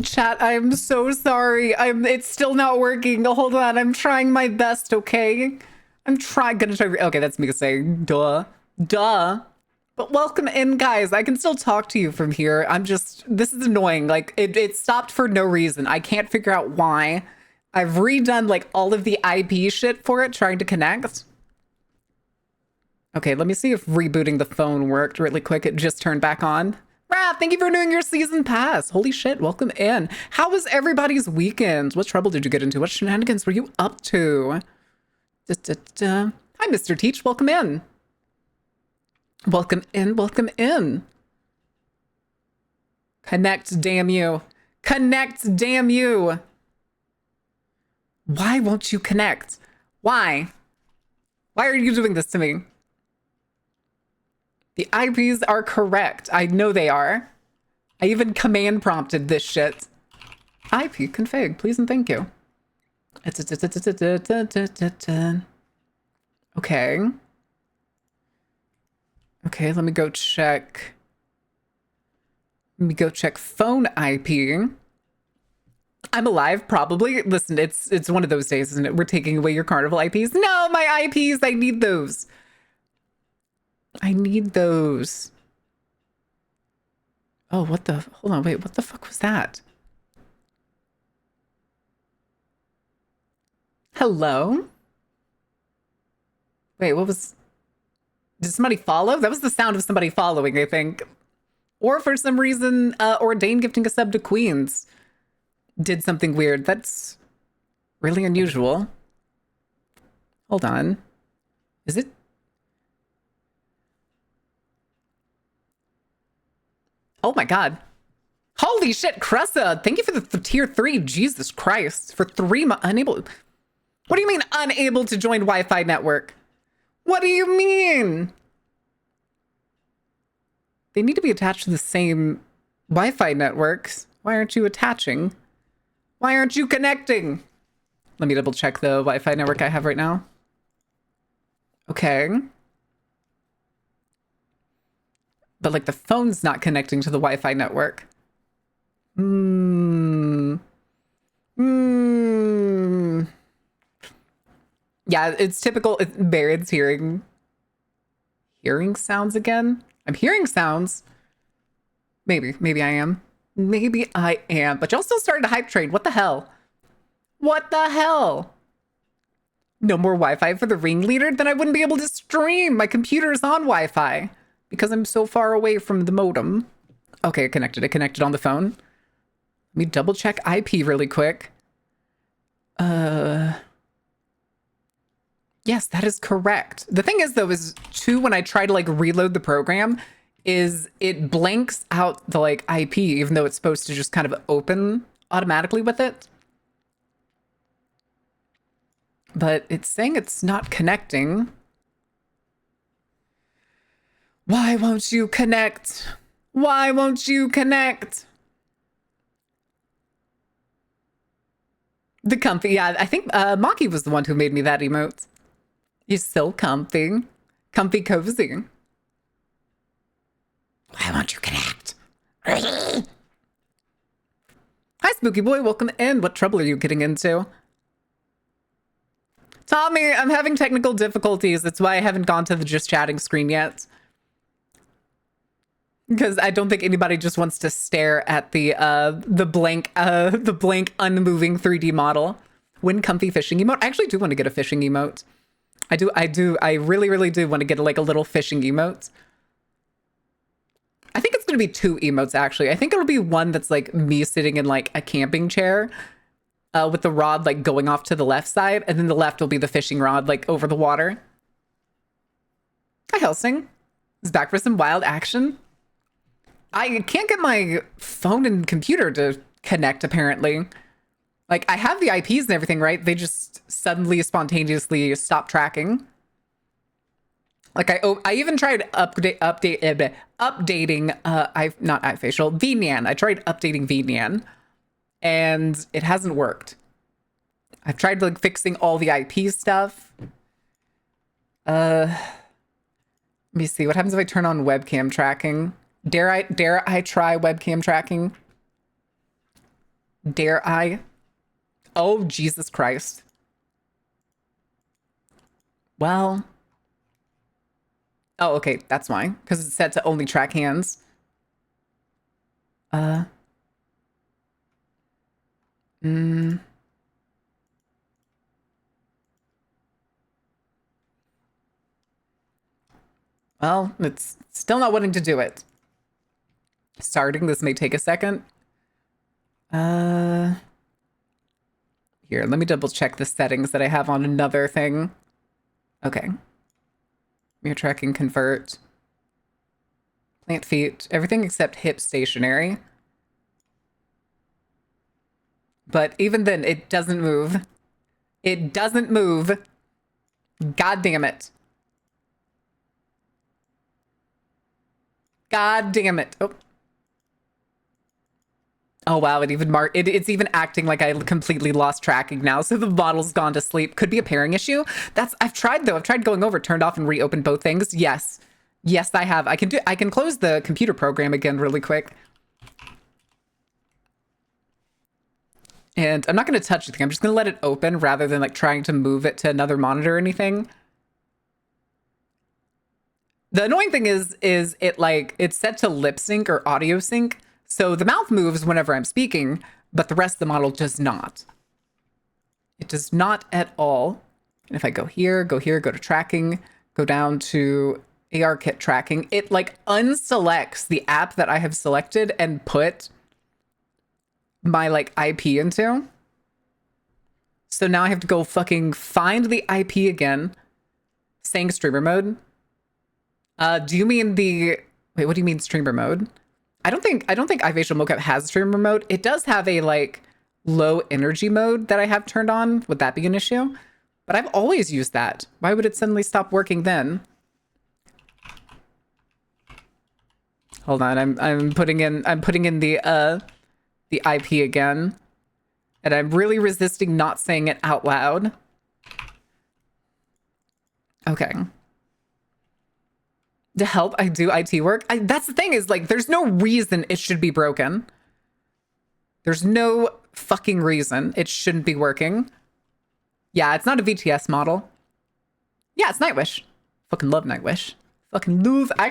Chat, I'm so sorry. It's still not working. Hold on. I'm trying my best, okay? Gonna try. Okay, that's me saying duh. Duh. But welcome in, guys. I can still talk to you from here. This is annoying. Like, it stopped for no reason. I can't figure out why. I've redone, like, all of the IP shit for it, trying to connect. Okay, let me see if rebooting the phone worked really quick. It just turned back on. Raph, thank you for renewing your season pass. Holy shit, welcome in. How was everybody's weekend? What trouble did you get into? What shenanigans were you up to? Hi, Mr. Teach, welcome in. Welcome in, welcome in. Connect, damn you. Connect, damn you. Why won't you connect? Why? Why are you doing this to me? The IPs are correct. I know they are. I even command prompted this shit. IP config, please and thank you. Okay. Okay, let me go check. Let me go check phone IP. I'm alive, probably. Listen, it's one of those days, isn't it? We're taking away your carnival IPs. No, my IPs, I need those. I need those. Oh, what the? Hold on, wait, what the fuck was that? Hello? Wait, what was... Did somebody follow? That was the sound of somebody following, I think. Or for some reason, Ordained gifting a sub to Queens did something weird. That's really unusual. Hold on. Is it? Oh my god. Holy shit, Cressa! Thank you for the tier 3. Jesus Christ. For 3 months. Unable... What do you mean unable to join Wi-Fi network? What do you mean? They need to be attached to the same Wi-Fi networks. Why aren't you attaching? Why aren't you connecting? Let me double check the Wi-Fi network I have right now. Okay. But like the phone's not connecting to the Wi-Fi network. Yeah, it's typical. Barrett's hearing sounds again. I'm hearing sounds. Maybe I am. Maybe I am. But y'all still started a hype train. What the hell? What the hell? No more Wi-Fi for the ringleader? Then I wouldn't be able to stream. My computer's on Wi-Fi because I'm so far away from the modem. Okay, it connected. It connected on the phone. Let me double check IP really quick. Yes, that is correct. The thing is, though, is too, when I try to like reload the program, is it blanks out the like IP, even though it's supposed to just kind of open automatically with it. But it's saying it's not connecting. Why won't you connect? Why won't you connect? The comfy, yeah, I think Maki was the one who made me that emote. You're so comfy. Comfy cozy. Why won't you connect? Hi, Spooky Boy. Welcome in. What trouble are you getting into? Tommy, I'm having technical difficulties. That's why I haven't gone to the just chatting screen yet. Because I don't think anybody just wants to stare at the blank unmoving 3D model. Win comfy fishing emote. I actually do want to get a fishing emote. I really do want to get like a little fishing emote. I think it's going to be 2 emotes, actually. I think it'll be one that's like me sitting in like a camping chair with the rod like going off to the left side. And then the left will be the fishing rod like over the water. Hi, Helsing. Is back for some wild action. I can't get my phone and computer to connect, apparently. Like, I have the IPs and everything, right? They just suddenly, spontaneously stop tracking. Like, I even tried updating, not iFacial, VNAN. I tried updating VNAN, and it hasn't worked. I've tried, like, fixing all the IP stuff. Let me see. What happens if I turn on webcam tracking? Dare I try webcam tracking? Dare I? Oh, Jesus Christ. Well, oh, okay, that's why. Because it's set to only track hands. Uh, mm, well, it's still not wanting to do it. Starting, this may take a second. Uh, Here, let me double check the settings that I have on another thing. Okay. Mirror tracking, convert. Plant feet, everything except hip stationary. But even then, it doesn't move. It doesn't move. God damn it. God damn it. Oh. Oh wow, it's even acting like I completely lost tracking now. So the model's gone to sleep. Could be a pairing issue. I've tried though. I've tried going over, turned off and reopened both things. Yes. Yes, I have. I can close the computer program again really quick. And I'm not going to touch anything. I'm just going to let it open rather than like trying to move it to another monitor or anything. The annoying thing is it's set to lip sync or audio sync. So the mouth moves whenever I'm speaking, but the rest of the model does not. It does not at all. And if I go here, go to tracking, go down to ARKit tracking, it like unselects the app that I have selected and put my like IP into. So now I have to go fucking find the IP again, saying streamer mode. Do you mean wait, what do you mean streamer mode? I don't think iFacial Mocap has streamer mode. It does have a like low energy mode that I have turned on. Would that be an issue? But I've always used that. Why would it suddenly stop working then? Hold on, I'm putting in the IP again. And I'm really resisting not saying it out loud. Okay. To help, I do IT work. That's the thing is like, there's no reason it should be broken. There's no fucking reason it shouldn't be working. Yeah, it's not a VTS model. Yeah, it's Nightwish. Fucking love Nightwish. Fucking love. I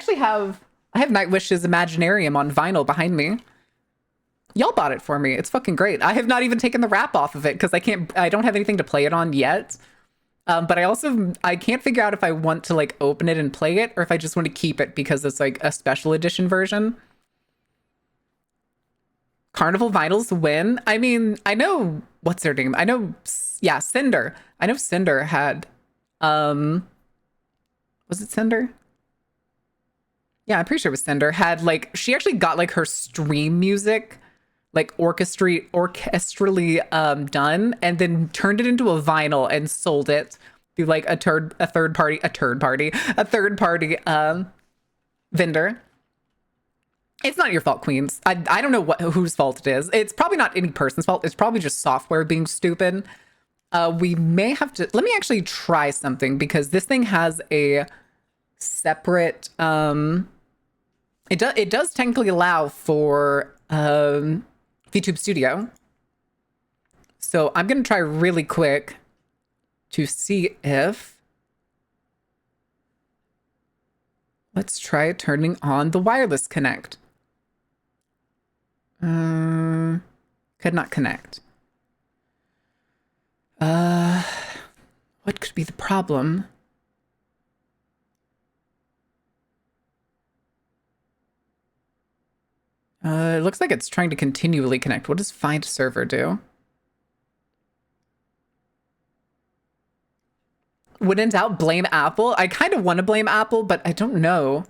have Nightwish's Imaginarium on vinyl behind me. Y'all bought it for me. It's fucking great. I have not even taken the wrap off of it because I don't have anything to play it on yet. But I can't figure out if I want to like open it and play it or if I just want to keep it because it's like a special edition version. Carnival Vinyls win. I mean, I know what's their name. I know, yeah, Cinder. I know Cinder had, was it Cinder? Yeah, I'm pretty sure it was Cinder. Had like, she actually got like her stream music like orchestrally done and then turned it into a vinyl and sold it through like a third party vendor. It's not your fault, Queens. I don't know whose fault it is. It's probably not any person's fault. It's probably just software being stupid. We may have to, let me actually try something because this thing has a separate, it does technically allow for, VTube Studio. So I'm going to try really quick to see if... Let's try turning on the wireless connect. Could not connect. What could be the problem? It looks like it's trying to continually connect. What does find server do? When in doubt, blame Apple. I kind of want to blame Apple, but I don't know.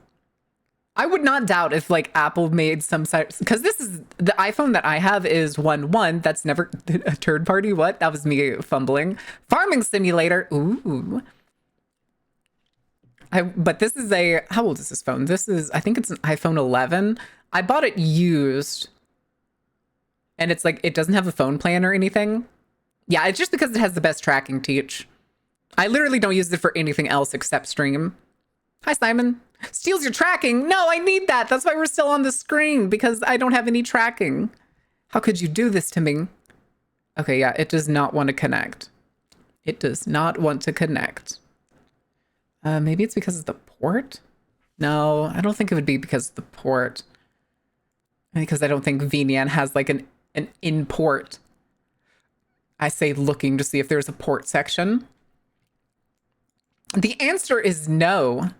I would not doubt if like Apple made some site, because this is the iPhone that I have is 1.1. That's never a third party. What? That was me fumbling. Farming simulator. Ooh. But this is how old is this phone? I think it's an iPhone 11. I bought it used. And it's like, it doesn't have a phone plan or anything. Yeah, it's just because it has the best tracking, Teach. I literally don't use it for anything else except stream. Hi, Simon. Steals your tracking. No, I need that. That's why we're still on the screen, because I don't have any tracking. How could you do this to me? Okay, yeah, it does not want to connect. It does not want to connect. Maybe it's because of the port? No, I don't think it would be because of the port. Because I don't think VNAN has like an import. I say looking to see if there's a port section. The answer is no.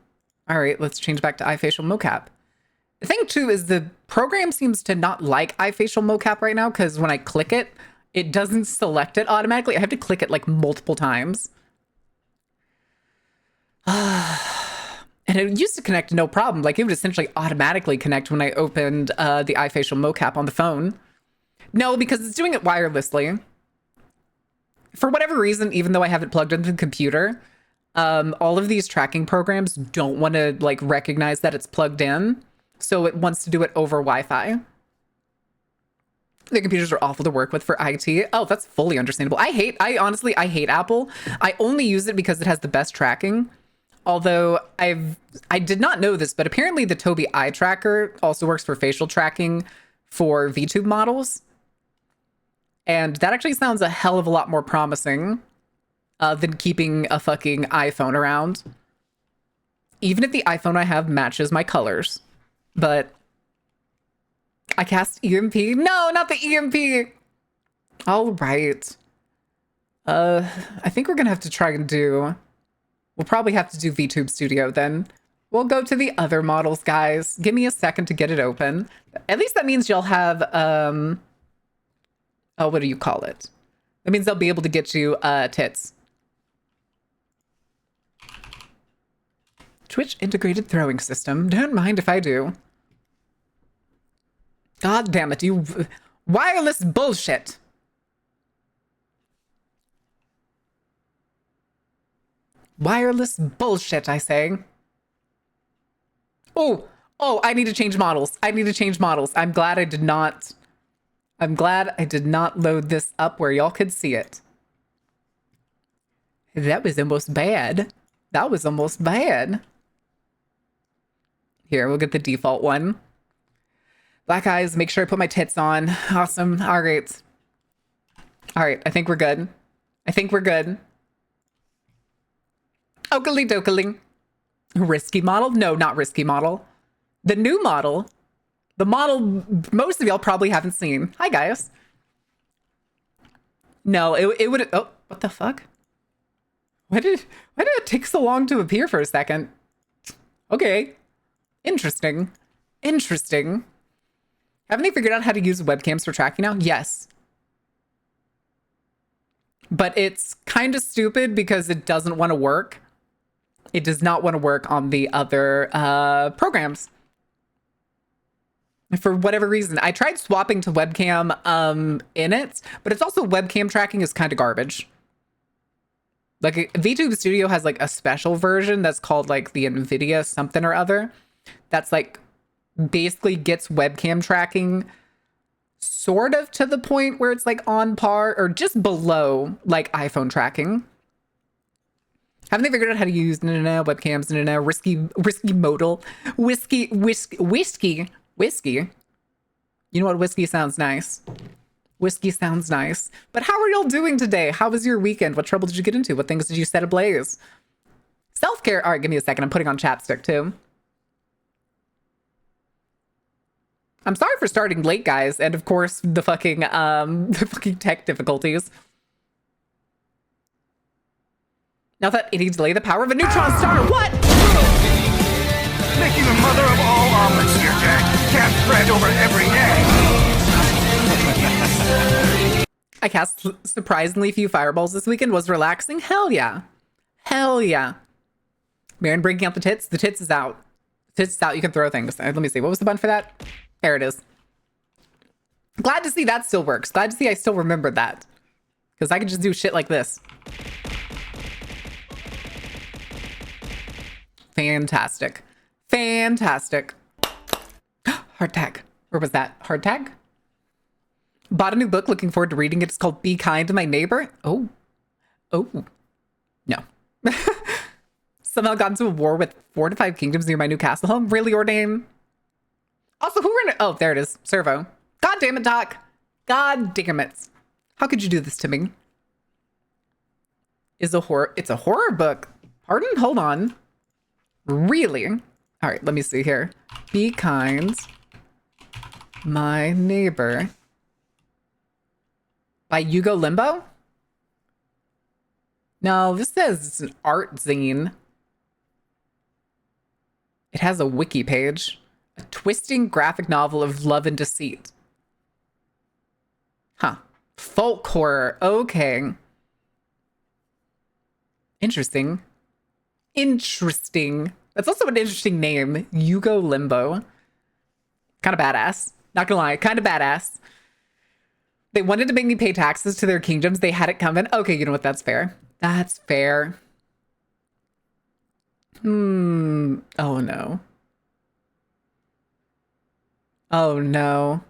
All right, let's change back to iFacial mocap. The thing too is the program seems to not like iFacial mocap right now because when I click it, it doesn't select it automatically. I have to click it like multiple times. And it used to connect no problem. Like it would essentially automatically connect when I opened the iFacial mocap on the phone. No, because it's doing it wirelessly. For whatever reason, even though I have it plugged into the computer, all of these tracking programs don't want to like recognize that it's plugged in. So it wants to do it over Wi-Fi. The computers are awful to work with for IT. Oh, that's fully understandable. I honestly hate Apple. I only use it because it has the best tracking. Although I did not know this, but apparently the Tobii eye tracker also works for facial tracking for VTube models. And that actually sounds a hell of a lot more promising than keeping a fucking iPhone around. Even if the iPhone I have matches my colors. But I cast EMP. No, not the EMP. All right. I think we're going to have to try and do... We'll probably have to do VTube Studio then. We'll go to the other models, guys. Give me a second to get it open. At least that means you'll have... oh, what do you call it? That means they'll be able to get you tits. Twitch integrated throwing system. Don't mind if I do. God damn it, you wireless bullshit. Wireless bullshit, I say. Oh, I need to change models. I'm glad I did not load this up where y'all could see it. That was almost bad. Here, we'll get the default one. Black eyes, make sure I put my tits on. Awesome. All right, I think we're good. Oakley dokley. Risky model? No, not risky model. The new model. The model most of y'all probably haven't seen. Hi, guys. No, it would... Oh, what the fuck? Why did it take so long to appear for a second? Okay. Interesting. Haven't they figured out how to use webcams for tracking now? Yes. But it's kind of stupid because it doesn't want to work. It does not want to work on the other programs. For whatever reason. I tried swapping to webcam in it, but it's also webcam tracking is kind of garbage. Like VTube Studio has like a special version that's called like the NVIDIA something or other. That's like basically gets webcam tracking sort of to the point where it's like on par or just below like iPhone tracking. Haven't they figured out how to use webcams? Risky modal, whiskey. You know what? Whiskey sounds nice. But how are y'all doing today? How was your weekend? What trouble did you get into? What things did you set ablaze? Self-care. All right, give me a second. I'm putting on chapstick too. I'm sorry for starting late, guys, and of course the fucking tech difficulties. Now that any delay the power of a neutron star. What? Making the mother of all omelets here, Jack. Can't spread over every egg. I cast surprisingly few fireballs this weekend. Was relaxing. Hell yeah. Marin breaking out the tits. The tits is out. You can throw things. Let me see. What was the button for that? There it is. Glad to see that still works. Glad to see I still remembered that. Because I can just do shit like this. Fantastic. Hard tag. Where was that? Hard tag? Bought a new book. Looking forward to reading it. It's called Be Kind to My Neighbor. Oh. No. Somehow got into a war with 4 to 5 kingdoms near my new castle home. Really, Ordain? Also, who ran it? Oh, there it is. Servo. God damn it, Doc. God damn it. How could you do this to me? It's a horror book. Pardon? Hold on. Really? All right, let me see here. Be kind, my neighbor. By Hugo Limbo? No, this says it's an art zine. It has a wiki page. A twisting graphic novel of love and deceit. Huh. Folk horror. Okay. Interesting. Interesting. That's also an interesting name. Hugo Limbo. Kind of badass. Not gonna lie. Kind of badass. They wanted to make me pay taxes to their kingdoms. They had it coming. Okay, you know what? That's fair. That's fair. Oh no. Oh no.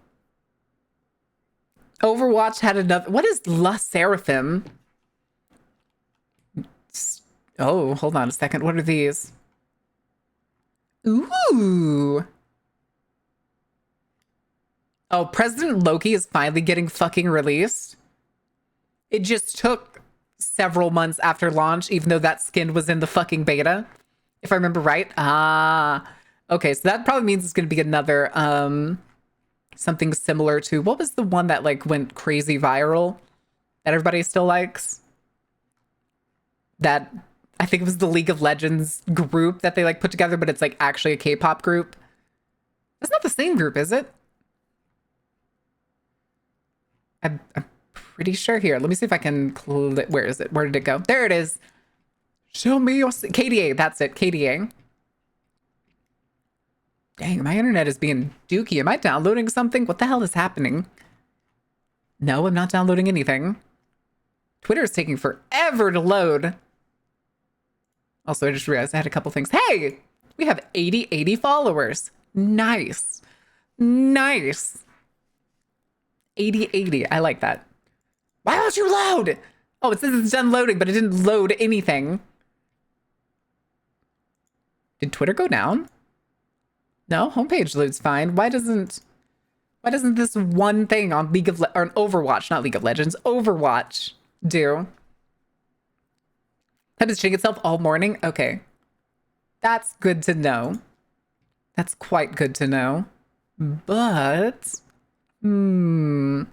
Overwatch had another. What is La Seraphim? Oh, hold on a second. What are these? Ooh. Oh, President Loki is finally getting fucking released. It just took several months after launch, even though that skin was in the fucking beta. If I remember right. Ah. Okay, so that probably means it's going to be another, something similar to, what was the one that, like, went crazy viral that everybody still likes? That, I think it was the League of Legends group that they, like, put together, but it's, like, actually a K-pop group. That's not the same group, is it? I'm pretty sure here. Let me see if I can. Where is it? Where did it go? There it is. Show me your KDA. That's it. KDA. Dang, my internet is being dookie. Am I downloading something? What the hell is happening? No, I'm not downloading anything. Twitter is taking forever to load. Also, I just realized I had a couple things. Hey, we have 80 followers. Nice. Nice. 80. I like that. Why don't you load? Oh, it says it's done loading, but it didn't load anything. Did Twitter go down? No, homepage loads fine. Why doesn't this one thing on or on Overwatch, not League of Legends, Overwatch do? Have been shitting itself all morning? Okay. That's good to know. That's quite good to know. But Internet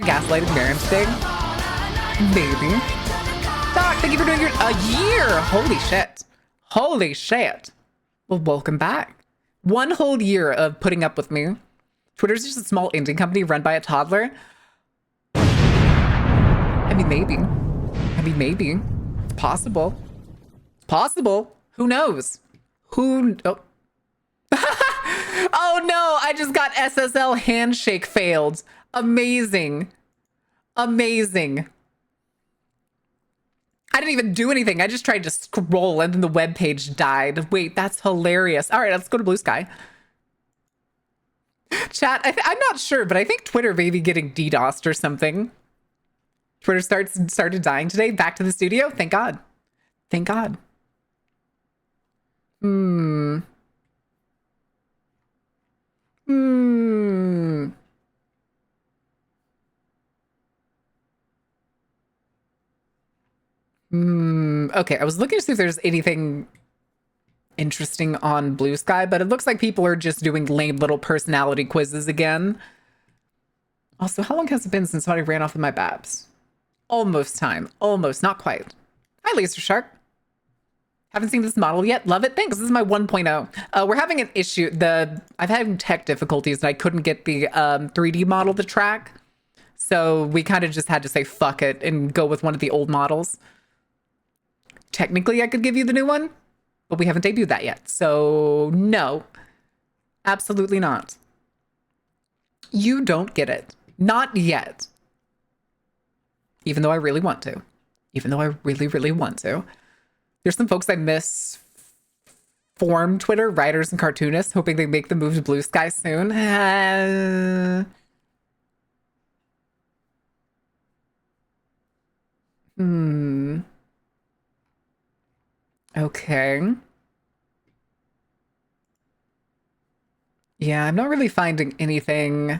gaslighting Miriam thing? Maybe. Doc, thank you for doing a year! Holy shit. Holy shit. Well, welcome back. 1 whole year of putting up with me. Twitter's just a small indie company run by a toddler. I mean, maybe. It's possible. It's possible. Who knows? Oh. Oh no, I just got SSL handshake failed. Amazing. Amazing. I didn't even do anything. I just tried to scroll and then the web page died. Wait, that's hilarious. All right, let's go to Blue Sky. Chat, I'm not sure, but I think Twitter may be getting DDoSed or something. Twitter started dying today. Back to the studio. Thank God. Thank God. Okay, I was looking to see if there's anything interesting on Blue Sky, but it looks like people are just doing lame little personality quizzes again. Also, how long has it been since somebody ran off with my babs? Almost time. Almost. Not quite. Hi, Laser Shark. Haven't seen this model yet. Love it. Thanks. This is my 1.0. We're having an issue. I've had tech difficulties and I couldn't get the 3D model to track. So we kind of just had to say fuck it and go with one of the old models. Technically, I could give you the new one, but we haven't debuted that yet. So no, absolutely not. You don't get it. Not yet. Even though I really want to. Even though I really, really want to. There's some folks I miss form Twitter, writers and cartoonists, hoping they make the move to Blue Sky soon. Okay. Yeah, I'm not really finding anything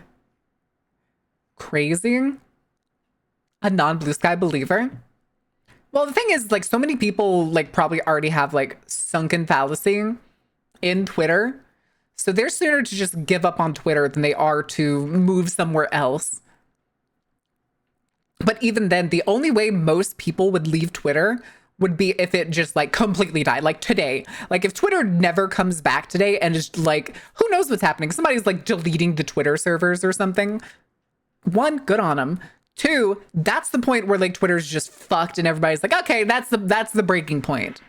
crazy. A non-blue sky believer. Well, the thing is, like, so many people like probably already have like sunken fallacy in Twitter. So they're sooner to just give up on Twitter than they are to move somewhere else. But even then, the only way most people would leave Twitter would be if it just like completely died, like today. Like if Twitter never comes back today and just like, who knows what's happening? Somebody's like deleting the Twitter servers or something. One, good on them. Two, that's the point where like Twitter's just fucked and everybody's like, okay, that's the breaking point.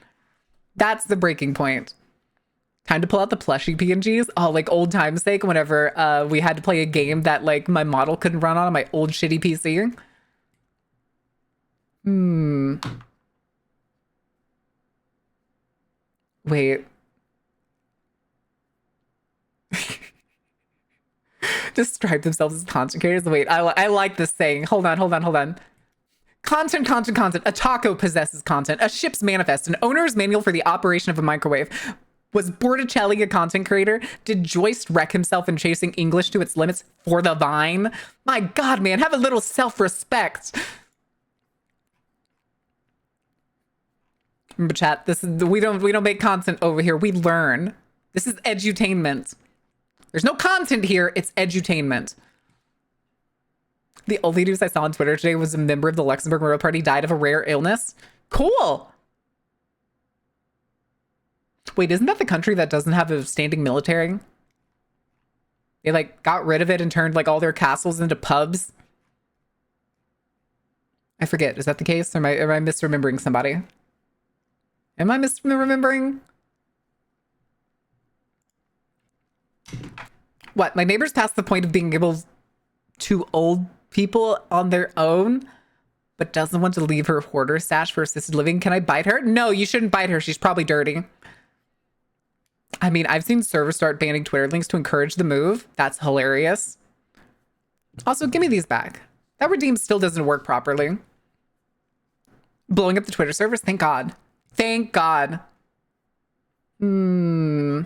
That's the breaking point. Time to pull out the plushie PNGs. Oh, like old time's sake, whenever we had to play a game that like my model couldn't run on my old shitty PC. Wait. Describe themselves as content creators. Wait, I like this saying. Hold on. Content. A taco possesses content. A ship's manifest. An owner's manual for the operation of a microwave. Was Borticelli a content creator? Did Joyce wreck himself in chasing English to its limits for the Vine? My God, man, have a little self-respect. Remember, chat, this is we don't make content over here. We learn. This is edutainment. There's no content here. It's edutainment. The only news I saw on Twitter today was a member of the Luxembourg Royal Party died of a rare illness. Cool. Wait, isn't that the country that doesn't have a standing military? They like got rid of it and turned like all their castles into pubs. I forget. Is that the case? Or am I misremembering somebody? Am I misremembering? What? My neighbor's past the point of being able to old people on their own, but doesn't want to leave her hoarder stash for assisted living. Can I bite her? No, you shouldn't bite her. She's probably dirty. I mean, I've seen servers start banning Twitter links to encourage the move. That's hilarious. Also, give me these back. That redeem still doesn't work properly. Blowing up the Twitter servers? Thank God. Thank God. Good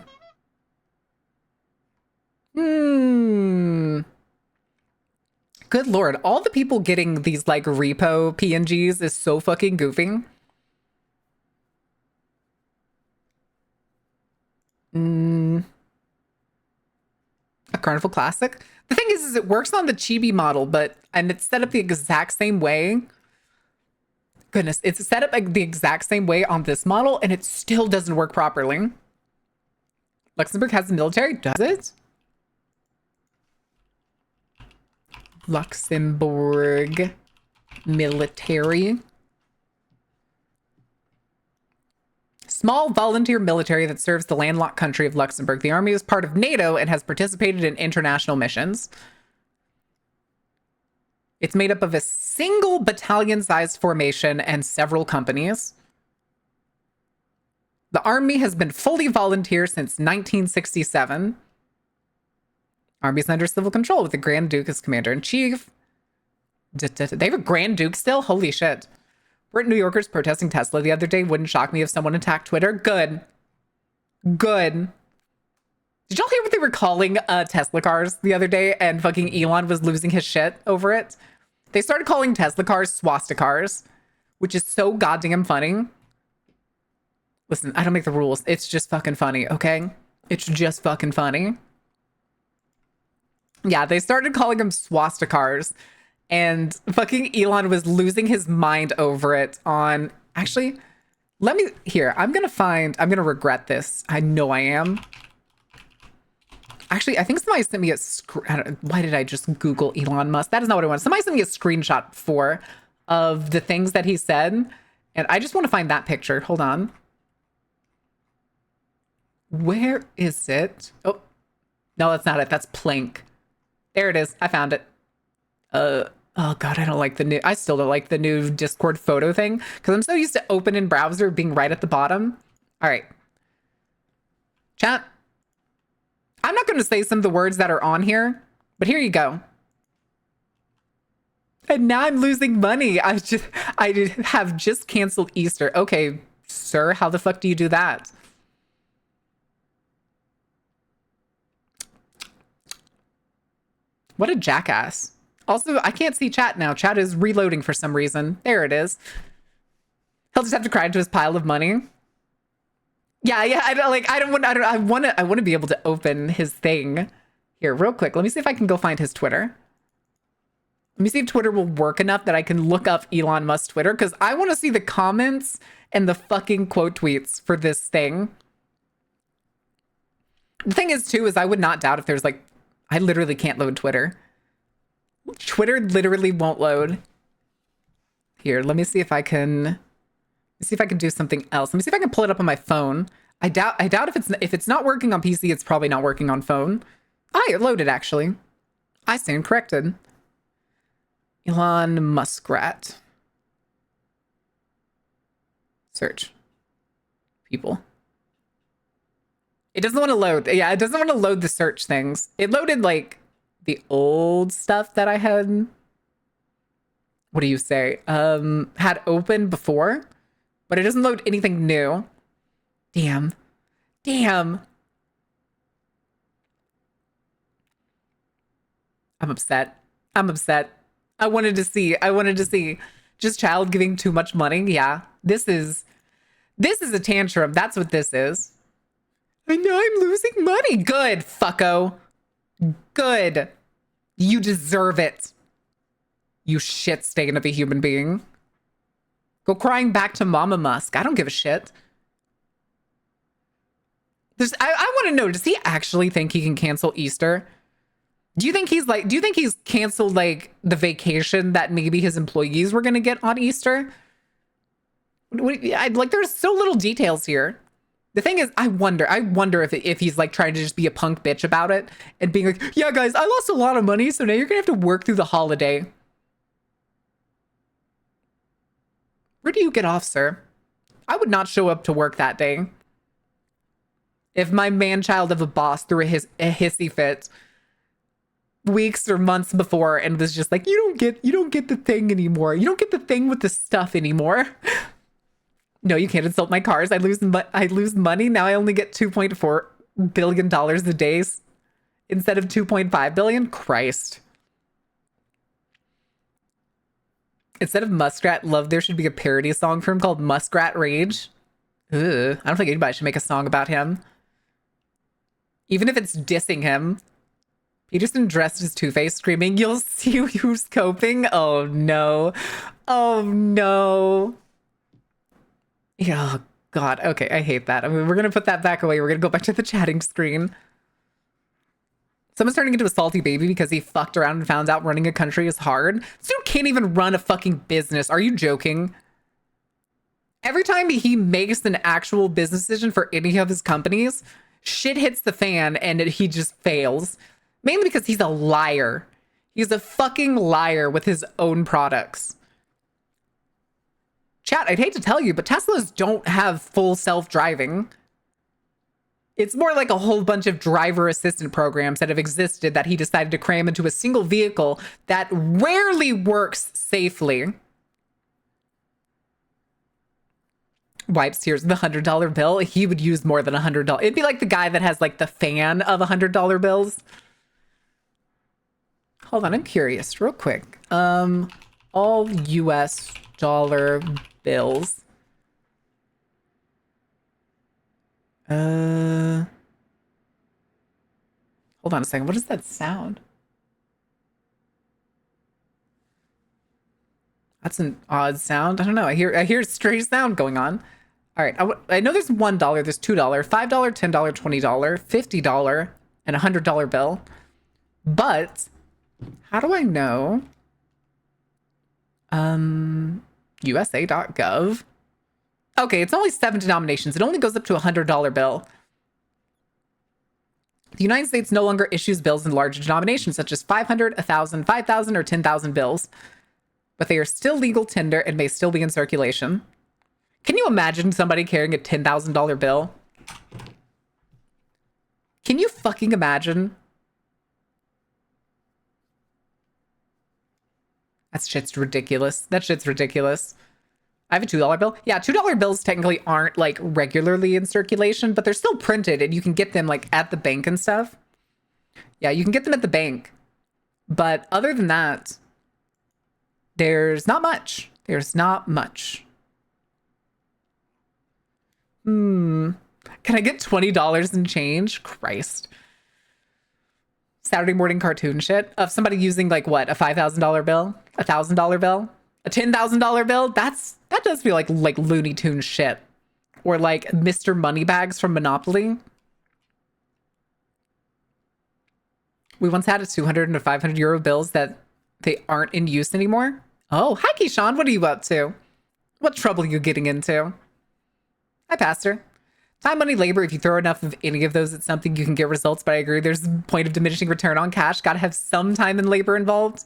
Lord. All the people getting these like repo PNGs is so fucking goofy. A Carnival Classic? The thing is it works on the chibi model, and it's set up the exact same way. Goodness, it's set up like the exact same way on this model, and it still doesn't work properly. Luxembourg has the military? Does it? Luxembourg military. Small volunteer military that serves the landlocked country of Luxembourg. The army is part of NATO and has participated in international missions. It's made up of a single battalion-sized formation and several companies. The army has been fully volunteer since 1967. Army's under civil control with the Grand Duke as commander-in-chief. They have a Grand Duke still? Holy shit. Were New Yorkers protesting Tesla the other day? Wouldn't shock me if someone attacked Twitter. Good. Good. Did y'all hear what they were calling Tesla cars the other day? And fucking Elon was losing his shit over it. They started calling Tesla cars swastikars, which is so goddamn funny. Listen, I don't make the rules. It's just fucking funny, okay? It's just fucking funny. Yeah, they started calling them swastikars. And fucking Elon was losing his mind over it on... Actually, let me... Here, I'm going to regret this. I know I am. Actually, I think somebody sent me a... Why did I just Google Elon Musk? That is not what I want. Somebody sent me a screenshot before of the things that he said. And I just want to find that picture. Hold on. Where is it? Oh, no, that's not it. That's Plank. There it is. I found it. Oh God, I still don't like the new Discord photo thing because I'm so used to open in browser being right at the bottom. All right. Chat. I'm not going to say some of the words that are on here, but here you go. And now I'm losing money. I have just canceled Easter. Okay, sir, how the fuck do you do that? What a jackass. Also, I can't see chat now. Chat is reloading for some reason. There it is. He'll just have to cry into his pile of money. Yeah. I want to be able to open his thing here real quick. Let me see if I can go find his Twitter. Let me see if Twitter will work enough that I can look up Elon Musk's Twitter, because I want to see the comments and the fucking quote tweets for this thing. The thing is, too, is I would not doubt if there's like, I literally can't load Twitter. Twitter literally won't load. Here, let me see if I can do something else. Let me see if I can pull it up on my phone. I doubt if it's not working on PC, it's probably not working on phone. Ah, it loaded actually. I stand corrected. Elon Muskrat. Search. People. It doesn't want to load. Yeah, it doesn't want to load the search things. It loaded like the old stuff that I had. What do you say? Had opened before, but it doesn't load anything new. Damn. I'm upset. I wanted to see just child giving too much money. Yeah, this is a tantrum. That's what this is. I know I'm losing money. Good, fucko. Good. You deserve it. You shit stain of a human being. Go crying back to Mama Musk. I don't give a shit. I want to know, does he actually think he can cancel Easter? Do you think he's canceled like the vacation that maybe his employees were going to get on Easter? Like, there's so little details here. The thing is, I wonder if he's like trying to just be a punk bitch about it and being like, yeah, guys, I lost a lot of money, so now you're going to have to work through the holiday. Where do you get off, sir? I would not show up to work that day. If my man-child of a boss threw a hissy fit weeks or months before and was just like, you don't get the thing anymore. You don't get the thing with the stuff anymore. No, you can't insult my cars. I lose money. Now I only get $2.4 billion a day instead of 2.5 billion. Christ. Instead of Muskrat Love, there should be a parody song for him called Muskrat Rage. Ugh, I don't think anybody should make a song about him. Even if it's dissing him. Peterson dressed as Two-Face screaming, "You'll see who's coping." Oh no. Oh no. Yeah, oh, God. Okay, I hate that. I mean, we're going to put that back away. We're going to go back to the chatting screen. Someone's turning into a salty baby because he fucked around and found out running a country is hard. This dude can't even run a fucking business. Are you joking? Every time he makes an actual business decision for any of his companies, shit hits the fan and he just fails. Mainly because he's a liar. He's a fucking liar with his own products. Chat, I'd hate to tell you, but Teslas don't have full self-driving. It's more like a whole bunch of driver assistant programs that have existed that he decided to cram into a single vehicle that rarely works safely. Wipes tears the $100 bill. He would use more than $100. It'd be like the guy that has like the fan of $100 bills. Hold on, I'm curious, real quick. All US dollar bills. Hold on a second. What does that sound? That's an odd sound. I don't know. I hear a strange sound going on. All right. I know there's $1, there's $2, $5, $10, $20, $50, and $100 bill. But how do I know? USA.gov. Okay, it's only 7 denominations. It only goes up to a $100 bill. The United States no longer issues bills in large denominations, such as 500, 1,000, 5,000, or 10,000 bills. But they are still legal tender and may still be in circulation. Can you imagine somebody carrying a $10,000 bill? Can you fucking imagine? That shit's ridiculous. That shit's ridiculous. I have a $2 bill. Yeah, $2 bills technically aren't like regularly in circulation, but they're still printed and you can get them like at the bank and stuff. Yeah, you can get them at the bank. But other than that, there's not much. There's not much. Can I get $20 in change? Christ. Saturday morning cartoon shit of somebody using like what, a $5,000 bill, a $1,000 bill, a $10,000 bill. That does feel like Looney Tunes shit, or like Mr. Moneybags from Monopoly. We once had a 200 and a 500 euro bills that they aren't in use anymore. Oh, hi Keyshawn, what are you up to? What trouble are you getting into? Hi, Pastor. Time, money, labor. If you throw enough of any of those at something, you can get results. But I agree, there's a point of diminishing return on cash. Got to have some time and labor involved.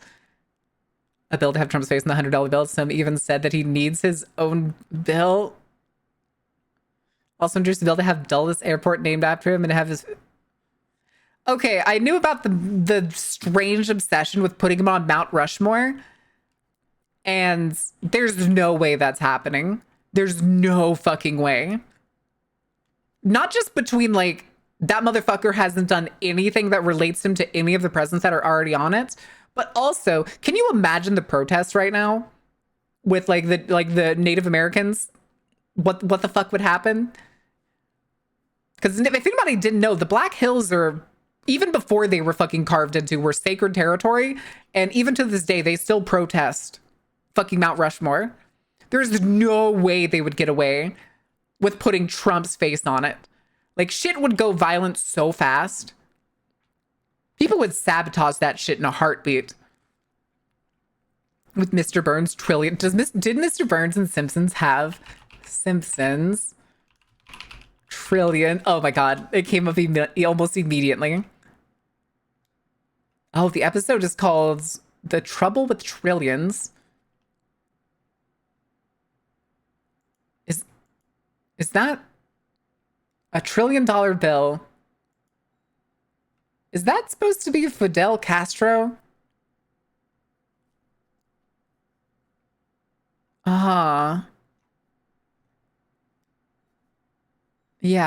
A bill to have Trump's face in the $100 bill. Some even said that he needs his own bill. Also introduced a bill to have Dulles Airport named after him and have his... Okay, I knew about the strange obsession with putting him on Mount Rushmore. And there's no way that's happening. There's no fucking way. Not just between, like, that motherfucker hasn't done anything that relates him to any of the presidents that are already on it, but also, can you imagine the protests right now with the Native Americans? What the fuck would happen? Because if anybody didn't know, the Black Hills are, even before they were fucking carved into, were sacred territory, and even to this day, they still protest fucking Mount Rushmore. There's no way they would get away with putting Trump's face on it. Like, shit would go violent so fast. People would sabotage that shit in a heartbeat. With Mr. Burns trillion. Did Mr. Burns and Simpsons have Simpsons trillion? Oh my god, it came up almost immediately. Oh, the episode is called The Trouble with Trillions. Is that a $1 trillion bill? Is that supposed to be Fidel Castro? Yeah,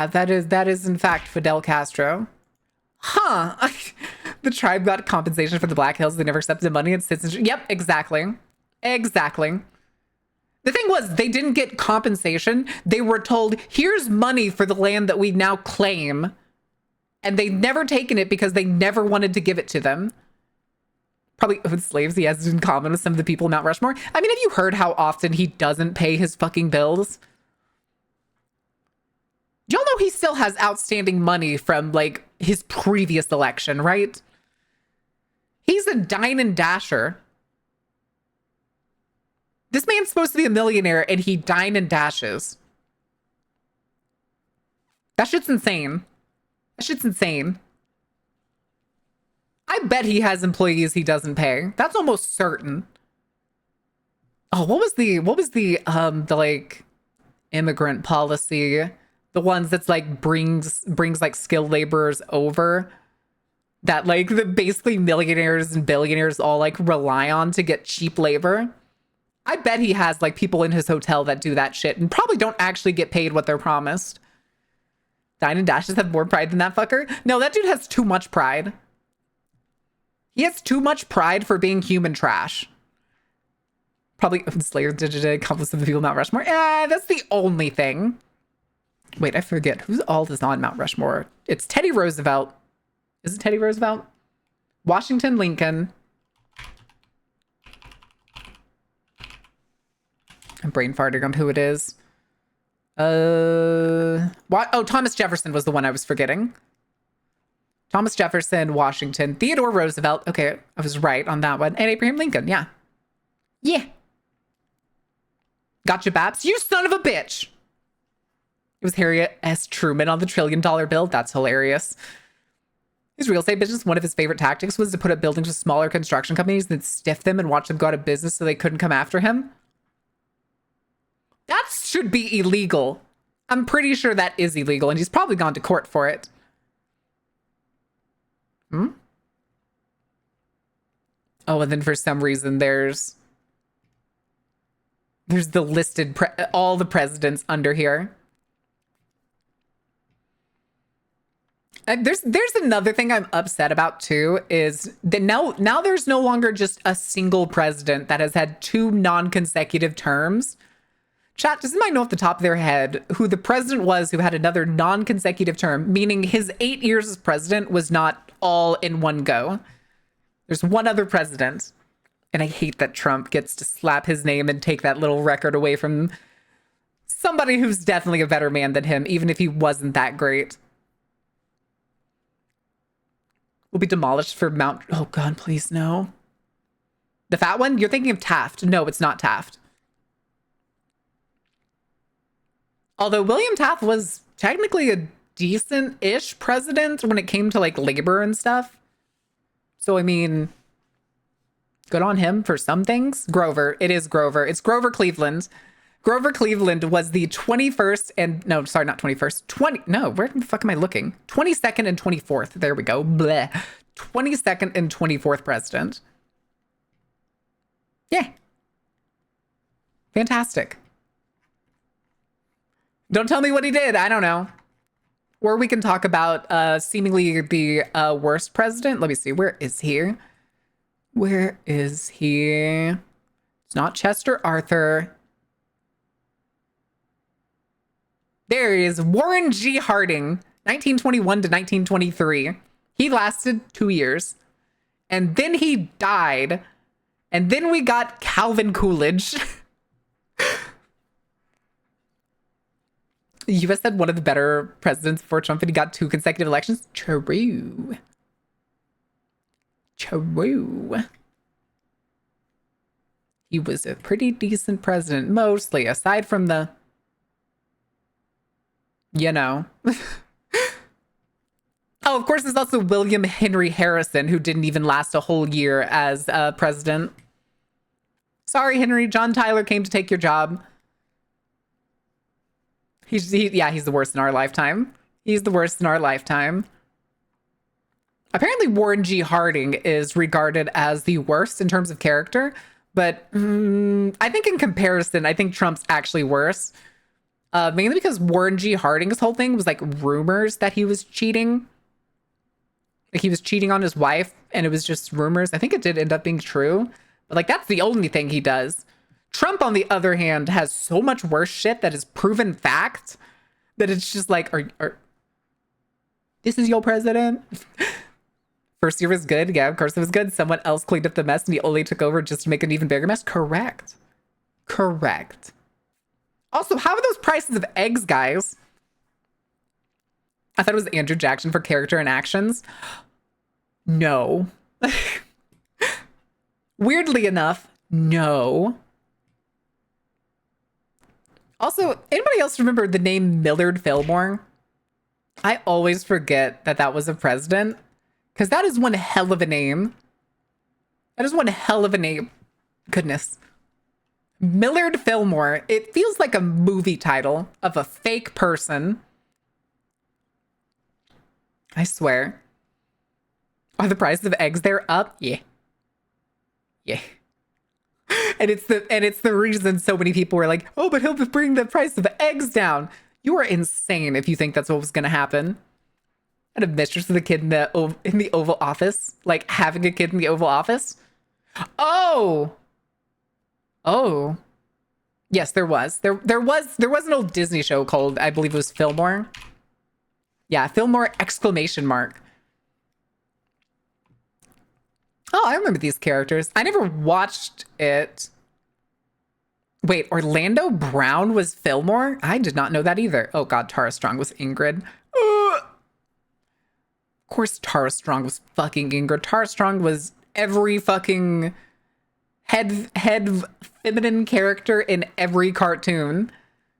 that is in fact Fidel Castro. Huh. The tribe got compensation for the Black Hills. They never accepted money and citizenship. Yep, exactly. Exactly. The thing was, they didn't get compensation. They were told, here's money for the land that we now claim. And they never taken it because they never wanted to give it to them. Probably owned slaves he has in common with some of the people in Mount Rushmore. I mean, have you heard how often he doesn't pay his fucking bills? Y'all know he still has outstanding money from, like, his previous election, right? He's a dine and dasher. This man's supposed to be a millionaire and he dine and dashes. That shit's insane. That shit's insane. I bet he has employees he doesn't pay. That's almost certain. Oh, what was the like immigrant policy? The ones that's like brings like skilled laborers over, that like the basically millionaires and billionaires all like rely on to get cheap labor. I bet he has like people in his hotel that do that shit and probably don't actually get paid what they're promised. Dine and Dashes have more pride than that fucker? No, that dude has too much pride. He has too much pride for being human trash. Probably Slayer did accomplice of the people Mount Rushmore. That's the only thing. Wait, I forget. Who's all is on Mount Rushmore? It's Teddy Roosevelt. Is it Teddy Roosevelt? Washington, Lincoln. I'm brain farting on who it is. What? Oh, Thomas Jefferson was the one I was forgetting. Thomas Jefferson, Washington, Theodore Roosevelt. Okay, I was right on that one. And Abraham Lincoln, yeah. Yeah. Gotcha, Babs. You son of a bitch. It was Harriet S. Truman on the $1 trillion bill. That's hilarious. His real estate business, one of his favorite tactics was to put up buildings with smaller construction companies, then stiff them and watch them go out of business so they couldn't come after him. That should be illegal. I'm pretty sure that is illegal, and he's probably gone to court for it. Oh, and then for some reason there's the listed all the presidents under here. There's another thing I'm upset about too, is that now there's no longer just a single president that has had two non-consecutive terms. Chat, does anybody know off the top of their head who the president was who had another non-consecutive term, meaning his 8 years as president was not all in one go? There's one other president, and I hate that Trump gets to slap his name and take that little record away from somebody who's definitely a better man than him, even if he wasn't that great. Will be demolished for Mount... Oh, God, please, no. The fat one? You're thinking of Taft. No, it's not Taft. Although William Taft was technically a decent-ish president when it came to, like, labor and stuff. So, I mean, good on him for some things. Grover. It is Grover. It's Grover Cleveland. Grover Cleveland was the 21st and... No, sorry, not 21st. No, where the fuck am I looking? 22nd and 24th. There we go. Bleh. 22nd and 24th president. Yeah. Fantastic. Don't tell me what he did. I don't know. Or we can talk about seemingly the worst president. Let me see. Where is he? Where is he? It's not Chester Arthur. There he is. Warren G. Harding, 1921 to 1923. He lasted 2 years. And then he died. And then we got Calvin Coolidge. The U.S. had one of the better presidents before Trump, and he got 2 consecutive elections. True. He was a pretty decent president, mostly, aside from the... You know. Oh, of course, there's also William Henry Harrison, who didn't even last a whole year as president. Sorry, Henry. John Tyler came to take your job. He's the worst in our lifetime. He's the worst in our lifetime. Apparently, Warren G. Harding is regarded as the worst in terms of character, but I think in comparison, I think Trump's actually worse. Mainly because Warren G. Harding's whole thing was like rumors that he was cheating. Like he was cheating on his wife, and it was just rumors. I think it did end up being true, but like that's the only thing he does. Trump, on the other hand, has so much worse shit that is proven fact that it's just like, this is your president? First year was good. Yeah, of course it was good. Someone else cleaned up the mess and he only took over just to make an even bigger mess. Correct. Also, how are those prices of eggs, guys? I thought it was Andrew Jackson for character and actions. No. Weirdly enough, no. Also, anybody else remember the name Millard Fillmore? I always forget that that was a president, because that is one hell of a name. That is one hell of a name. Goodness. Millard Fillmore. It feels like a movie title of a fake person. I swear. Are the prices of eggs there up? Yeah. And it's the reason so many people were like, oh, but he'll bring the price of eggs down. You are insane if you think that's what was going to happen. And a mistress of the kid in the Oval Office, like having a kid in the Oval Office. Oh, yes, there was. There was an old Disney show called, I believe it was Fillmore. Yeah, Fillmore ! Oh, I remember these characters. I never watched it. Wait, Orlando Brown was Fillmore? I did not know that either. Oh God, Tara Strong was Ingrid. Of course Tara Strong was fucking Ingrid. Tara Strong was every fucking head feminine character in every cartoon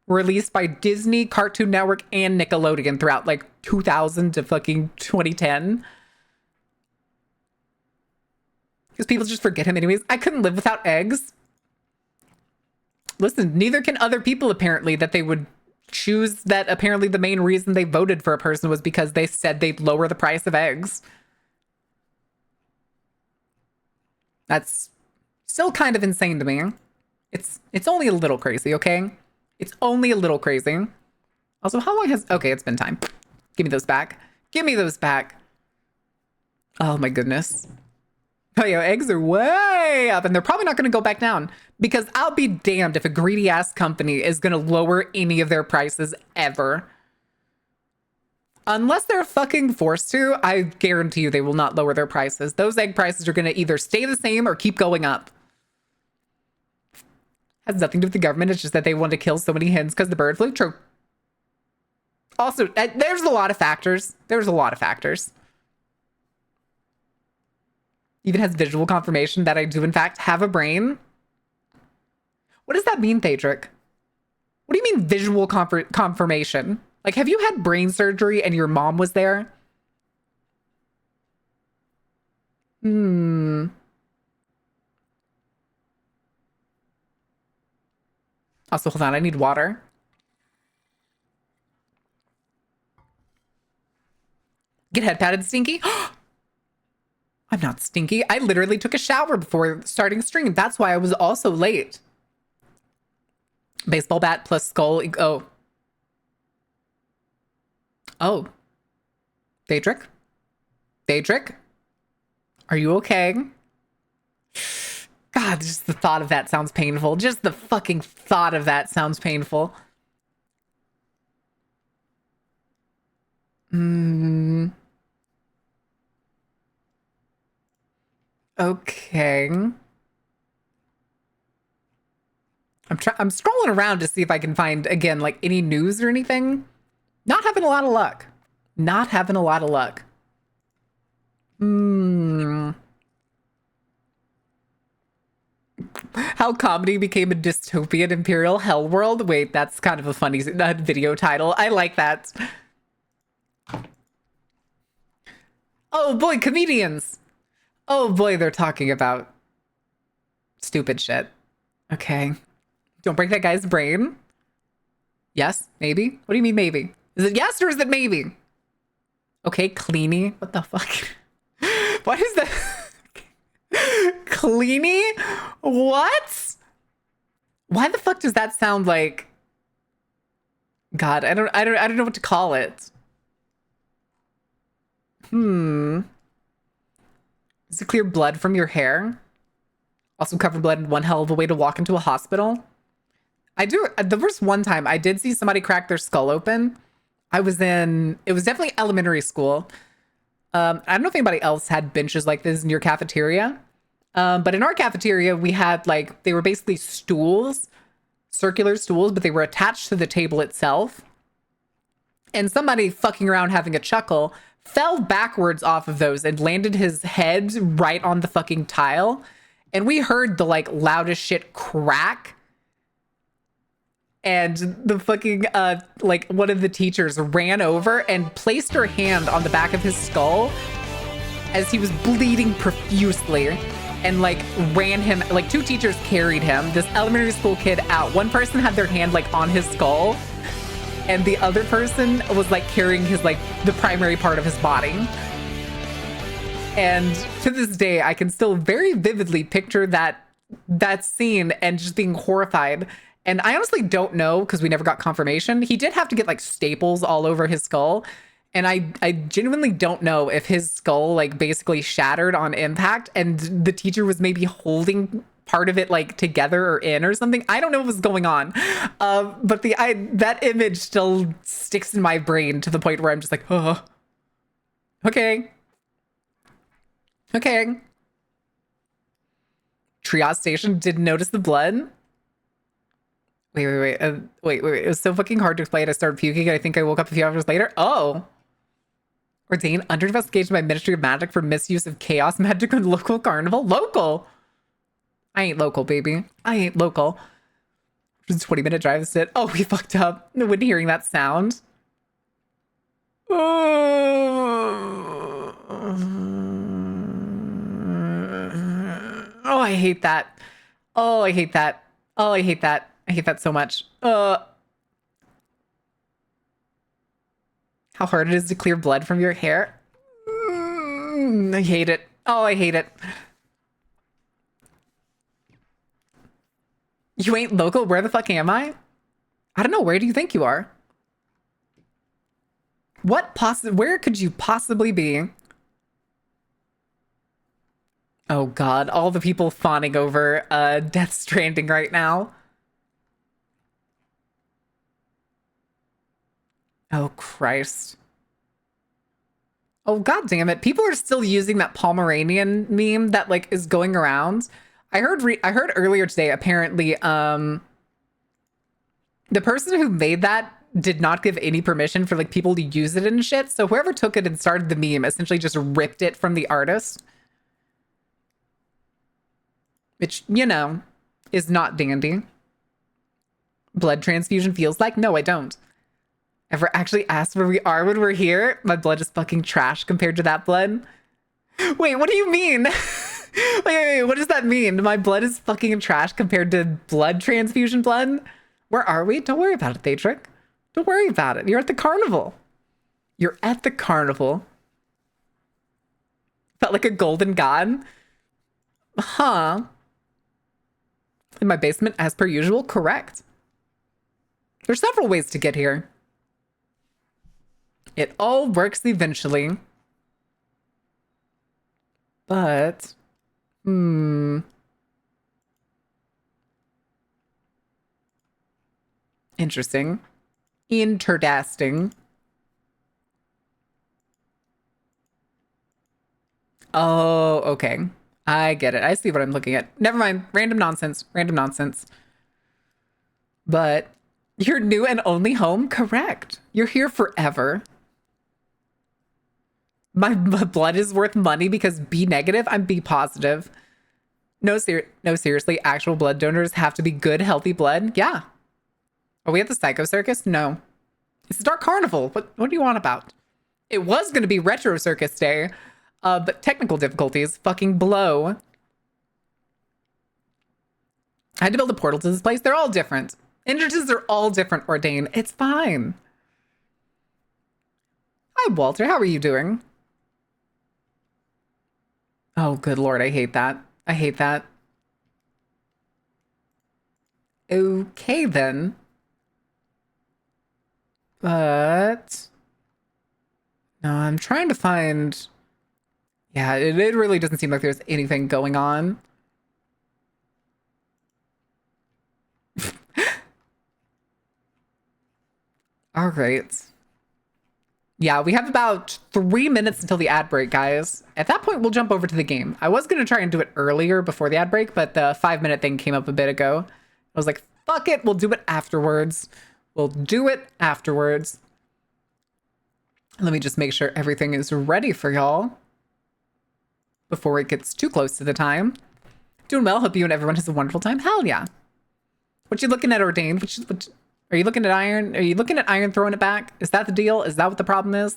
released by Disney, Cartoon Network, and Nickelodeon throughout like 2000 to fucking 2010. Because people just forget him anyways. I couldn't live without eggs. Listen, neither can other people apparently, that they would choose that apparently the main reason they voted for a person was because they said they'd lower the price of eggs. That's still kind of insane to me. It's only a little crazy, okay? It's only a little crazy. Also, how long has... Okay, it's been time. Give me those back. Give me those back. Oh my goodness. Oh yeah, eggs are way up and they're probably not going to go back down because I'll be damned if a greedy ass company is going to lower any of their prices ever. Unless they're fucking forced to, I guarantee you they will not lower their prices. Those egg prices are going to either stay the same or keep going up. Has nothing to do with the government. It's just that they want to kill so many hens because the bird flu. True. Also, there's a lot of factors. There's a lot of factors. Even has visual confirmation that I do, in fact, have a brain. What does that mean, Thadric? What do you mean visual confirmation? Like, have you had brain surgery and your mom was there? Also, hold on, I need water. Get head patted, Stinky. I'm not stinky. I literally took a shower before starting stream. That's why I was also late. Baseball bat plus skull. Oh. Oh. Daedric? Daedric? Are you okay? God, just the thought of that sounds painful. Just the fucking thought of that sounds painful. Okay. I'm scrolling around to see if I can find, again, like any news or anything. Not having a lot of luck. Not having a lot of luck. How comedy became a dystopian imperial hell world. Wait, that's kind of a funny video title. I like that. Oh boy, comedians. Oh boy, they're talking about stupid shit. Okay. Don't break that guy's brain. Yes, maybe. What do you mean maybe? Is it yes or is it maybe? Okay, Cleany. What the fuck? What is that? Cleany? What? Why the fuck does that sound like? God, I don't know what to call it. Does it clear blood from your hair? Also cover blood, one hell of a way to walk into a hospital. I do. There was one time I did see somebody crack their skull open. It was definitely elementary school. I don't know if anybody else had benches like this in your cafeteria. But in our cafeteria, we had like, they were basically stools, circular stools, but they were attached to the table itself. And somebody fucking around having a chuckle fell backwards off of those and landed his head right on the fucking tile. And we heard the like loudest shit crack. And the fucking, like one of the teachers ran over and placed her hand on the back of his skull as he was bleeding profusely and like ran him, like two teachers carried him, this elementary school kid out. One person had their hand like on his skull and the other person was like carrying his, like the primary part of his body. And to this day, I can still very vividly picture that scene and just being horrified. And I honestly don't know, because we never got confirmation. He did have to get like staples all over his skull. And I genuinely don't know if his skull like basically shattered on impact and the teacher was maybe holding part of it like together or in or something. I don't know what was going on. But that image still sticks in my brain to the point where I'm just like, oh, okay. Okay. Triage station didn't notice the blood. Wait. Wait. It was so fucking hard to explain. I started puking. I think I woke up a few hours later. Oh. Ordained under investigation by Ministry of Magic for misuse of chaos magic on local carnival. Local? I ain't local, baby. I ain't local. Just 20-minute drive instead. Oh, we fucked up when hearing that sound. Oh, I hate that. Oh, I hate that. Oh, I hate that. I hate that so much. How hard it is to clear blood from your hair. I hate it. Oh, I hate it. You ain't local? Where the fuck am I? I don't know. Where do you think you are? Where could you possibly be? Oh god, all the people fawning over Death Stranding right now. Oh Christ. Oh god damn it. People are still using that Pomeranian meme that like is going around. I heard earlier today apparently the person who made that did not give any permission for like people to use it and shit. So whoever took it and started the meme essentially just ripped it from the artist. Which, you know, is not dandy. Blood transfusion feels like? No, I don't. Ever actually asked where we are when we're here? My blood is fucking trash compared to that blood. Wait, what do you mean? Wait, what does that mean? My blood is fucking trash compared to blood transfusion blood? Where are we? Don't worry about it, Theatric. Don't worry about it. You're at the carnival. You're at the carnival. Felt like a golden god. Huh. In my basement, as per usual? Correct. There's several ways to get here. It all works eventually. But, interesting. Interdasting. Oh, okay. I get it. I see what I'm looking at. Never mind. Random nonsense. Random nonsense. But your new and only home? Correct. You're here forever. My blood is worth money because B negative? I'm B positive. No, seriously. Actual blood donors have to be good, healthy blood? Yeah. Are we at the Psycho Circus? No. It's Dark Carnival. What do you want about? It was going to be Retro Circus Day, but technical difficulties fucking blow. I had to build a portal to this place. They're all different. Entrances are all different, Ordain. It's fine. Hi, Walter. How are you doing? Oh, good lord. I hate that. I hate that. Okay, then. But no, I'm trying to find. Yeah, it really doesn't seem like there's anything going on. All right. Yeah, we have about 3 minutes until the ad break, guys. At that point, we'll jump over to the game. I was going to try and do it earlier before the ad break, but the 5-minute thing came up a bit ago. I was like, fuck it, we'll do it afterwards. We'll do it afterwards. Let me just make sure everything is ready for y'all before it gets too close to the time. Doing well. Hope you and everyone has a wonderful time. Hell yeah. What you looking at, Ordained? Are you looking at Iron? Are you looking at Iron throwing it back? Is that the deal? Is that what the problem is?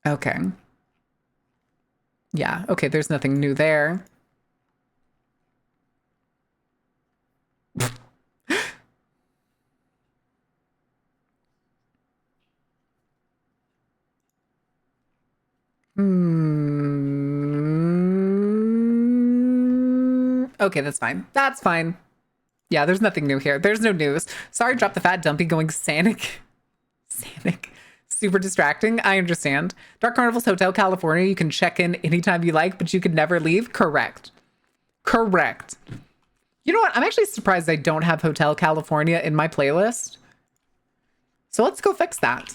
Okay. Yeah, okay, there's nothing new there. Okay, that's fine. That's fine. Yeah, there's nothing new here. There's no news. Sorry, drop the fat dumpy going Sanic. Sanic. Super distracting. I understand. Dark Carnival's Hotel California. You can check in anytime you like, but you can never leave. Correct. Correct. You know what? I'm actually surprised I don't have Hotel California in my playlist. So let's go fix that.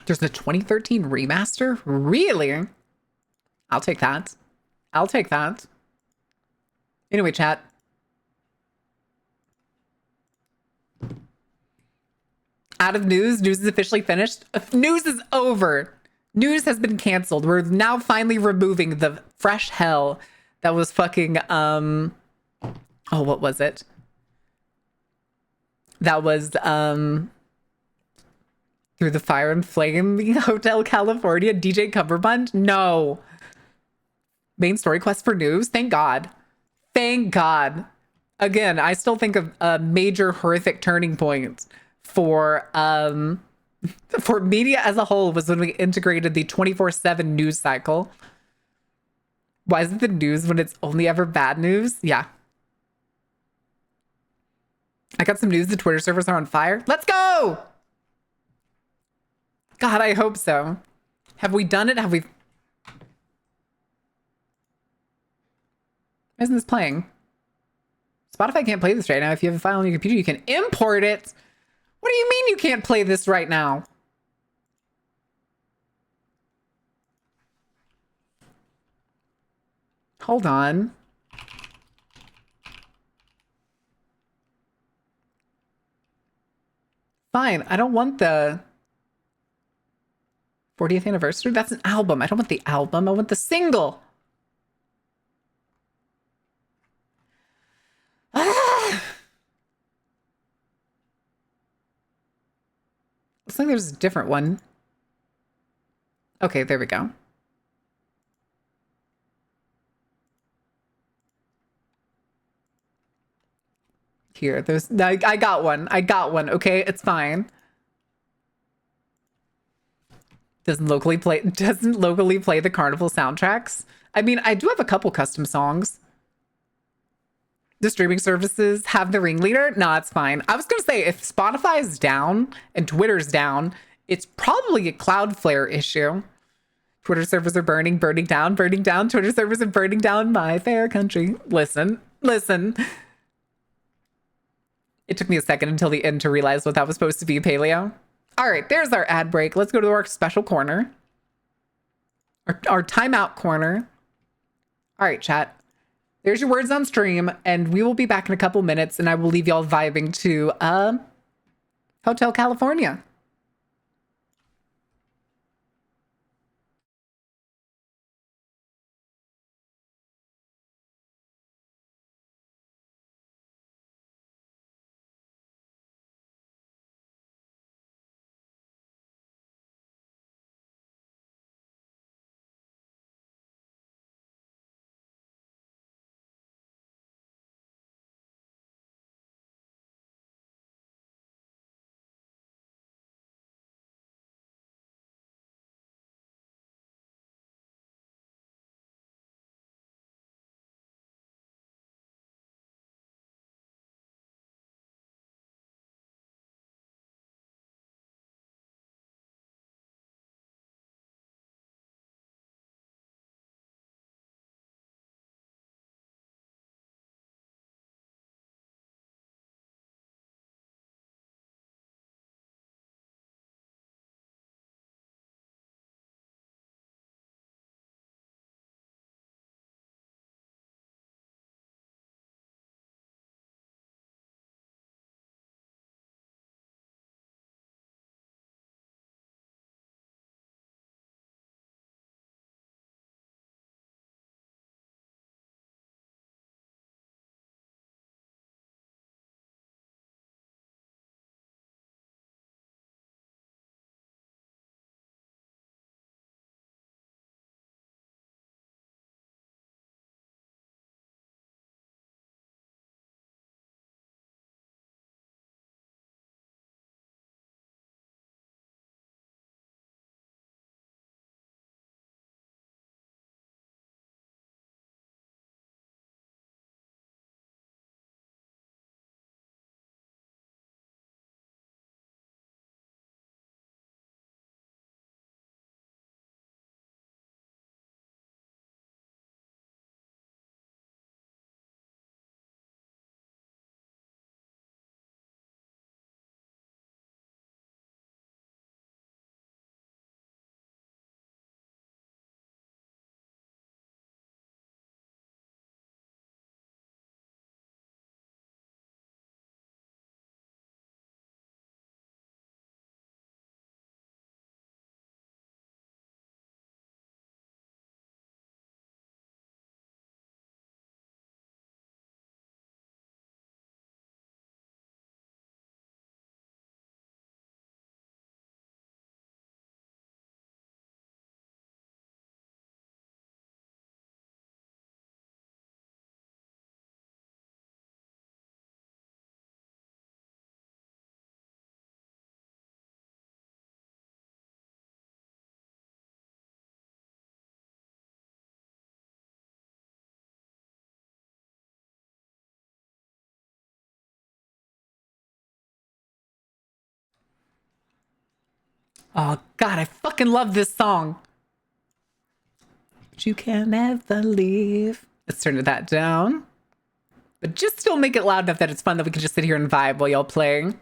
There's a 2013 remaster? Really? I'll take that. I'll take that. Anyway, chat. Out of news. News is officially finished. News is over. News has been canceled. We're now finally removing the fresh hell that was fucking, oh, what was it? That was, Through the Fire and Flame, Hotel California, DJ Cumberbund? No. Main story quest for news? Thank God. Thank God. Again, I still think of a major horrific turning point for For media as a whole was when we integrated the 24/7 news cycle. Why is it the news when it's only ever bad news? Yeah. I got some news. The Twitter servers are on fire. Let's go! God, I hope so. Have we done it? Have we... Why isn't this playing? Spotify can't play this right now. If you have a file on your computer, you can import it. What do you mean you can't play this right now? Hold on. Fine. I don't want the 40th anniversary. That's an album. I don't want the album. I want the single. Ah! Looks like there's a different one. Okay, there we go. Here, there's... I got one. I got one. Okay, it's fine. Doesn't locally play the carnival soundtracks. I mean, I do have a couple custom songs. The streaming services have the ringleader. No, it's fine. I was gonna say if Spotify is down and Twitter's down, it's probably a Cloudflare issue. Twitter servers are burning down, burning down. Twitter servers are burning down my fair country. Listen. It took me a second until the end to realize what that was supposed to be, Paleo. All right, there's our ad break. Let's go to our special corner. Our timeout corner. All right, chat. There's your words on stream, and we will be back in a couple minutes, and I will leave y'all vibing to Hotel California. Oh, God, I fucking love this song. But you can never leave. Let's turn that down. But just still make it loud enough that it's fun that we can just sit here and vibe while y'all playing.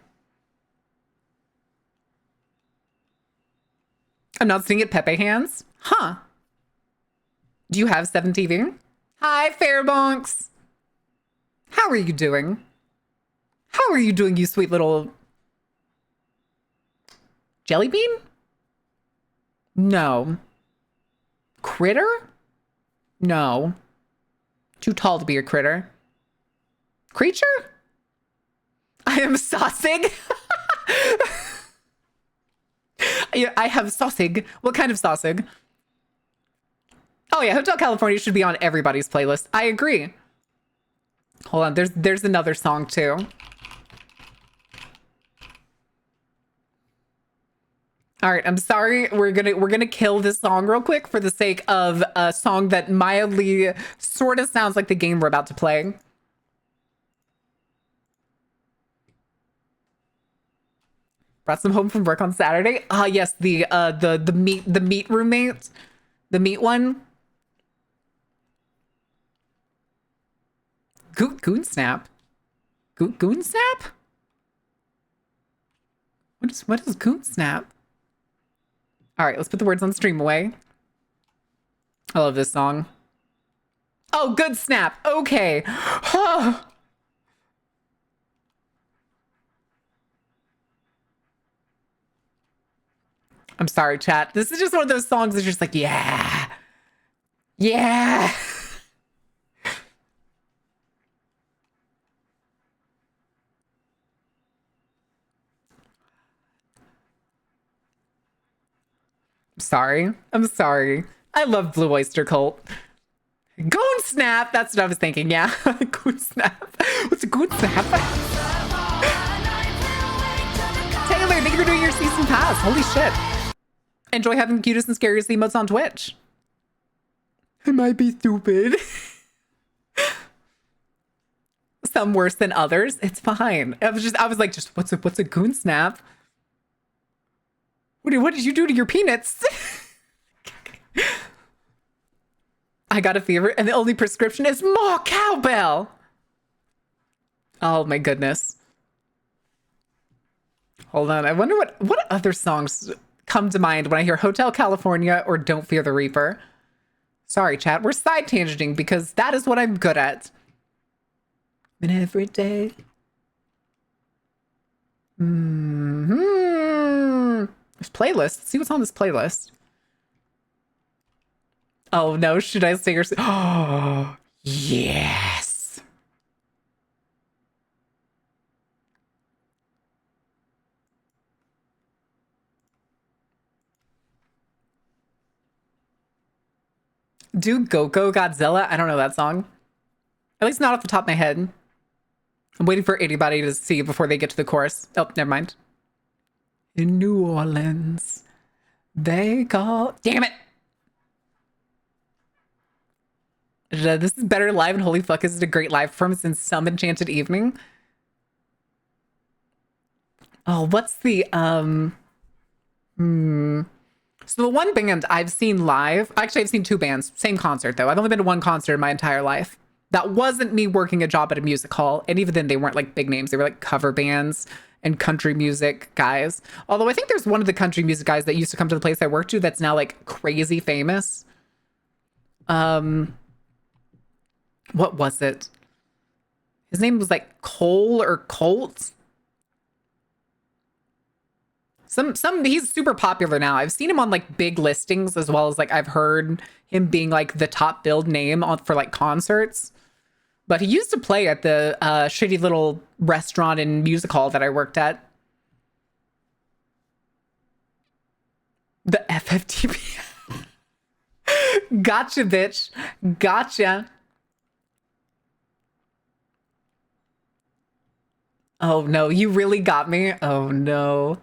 I'm not seeing it Pepe hands. Huh. Do you have 7TV? Hi, Fairbonks. How are you doing? How are you doing, you sweet little jelly bean? No. Critter? No. Too tall to be a critter. Creature? I am saucing. I have saucing. What kind of saucing? Oh yeah, Hotel California should be on everybody's playlist. I agree. Hold on, there's another song too. All right, I'm sorry. We're gonna kill this song real quick for the sake of a song that mildly sort of sounds like the game we're about to play. Brought some home from work on Saturday. Ah, yes, the meat roommate, the meat one. Goon snap. Goon snap. What is goon snap? All right, let's put the words on stream away. I love this song. Oh, good snap. Okay. I'm sorry, chat. This is just one of those songs that's just like, yeah. Yeah. Sorry. I'm sorry. I love Blue Oyster Cult. Goon snap. That's what I was thinking. Yeah. Goon snap. What's a goon snap? Taylor, thank you for doing your season pass. Holy shit. Enjoy having the cutest and scariest emotes on Twitch. I might be stupid. Some worse than others. It's fine. I was like, what's a goon snap? What did you do to your peanuts? I got a fever and the only prescription is more cowbell. Oh my goodness. Hold on. I wonder what other songs come to mind when I hear Hotel California or Don't Fear the Reaper. Sorry, chat. We're side tangenting because that is what I'm good at. And every day. There's playlists. Let's see what's on this playlist. Oh no, should I sing or sing? Oh, yes. Do Go Go Godzilla? I don't know that song. At least not off the top of my head. I'm waiting for anybody to see before they get to the chorus. Oh, never mind. In New Orleans, they call... Damn it! This is better live and holy fuck, is it a great live performance in some enchanted evening? Oh, what's the... So the one band I've seen live... Actually, I've seen two bands. Same concert, though. I've only been to one concert in my entire life. That wasn't me working a job at a music hall. And even then, they weren't like big names. They were like cover bands and country music guys. Although I think there's one of the country music guys that used to come to the place I worked to that's now like crazy famous. What was it? His name was like Cole or Colt. He's super popular now. I've seen him on like big listings as well as like I've heard him being like the top billed name for like concerts. But he used to play at the shitty little restaurant and music hall that I worked at. The FFTP. Gotcha, bitch. Gotcha. Oh no, you really got me. Oh no.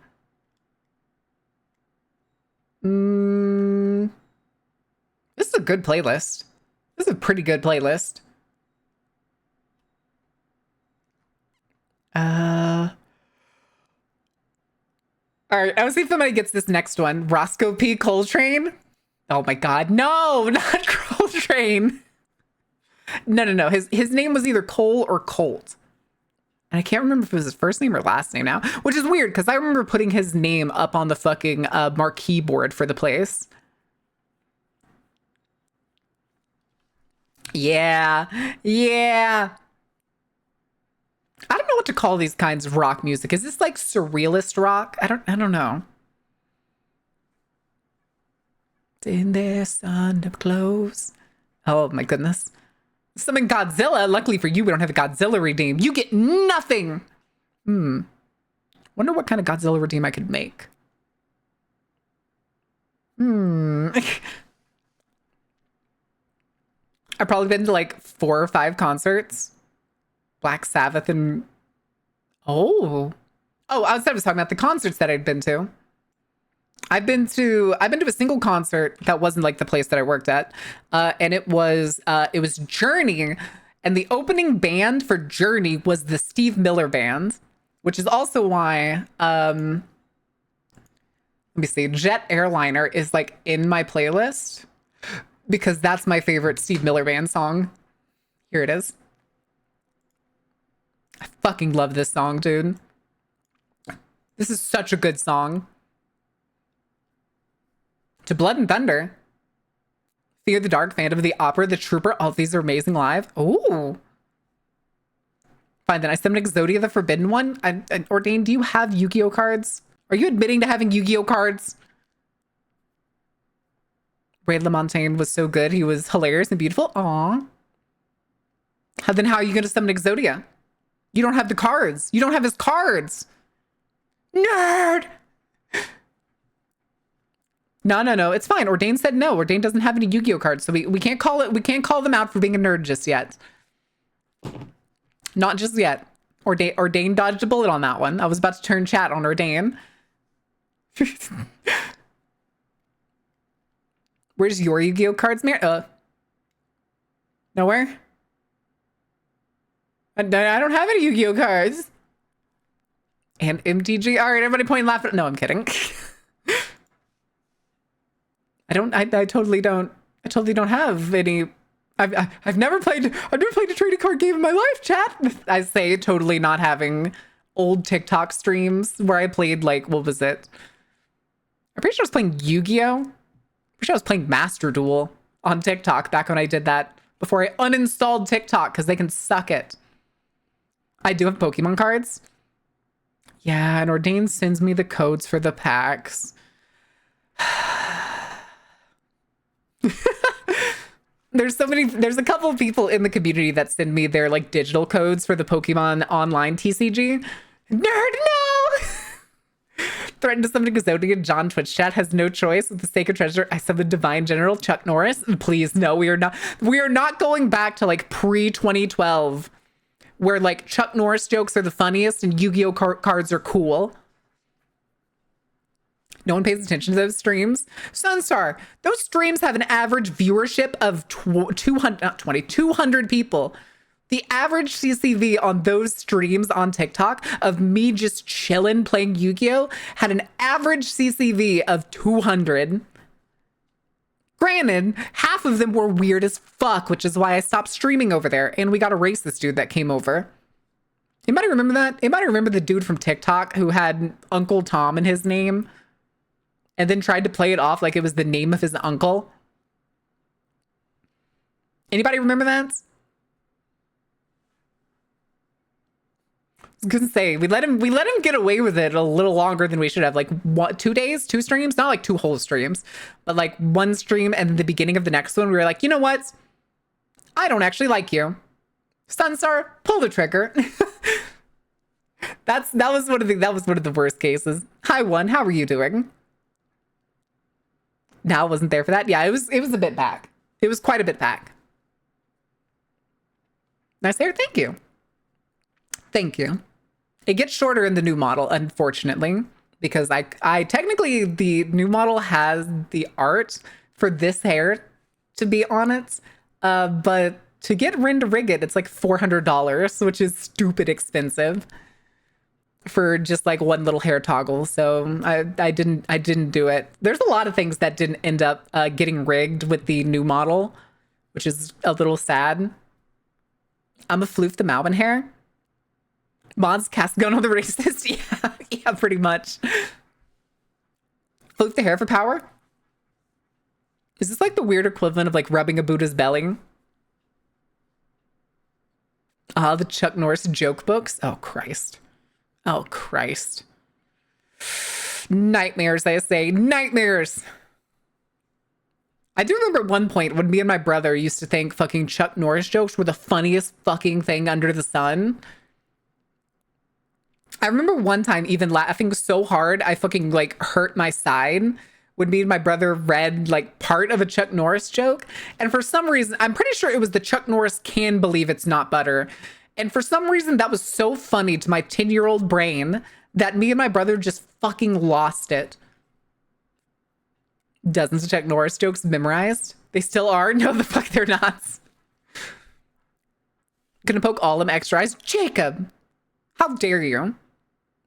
This is a good playlist. This is a pretty good playlist. All right, I was see if somebody gets this next one. Roscoe P. Coltrane. Oh my God, no, not Coltrane. No. His name was either Cole or Colt. And I can't remember if it was his first name or last name now, which is weird because I remember putting his name up on the fucking marquee board for the place. Yeah. I don't know what to call these kinds of rock music. Is this like surrealist rock? I don't know. In their sun of clothes. Oh my goodness. Something Godzilla. Luckily for you, we don't have a Godzilla redeem. You get nothing. Wonder what kind of Godzilla redeem I could make. I've probably been to like 4 or 5 concerts. Black Sabbath and I was talking about the concerts that I'd been to. I've been to a single concert that wasn't like the place that I worked at, and it was Journey, and the opening band for Journey was the Steve Miller Band, which is also why let me see, Jet Airliner is like in my playlist because that's my favorite Steve Miller Band song. Here it is. I fucking love this song, dude. This is such a good song. To Blood and Thunder. Fear the Dark, Phantom of the Opera, The Trooper. All these are amazing live. Ooh. Fine, then I summoned Exodia, the Forbidden One. Ordained, do you have Yu-Gi-Oh cards? Are you admitting to having Yu-Gi-Oh cards? Ray LaMontagne was so good. He was hilarious and beautiful. Aw. Then how are you going to summon Exodia? You don't have the cards. You don't have his cards. Nerd! No. It's fine. Ordain said no. Ordain doesn't have any Yu-Gi-Oh cards, so we can't call it. We can't call them out for being a nerd just yet. Not just yet. Ordain dodged a bullet on that one. I was about to turn chat on Ordain. Where's your Yu-Gi-Oh cards, Mary? Nowhere. I don't have any Yu-Gi-Oh cards. And MTG. All right, everybody point and laugh at. No, I'm kidding. I totally don't have any. I've never played a trading card game in my life, chat. I say totally not having old TikTok streams where I played like, what was it? I'm pretty sure I was playing Yu-Gi-Oh. I'm pretty sure I was playing Master Duel on TikTok back when I did that before I uninstalled TikTok because they can suck it. I do have Pokemon cards. Yeah, and Ordain sends me the codes for the packs. There's a couple of people in the community that send me their like digital codes for the Pokemon online TCG. Nerd, no! Threatened to summon Exodia. John Twitch chat has no choice. With the sacred treasure, I summoned Divine General Chuck Norris. Please, no, we are not going back to like pre-2012 where like Chuck Norris jokes are the funniest and Yu-Gi-Oh cards are cool. No one pays attention to those streams. Sunstar, those streams have an average viewership of 200 people. The average CCV on those streams on TikTok of me just chilling playing Yu-Gi-Oh had an average CCV of 200. Granted, half of them were weird as fuck, which is why I stopped streaming over there. And we got a racist dude that came over. Anybody remember that? Anybody remember the dude from TikTok who had Uncle Tom in his name? And then tried to play it off like it was the name of his uncle? Anybody remember that? I was gonna say, we let him get away with it a little longer than we should have. Like, what, 2 days, 2 streams? Not like 2 whole streams, but like 1 stream and the beginning of the next one, we were like, you know what? I don't actually like you. Sunstar, pull the trigger. that was one of the worst cases. Hi, One, how are you doing? No, I wasn't there for that. Yeah, it was a bit back. It was quite a bit back. Nice hair, thank you. Thank you. It gets shorter in the new model, unfortunately, because I technically the new model has the art for this hair to be on it, but to get Rin to rig it, it's like $400, which is stupid expensive. for just like one little hair toggle. So I didn't do it. There's a lot of things that didn't end up getting rigged with the new model, which is a little sad. I'm a floof the Malvin hair. Mods cast gun on the racist. Yeah, yeah, pretty much. Floof the hair for power. Is this like the weird equivalent of like rubbing a Buddha's belly? Ah, the Chuck Norris joke books. Oh, Christ. Oh, Christ. Nightmares, I say. Nightmares. I do remember at one point when me and my brother used to think fucking Chuck Norris jokes were the funniest fucking thing under the sun. I remember one time even laughing so hard I fucking like hurt my side when me and my brother read like part of a Chuck Norris joke. And for some reason, I'm pretty sure it was the Chuck Norris can believe it's not butter. And for some reason, that was so funny to my 10-year-old brain that me and my brother just fucking lost it. Dozens of Chuck Norris jokes memorized. They still are. No, the fuck they're not. Gonna poke all them extra eyes. Jacob, how dare you?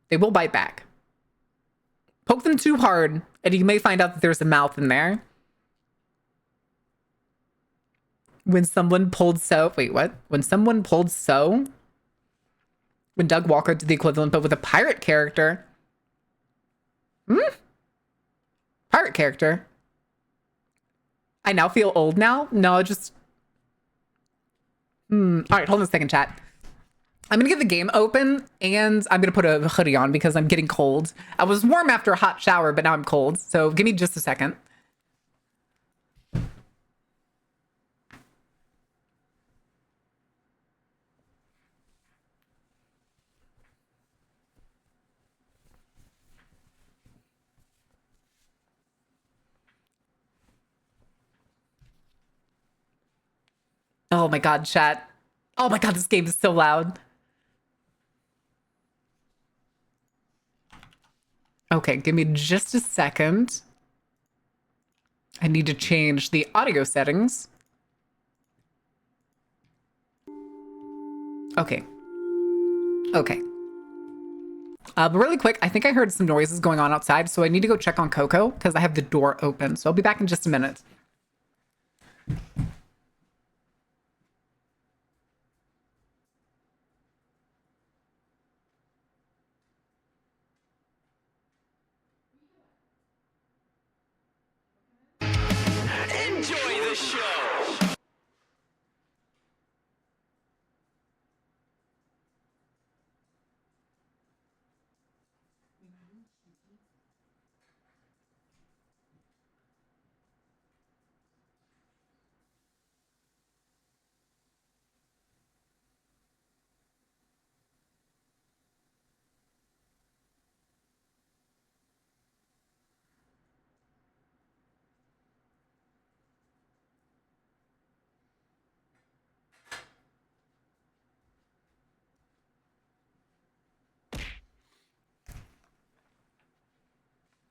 They will bite back. Poke them too hard, and you may find out that there's a mouth in there. When someone pulled so... Wait, what? When someone pulled so? When Doug Walker did the equivalent, but with a pirate character. Pirate character. I now feel old now? No, just... All right, hold on a second, chat. I'm gonna get the game open, and I'm gonna put a hoodie on because I'm getting cold. I was warm after a hot shower, but now I'm cold. So give me just a second. Oh my god, chat. Oh my god, this game is so loud. Okay, give me just a second. I need to change the audio settings. Okay. Okay. But really quick, I think I heard some noises going on outside, so I need to go check on Coco because I have the door open. So I'll be back in just a minute. Enjoy the show!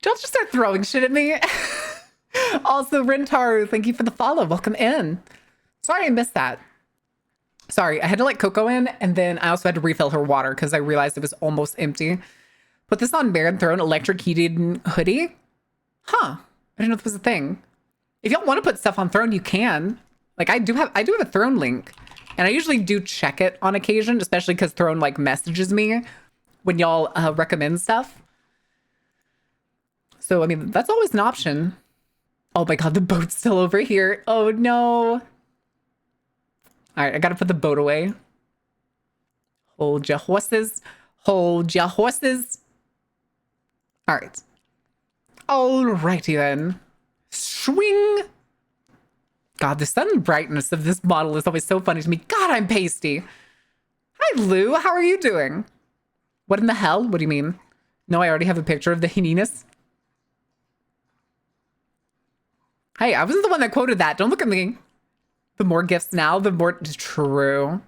Don't just start throwing shit at me. Also, Rentaru, thank you for the follow. Welcome in. Sorry I missed that. Sorry, I had to let Coco in, and then I also had to refill her water because I realized it was almost empty. Put this on Baron Throne electric heated hoodie? Huh. I didn't know this was a thing. If y'all want to put stuff on Throne, you can. Like, I do have a Throne link, and I usually do check it on occasion, especially because Throne, like, messages me when y'all recommend stuff. So, I mean, that's always an option. Oh my god, the boat's still over here. Oh no. All right, I gotta put the boat away. Hold your horses. Hold your horses. All right. Alrighty then. Swing. God, the sudden brightness of this model is always so funny to me. God, I'm pasty. Hi, Lou. How are you doing? What in the hell? What do you mean? No, I already have a picture of the Hininas. Hey, I wasn't the one that quoted that. Don't look at me. The more gifts now, the more true.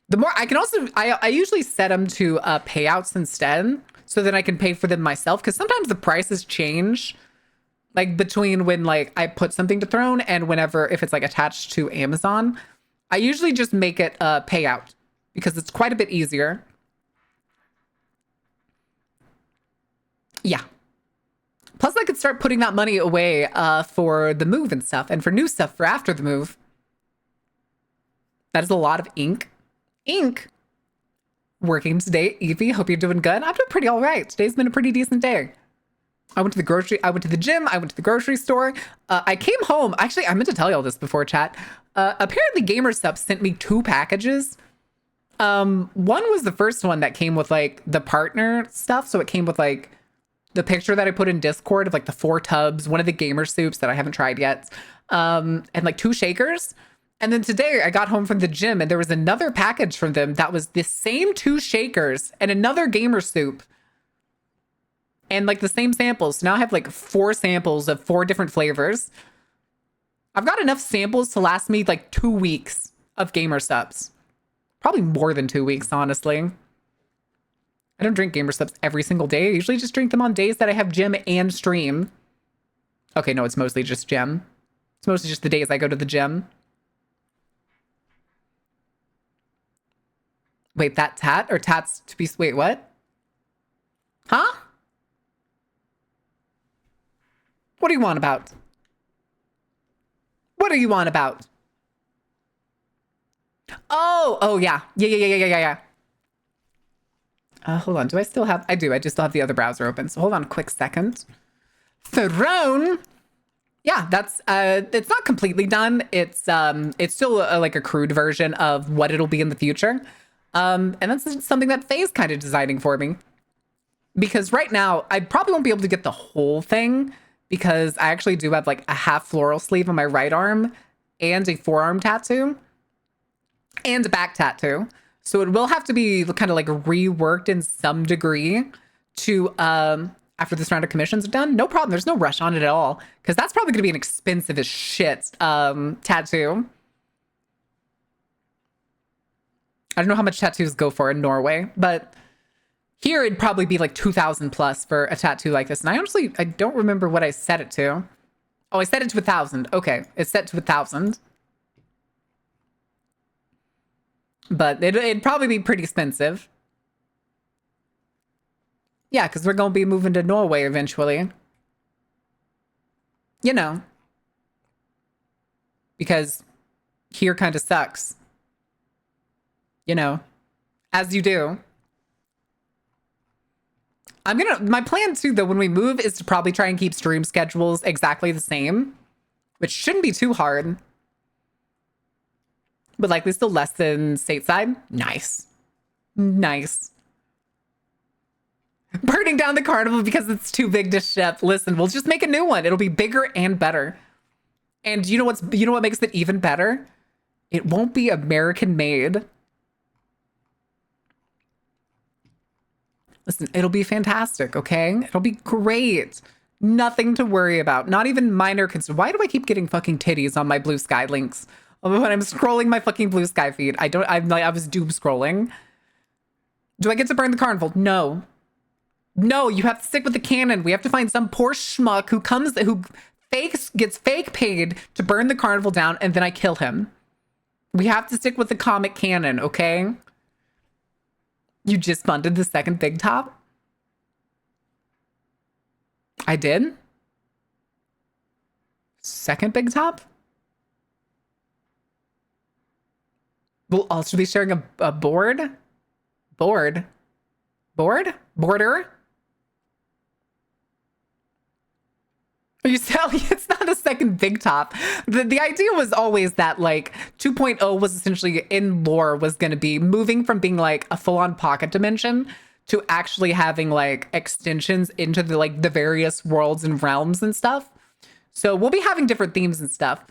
The more I can also, I usually set them to payouts instead, so then I can pay for them myself. Because sometimes the prices change, like between when like I put something to Throne and whenever if it's like attached to Amazon. I usually just make it a payout because it's quite a bit easier. Yeah. Plus, I could start putting that money away for the move and stuff, and for new stuff for after the move. That is a lot of ink. Ink. Working today, Evie. Hope you're doing good. I'm doing pretty all right. Today's been a pretty decent day. I went to the gym. I went to the grocery store. I came home. Actually, I meant to tell you all this before chat. Apparently, GamerStop sent me 2 packages. One was the first one that came with like the partner stuff. So it came with like the picture that I put in Discord of like the 4 tubs, one of the gamer soups that I haven't tried yet, and like 2 shakers. And then today I got home from the gym and there was another package from them that was the same 2 shakers and another gamer soup. And like the same samples. So now I have like 4 samples of 4 different flavors. I've got enough samples to last me like 2 weeks of gamer subs. Probably more than 2 weeks, honestly. I don't drink gamer subs every single day. I usually just drink them on days that I have gym and stream. Okay, no, it's mostly just gym. It's mostly just the days I go to the gym. Wait, that tat or tats to be, wait, what? Huh? What do you want about? What do you want about? Oh, yeah. Yeah. Hold on. Do I still have, I do still have the other browser open. So hold on a quick second. Throne. Yeah, that's, it's not completely done. It's still like a crude version of what it'll be in the future. And that's something that Faye's kind of designing for me. Because right now, I probably won't be able to get the whole thing because I actually do have like a half floral sleeve on my right arm and a forearm tattoo and a back tattoo. So it will have to be kind of like reworked in some degree to, after this round of commissions are done. No problem. There's no rush on it at all because that's probably going to be an expensive as shit tattoo. I don't know how much tattoos go for in Norway, but here it'd probably be like 2,000 plus for a tattoo like this. And I don't remember what I set it to. Oh, I set it to 1,000. Okay, it's set to 1,000. But it'd probably be pretty expensive. Yeah, because we're going to be moving to Norway eventually. You know. Because here kind of sucks. You know, as you do. My plan too, though, when we move is to probably try and keep stream schedules exactly the same, which shouldn't be too hard. But likely still less than stateside. Nice. Nice. Burning down the carnival because it's too big to ship. Listen, we'll just make a new one. It'll be bigger and better. And you know what makes it even better? It won't be American made. Listen, it'll be fantastic, okay? It'll be great. Nothing to worry about. Not even minor concern. Why do I keep getting fucking titties on my Blue Sky links? When I'm scrolling my fucking Blue Sky feed. I was doom scrolling. Do I get to burn the carnival? No. No, you have to stick with the canon. We have to find some poor schmuck who gets fake paid to burn the carnival down, and then I kill him. We have to stick with the comic canon, okay? You just funded the second big top? I did? Second big top? We'll also be sharing a board? Board? Border? Are you telling me it's not a second big top? The idea was always that like 2.0 was essentially in lore was going to be moving from being like a full-on pocket dimension to actually having like extensions into the like the various worlds and realms and stuff. So we'll be having different themes and stuff.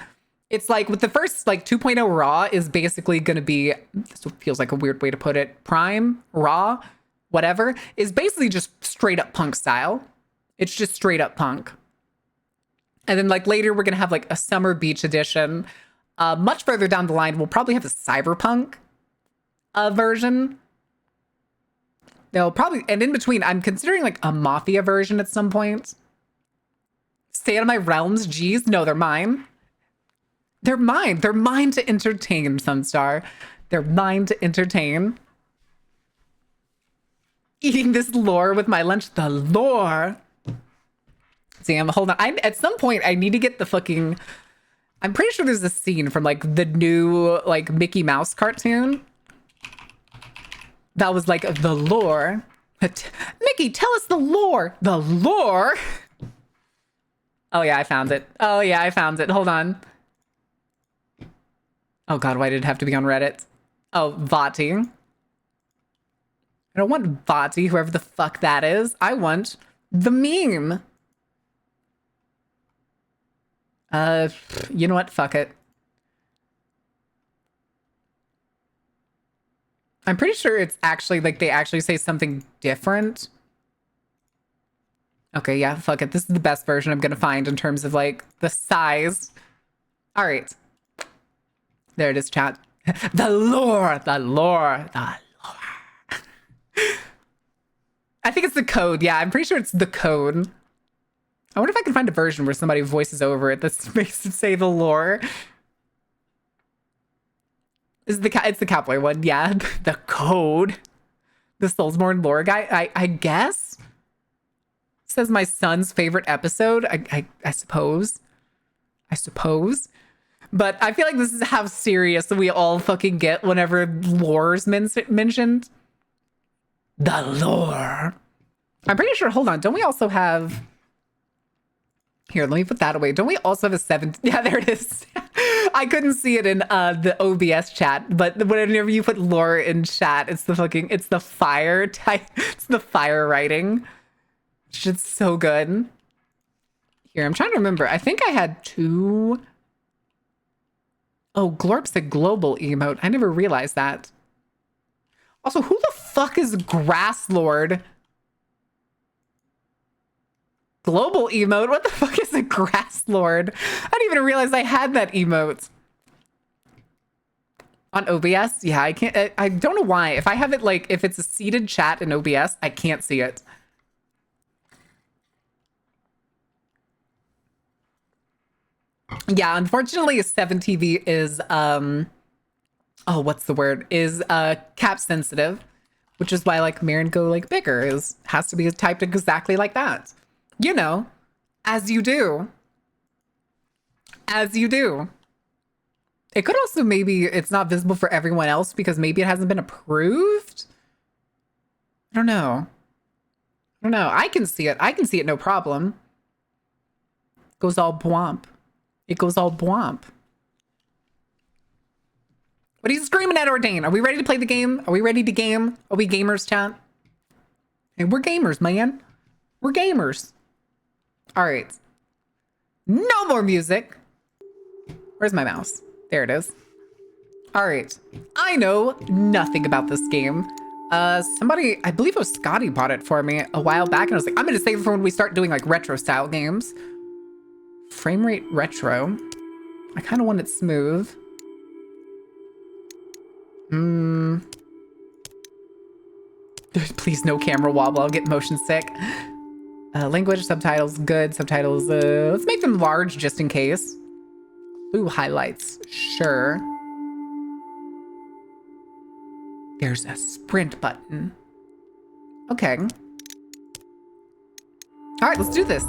It's like with the first like 2.0 raw is basically going to be, this feels like a weird way to put it, prime, raw, whatever, is basically just straight up punk style. It's just straight up punk. And then like later we're going to have like a summer beach edition. Much further down the line, we'll probably have a cyberpunk version. They'll probably, and in between, I'm considering like a mafia version at some point. Stay out of my realms. Geez, no, they're mine. They're mine. They're mine to entertain, Sunstar. They're mine to entertain. Eating this lore with my lunch. The lore. Damn, hold on. At some point, I need to get the fucking... I'm pretty sure there's a scene from, like, the new, like, Mickey Mouse cartoon. That was, like, the lore. Mickey, tell us the lore. The lore? Oh, yeah, I found it. Oh, yeah, I found it. Hold on. Oh, God, why did it have to be on Reddit? Oh, Vati. I don't want Vati, whoever the fuck that is. I want the meme. You know what? Fuck it. I'm pretty sure it's actually, like, they actually say something different. Okay, yeah, fuck it. This is the best version I'm gonna find in terms of, like, the size. All right. There it is, chat. The lore, the lore, the lore. I think it's the code. Yeah, I'm pretty sure it's the code. I wonder if I can find a version where somebody voices over it that makes it say the lore. This is it's the cowboy one. Yeah, the code. The Soulsborne lore guy. I guess. Says my son's favorite episode. I suppose. I suppose. But I feel like this is how serious we all fucking get whenever lore's mentioned. The lore. I'm pretty sure, hold on, don't we also have... Here, let me put that away. Don't we also have a 7? Yeah, there it is. I couldn't see it in the OBS chat, but whenever you put lore in chat, it's the fire type. It's the fire writing. It's so good. Here, I'm trying to remember. I think I had 2... Oh, Glorp's a global emote. I never realized that. Also, who the fuck is Grass Lord? Global emote? What the fuck is a Grass Lord? I didn't even realize I had that emote. On OBS? Yeah, I can't. I don't know why. If I have it, like, if it's a seated chat in OBS, I can't see it. Yeah, unfortunately, 7TV is, oh, what's the word? Is cap sensitive, which is why, like, Marin Go, like, bigger has to be typed exactly like that. You know, as you do. As you do. It could also maybe it's not visible for everyone else because maybe it hasn't been approved. I don't know. I don't know. I can see it. I can see it, no problem. Goes all bwomp. It goes all bwomp. What are you screaming at, Ordain? Are we ready to play the game? Are we ready to game? Are we gamers, chat? Hey, we're gamers, man. We're gamers. All right. No more music. Where's my mouse? There it is. All right. I know nothing about this game. Somebody, I believe it was Scotty, bought it for me a while back, and I was like, I'm gonna save it for when we start doing like retro style games. Frame rate retro. I kind of want it smooth. Please no camera wobble. I'll get motion sick. Language, subtitles, good. Subtitles, let's make them large just in case. Ooh, highlights. Sure. There's a sprint button. Okay. All right, let's do this.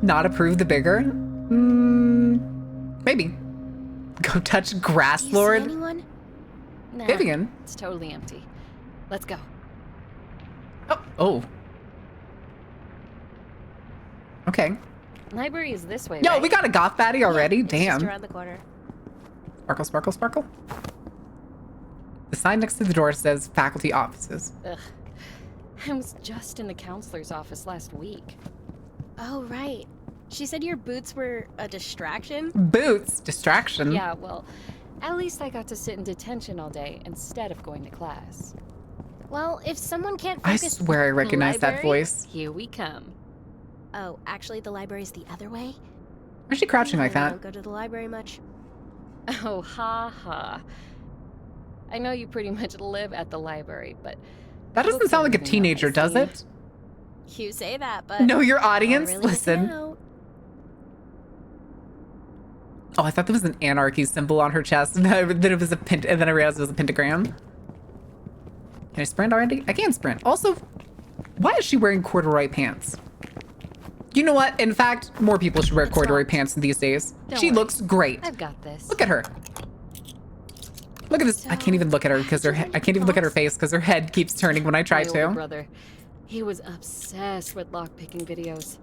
Not approve the bigger? Maybe. Go touch Grass Do you Lord. see anyone? Nah, Vivian. it's totally empty. Let's go. Oh. Okay. Library is this way, Yo, right? we got a goth baddie already? Yeah, it's Damn. just around the corner. Sparkle, sparkle, sparkle. The sign next to the door says faculty offices. Ugh. I was just in the counselor's office last week. Oh, right. She said your boots were a distraction? Boots. Distraction. Yeah, well, at least I got to sit in detention all day instead of going to class. Well, if someone can't I focus... swear I recognize that Library? voice. Here we come. Oh, actually, the library's the other way? Why is she crouching like I that? don't go to the library much. Oh, ha ha. I know you pretty much live at the library, but... That doesn't books sound are like a really teenager, nice. does it? You say that, but... Know your I don't audience? really get to Listen. know. Oh, I thought there was an anarchy symbol on her chest, and then it was a and then I realized it was a pentagram. Can I sprint already? I can sprint. Also, why is she wearing corduroy pants? You know what? In fact, more people should wear It's corduroy locked. pants these days. Don't She worry. looks great. I've got this. Look at her. Look at this. I can't even look at her because I can't even look at her face because her head keeps turning when I try My older to. brother, he was obsessed with lockpicking videos.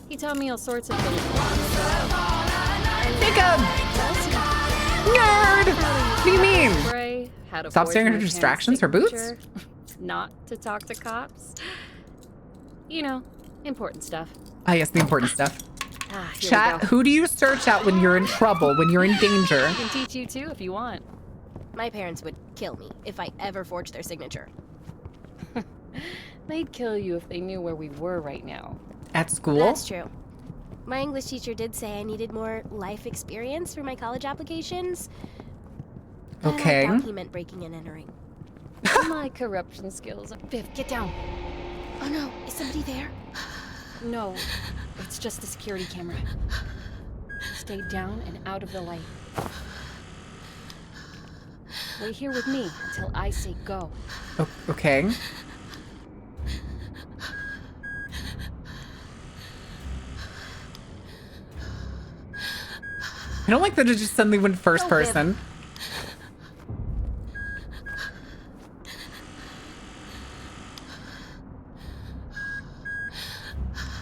He taught me all sorts of things. Jacob! Nerd! What do you mean? Spray, how to Stop forge staring at my her parents' distractions, her boots? signature, not to talk to cops. You know, important stuff. Ah, yes, the important stuff. Ah, here we Chat, go. who do you search out when you're in trouble, when you're in danger? I can teach you too if you want. My parents would kill me if I ever forged their signature. They'd kill you if they knew where we were right now. At school? That's true. My English teacher did say I needed more life experience for my college applications. And Okay. I thought he meant breaking and entering. My corruption skills. Biff, get down. Oh no, is somebody there? No, it's just the security camera. Stay down and out of the light. Wait here with me until I say go. Okay. I don't like that it just suddenly went first Oh, Viv. person.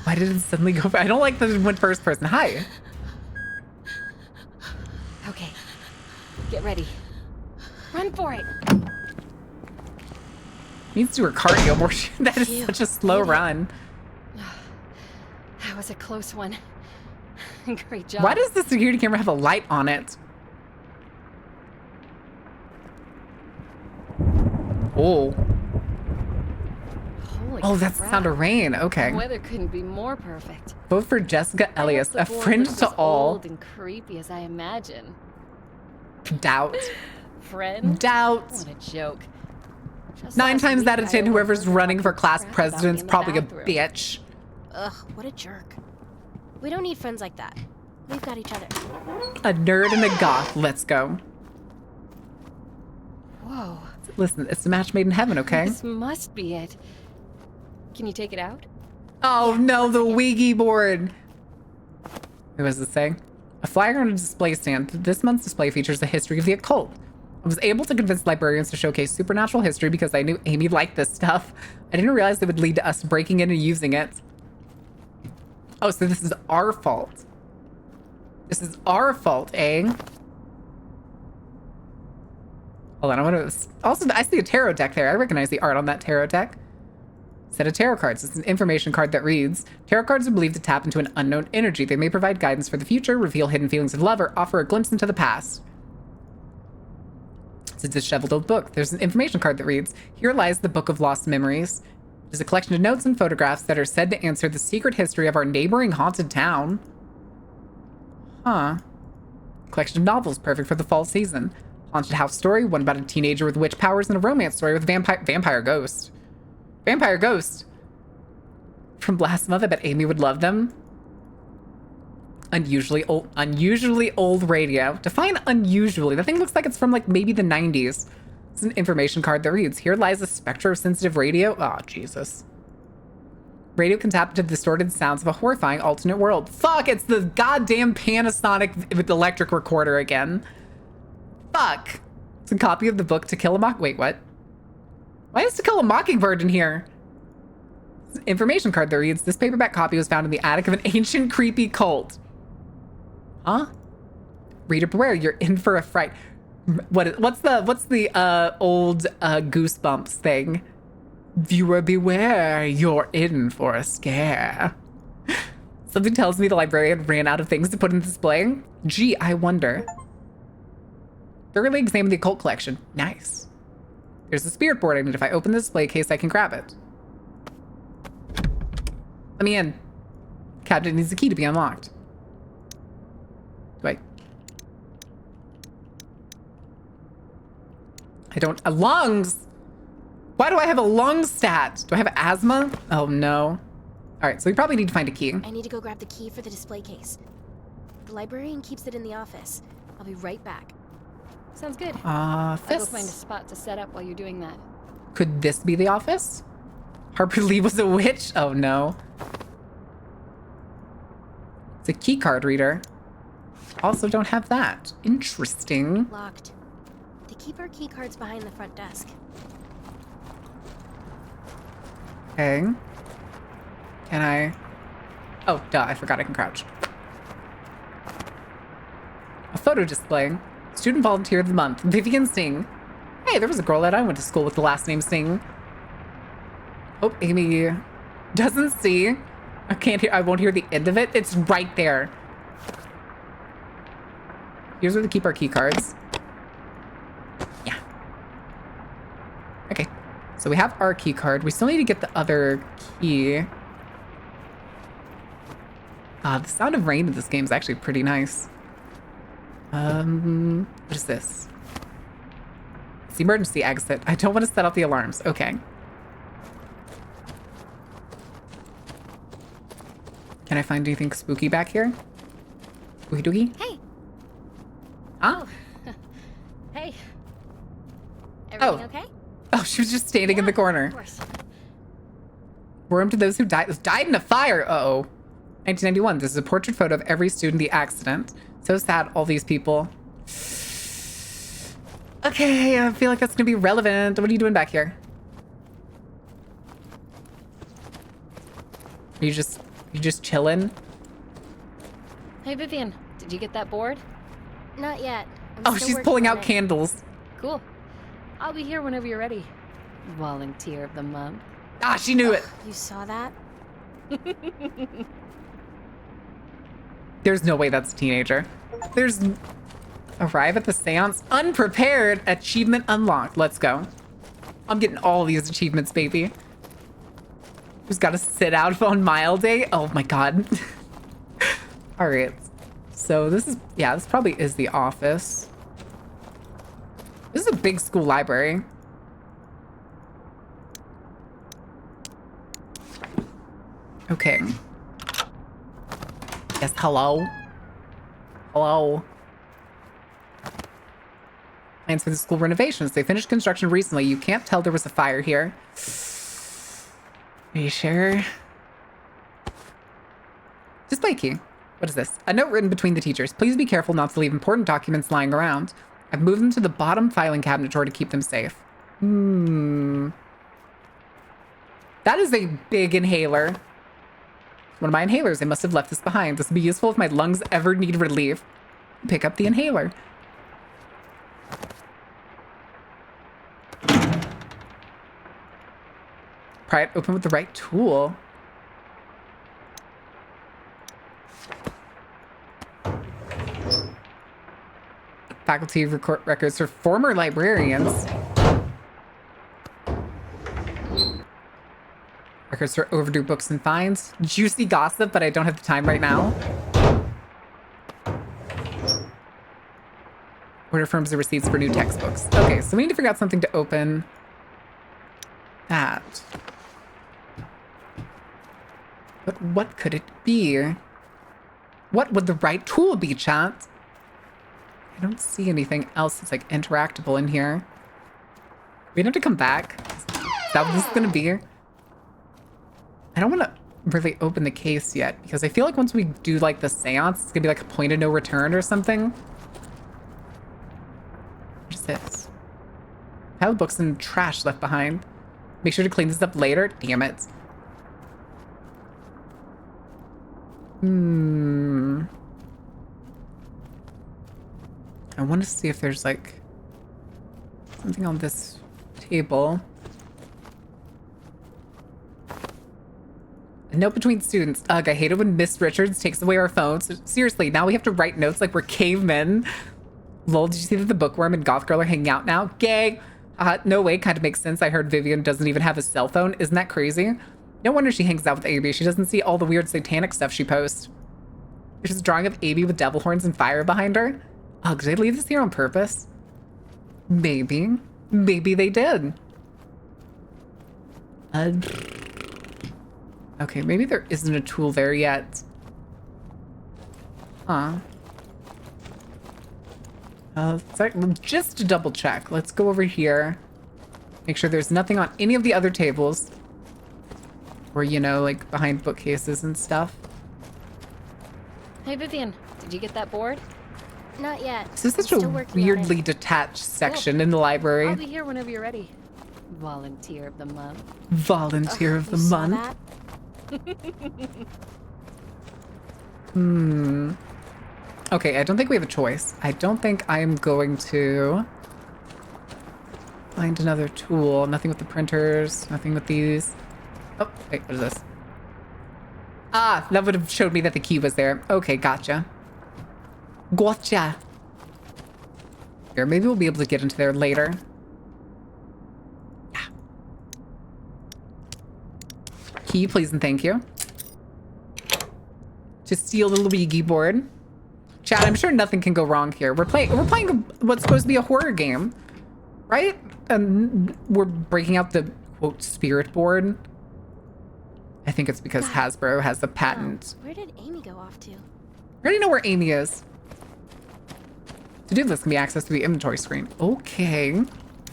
Why did it suddenly go? I don't like that it went first person. Hi. Okay, get ready. Run for it. Needs to do her cardio more. That is Phew. such a slow run. That was a close one. Great job. Why does the security camera have a light on it? Oh. Holy Oh, that's the crap. sound of rain. The Okay. weather couldn't be more perfect. Vote for Jessica I Elias, hope the a board friend was to as all. Old and creepy as I imagine. Doubt. Friend? Doubt. What a joke. Just 9 last times week, out of I 10, whoever's overheard running for talking class crap about president's me in the probably a bathroom. bitch. Ugh, what a jerk. We don't need friends like that. We've got each other. A nerd and a goth. Let's go. Whoa. Listen, it's a match made in heaven, okay? This must be it. Can you take it out? Oh no, the Ouija board. What does it say? A flyer on a display stand. This month's display features the history of the occult. I was able to convince librarians to showcase supernatural history because I knew Amy liked this stuff. I didn't realize it would lead to us breaking in and using it. Oh, so this is our fault. This is our fault, eh? Hold on, I want to... Also, I see a tarot deck there. I recognize the art on that tarot deck. Set of tarot cards. It's an information card that reads, tarot cards are believed to tap into an unknown energy. They may provide guidance for the future, reveal hidden feelings of love, or offer a glimpse into the past. It's a disheveled old book. There's an information card that reads, here lies the Book of Lost Memories. It is a collection of notes and photographs that are said to answer the secret history of our neighboring haunted town. Huh. Collection of novels perfect for the fall season. Haunted house story, one about a teenager with witch powers, and a romance story with vampire ghost. Vampire ghost. From last month, I bet Amy would love them. Unusually old radio. Define unusually. That thing looks like it's from like maybe the 90s. It's an information card that reads, here lies a specter of sensitive radio. Oh, Jesus. Radio can tap into the distorted sounds of a horrifying alternate world. Fuck, it's the goddamn Panasonic with electric recorder again. Fuck. It's a copy of the book To Kill a Wait, what? Why is To Kill a Mockingbird in here? It's an information card that reads, this paperback copy was found in the attic of an ancient creepy cult. Huh? Reader beware, you're in for a fright. What's the old Goosebumps thing? Viewer beware, you're in for a scare. Something tells me the librarian ran out of things to put in display. Gee, I wonder. Thoroughly examine the occult collection. Nice. There's a spirit board I need. If I open the display case, I can grab it. Let me in. Cabinet needs a key to be unlocked. Wait. I don't... lungs! Why do I have a lung stat? Do I have asthma? Oh, no. All right, so we probably need to find a key. I need to go grab the key for the display case. The librarian keeps it in the office. I'll be right back. Sounds good. Ah, I'll go find a fists. spot to set up while you're doing that. Could this be the office? Harper Lee was a witch? Oh no. It's a key card reader. Also don't have that. Interesting. Locked. They keep our key cards behind the front desk. Okay. Can I? Oh, duh, I forgot I can crouch. A photo display. Student Volunteer of the Month, Vivian Singh. Hey, there was a girl that I went to school with the last name Singh. Oh, Amy doesn't see. I can't hear, I won't hear the end of it. It's right there. Here's where we keep our key cards. Yeah. Okay. So we have our key card. We still need to get the other key. The sound of rain in this game is actually pretty nice. What is this? It's the emergency exit. I don't want to set off the alarms. Okay. Can I find anything spooky back here? Spooky dookie? Hey. Huh? Hey. Everything Oh. okay? Oh, she was just standing in the Of corner. course. Room to those who died in a fire. Uh-oh. 1991. This is a portrait photo of every student in the accident. So sad, all these people. Okay, I feel like that's gonna be relevant. What are you doing back here? Are you just chilling? Hey, Vivian, did you get that board? Not yet. I'm Oh, still she's working pulling on out it. candles. Cool. I'll be here whenever you're ready. Volunteer of the month. Ah, she knew it. You saw that? There's no way that's a teenager. Arrive at the seance unprepared. Achievement unlocked. Let's go. I'm getting all these achievements, baby. Who's got to sit out on mile day? Oh my god. All right. So this probably is the office. This is a big school library. Okay. Yes, hello? Hello? Plans for the school renovations. They finished construction recently. You can't tell there was a fire here. Are you sure? Display key. What is this? A note written between the teachers. Please be careful not to leave important documents lying around. I've moved them to the bottom filing cabinet drawer to keep them safe. That is a big inhaler. One of my inhalers. I must have left this behind. This will be useful if my lungs ever need relief. Pick up the inhaler. Pry it open with the right tool. Faculty records for former librarians. Records for overdue books and fines. Juicy gossip, but I don't have the time right now. Order forms and receipts for new textbooks. Okay, so we need to figure out something to open that. But what could it be? What would the right tool be, chat? I don't see anything else that's like interactable in here. We have to come back. Is that what this is gonna be? I don't want to really open the case yet because I feel like once we do like the seance, it's gonna be like a point of no return or something. What is this? Pile of books and trash left behind. Make sure to clean this up later. Damn it. I want to see if there's like something on this table. A note between students. Ugh, I hate it when Miss Richards takes away our phones. Seriously, now we have to write notes like we're cavemen. Lol, did you see that the bookworm and goth girl are hanging out now? Gay. No way, kind of makes sense. I heard Vivian doesn't even have a cell phone. Isn't that crazy? No wonder she hangs out with AB. She doesn't see all the weird satanic stuff she posts. There's a drawing of AB with devil horns and fire behind her. Oh, did they leave this here on purpose? Maybe. Maybe they did. Okay, maybe there isn't a tool there yet. Huh. Just to double check, let's go over here. Make sure there's nothing on any of the other tables. Or, you know, like behind bookcases and stuff. Hey, Vivian, did you get that board? Not yet. This is such I'm a still working on weirdly it. detached section in the library. I'll be here whenever you're ready. Volunteer of the month. Volunteer of the You saw month. that? Okay, I don't think we have a choice. I don't think I'm going to find another tool. Nothing with the printers. Nothing with these. Oh, wait, what is this? Ah, that would have showed me that the key was there. Okay, gotcha. Gotcha. Here, maybe we'll be able to get into there later. Ah. Key, please and thank you. To steal the Luigi board. Chad, I'm sure nothing can go wrong here. We're playing what's supposed to be a horror game, right? And we're breaking out the quote spirit board. I think it's because Hasbro has the patent. Oh, where did Amy go off to? I already know where Amy is. To do this can be accessed to the inventory screen. Okay. Can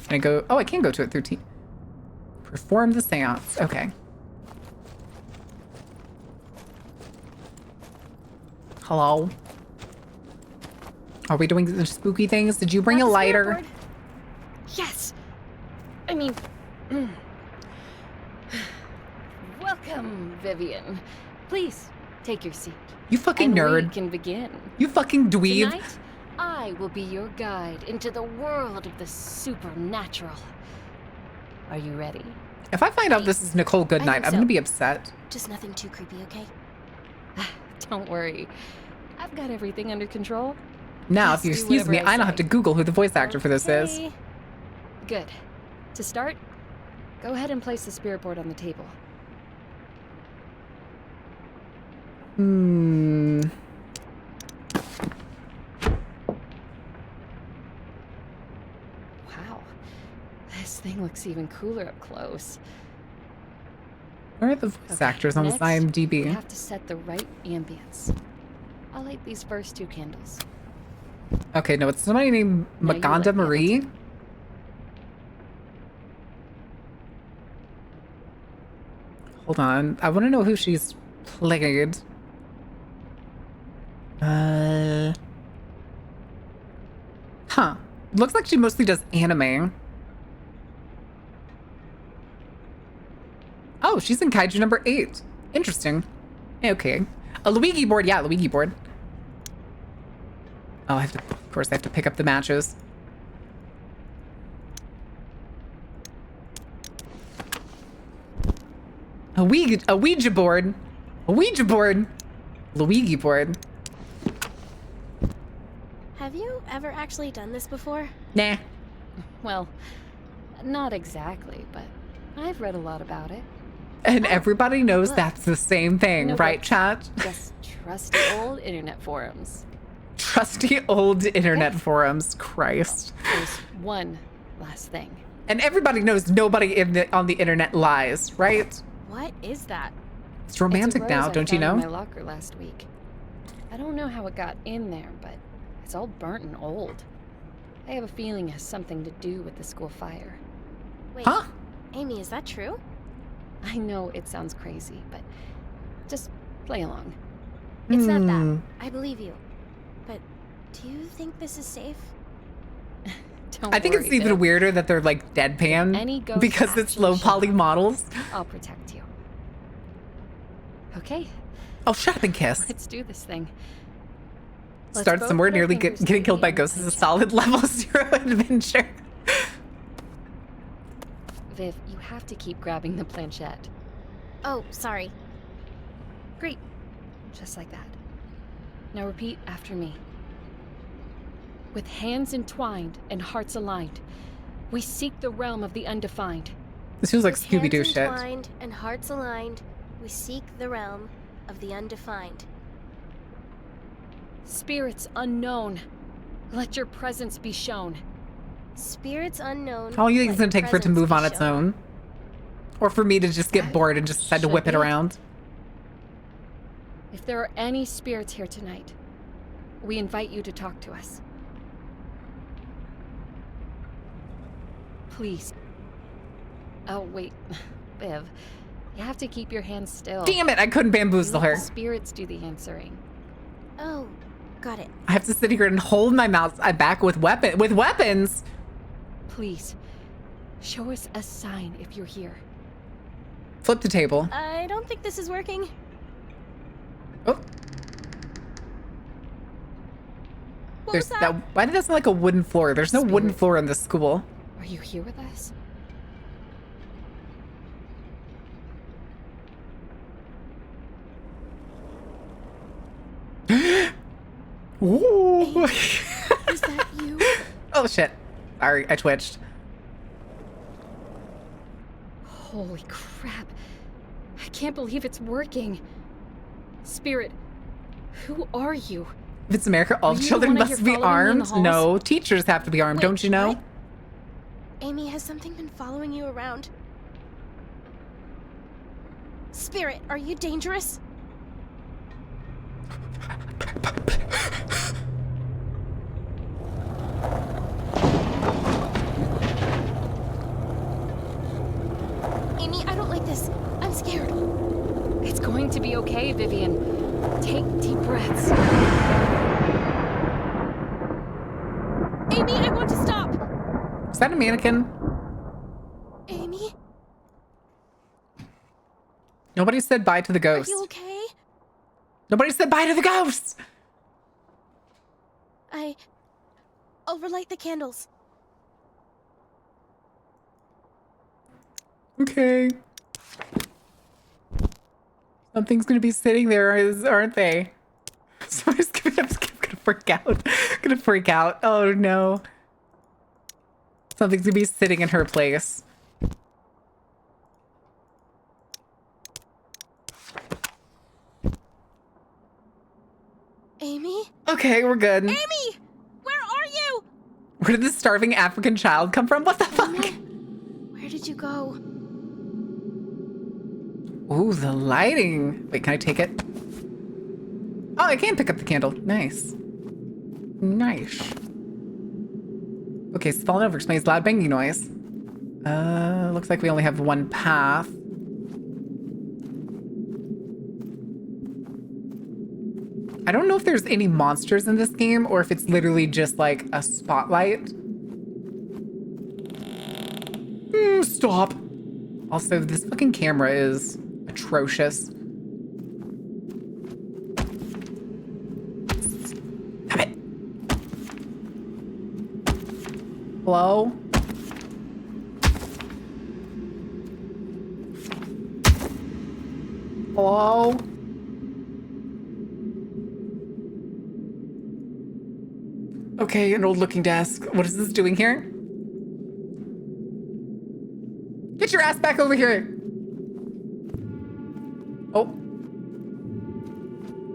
I go? Oh, I can go to it through T. Perform the seance. Okay. Hello. Are we doing the spooky things? Did you bring a Got the spirit lighter? board? Yes. I mean, welcome, Vivian. Please take your seat. You fucking and nerd. We can begin. You fucking dweeb. Tonight, I will be your guide into the world of the supernatural. Are you ready? If I find out this is Nicole Goodnight, think I'm so. gonna be upset. Just nothing too creepy, okay? Don't worry. I've got everything under control. Now, Just if you do excuse me, whatever I I don't say. have to Google who the voice actor for this is. Okay. Good. To start, go ahead and place the spirit board on the table. Hmm. Wow. This thing looks even cooler up close. Where are the voice Okay, actors on this next, We IMDb? have to set the right ambience. I'll light these first two candles. Okay, no, it's somebody named Now you light Maganda the other Marie. two. Hold on. I want to know who she's played. Huh. Looks like she mostly does anime. Oh, she's in Kaiju number 8. Interesting. Okay. A Luigi board. Yeah, Luigi board. Oh, of course, I have to pick up the matches. A Ouija board. A Ouija board. Luigi board. Have you ever actually done this before? Nah. Well, not exactly, but I've read a lot about it. And everybody knows look. that's the same thing, No, right, but- chat? Just trusty old internet forums. Trusty old internet forums. Christ. There's one last thing. And everybody knows nobody on the internet lies, right? What is that? It's romantic It's a rose now, I don't you found know? in my locker last week. I don't know how it got in there, but it's all burnt and old. I have a feeling it has something to do with the school fire. Wait, Huh? Amy, is that true? I know it sounds crazy, but just play along. It's not Hmm. that. I believe you. But do you think this is safe? Don't I think it's worry, even Viv. weirder that they're like deadpan Any ghost because it's low actually poly shows up, models. I'll protect you. Okay, Oh, shut up and kiss. let's do this thing. Let's Start both somewhere, put our nearly fingers getting killed by tightly on ghosts the is a planchette. solid level 0 adventure. Viv, you have to keep grabbing the planchette. Oh, sorry. Great. Just like that. Now repeat after me. With hands entwined and hearts aligned, we seek the realm of the undefined. This feels like With Scooby-Doo hands shit. entwined and hearts aligned, we seek the realm of the undefined. Spirits unknown, let your presence be shown. Spirits unknown. How long do you think let it's gonna take for it to presence move be on its shown. own? Or for me to just get That bored and just decide to should whip it be it. around? If there are any spirits here tonight, we invite you to talk to us. Please, Oh, wait. Viv, you have to keep your hands still. Damn it, I couldn't bamboozle Let her. the spirits do the answering. Oh, got it. I have to sit here and hold my mouth back with weapons. Please, show us a sign if you're here. Flip the table. I don't think this is working. Oh, What there's was that? why did that sound like a wooden floor? There's no wooden Spirit. floor in this school. Are you here with us? Ooh. Is that you? Oh shit. Sorry, I twitched. Holy crap. I can't believe it's working. Spirit, who are you? If it's America, all Were you children the one I must hear be following me in the armed. halls? No, teachers have to be armed, Wait, don't you know? what? Amy, has something been following you around? Spirit, are you dangerous? Amy, I don't like this. I'm scared. It's going to be okay, Vivian. Take deep breaths. Amy, I want to stop. Is that a mannequin? Amy, Nobody said bye to the are ghost. you okay? Nobody said bye to the ghost. I'll relight the candles. Okay. Something's gonna be sitting there, aren't they? Somebody's gonna freak out. Gonna freak out. Oh no. Something's gonna be sitting in her place. Amy? Okay, we're good. Amy! Where are you? Where did this starving African child come from? What the fuck? Where did you go? Ooh, the lighting. Wait, can I take it? Oh, I can pick up the candle. Nice. Nice. Okay, so falling over explains loud banging noise. Looks like we only have one path. I don't know if there's any monsters in this game or if it's literally just like a spotlight. Stop. Also, this fucking camera is atrocious. Stop it. Hello? Hello? Okay, an old looking desk. What is this doing here? Get your ass back over here. Oh.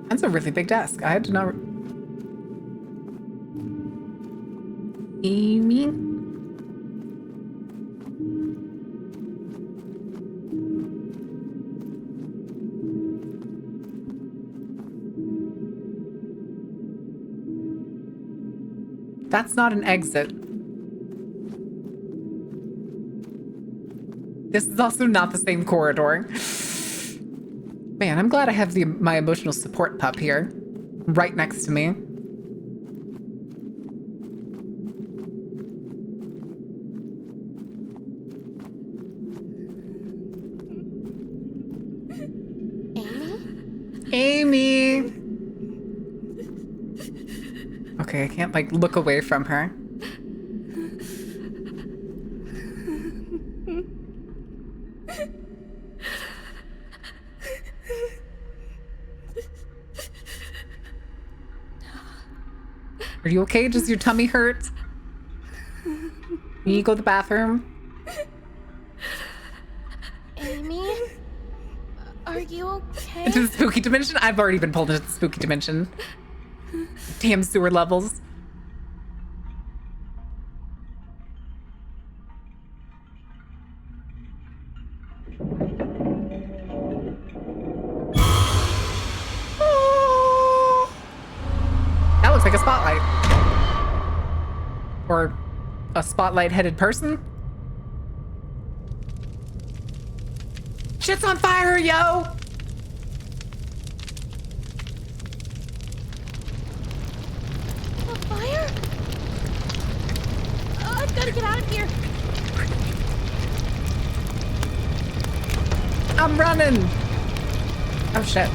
That's a really big desk. I had to not. Amy? That's not an exit. This is also not the same corridor. Man, I'm glad I have my emotional support pup here, right next to me. Amy! Okay, I can't, like, look away from her. Are you okay? Does your tummy hurt? You need to go to the bathroom? Amy? Are you okay? Into the spooky dimension? I've already been pulled into the spooky dimension. Damn sewer levels. That looks like a spotlight. Or a spotlight-headed person. shit's on fire, yo! A fire? Oh, I've got to get out of here. I'm running. Oh, shit.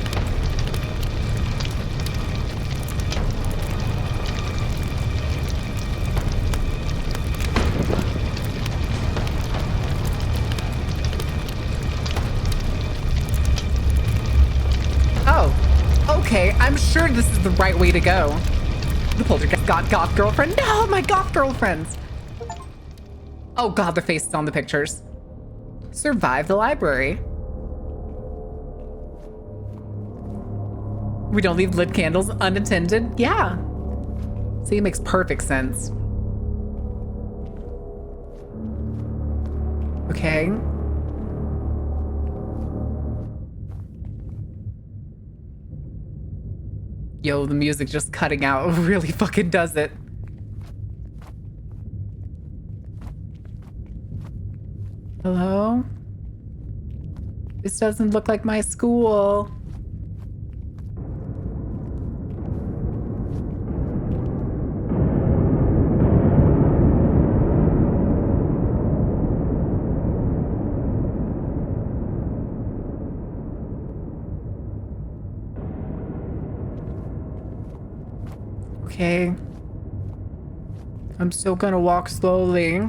Oh, okay. I'm sure this is the right way to go. The poltergeist got goth girlfriend. No, my goth girlfriends. Oh God, the face is on the pictures. Survive the library. We don't leave lit candles unattended. Yeah. See, it makes perfect sense. Okay. Yo, the music just cutting out really fucking does it. Hello? This doesn't look like my school. Okay. I'm still gonna walk slowly.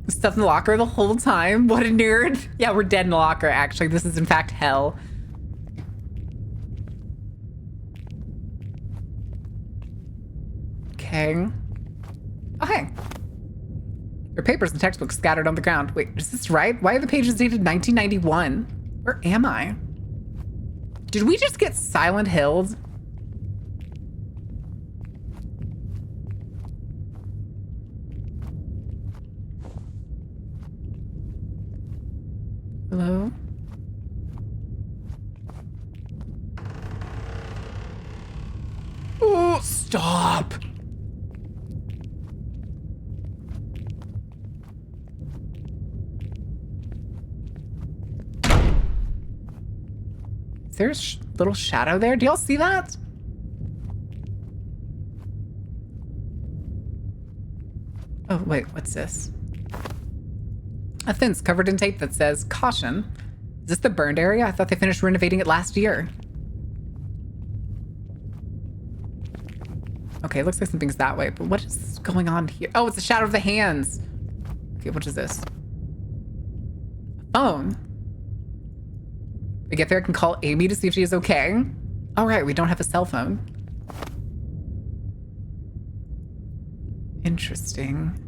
Stuff in the locker the whole time. What a nerd. Yeah, we're dead in the locker, actually. This is, in fact, hell. Okay. Oh, hey. There are papers and textbooks scattered on the ground. Wait, is this right? Why are the pages dated 1991? Where am I? Did we just get Silent Hilled? Hello? Oh, stop! Is there a little shadow there? Do y'all see that? Oh, wait, what's this? A fence covered in tape that says, caution. Is this the burned area? I thought they finished renovating it last year. Okay, it looks like something's that way, but what is going on here? Oh, it's the shadow of the hands. Okay, what is this? A phone. I get there, I can call Amy to see if she is okay. All right, we don't have a cell phone. Interesting.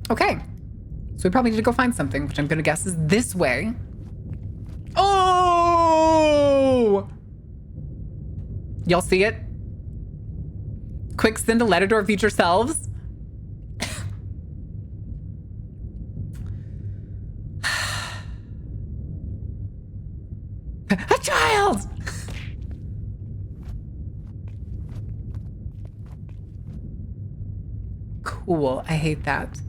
Okay. So we probably need to go find something, which I'm gonna guess is this way. Oh! Y'all see it? Quick, send a letter to our future selves. A child! Cool. I hate that.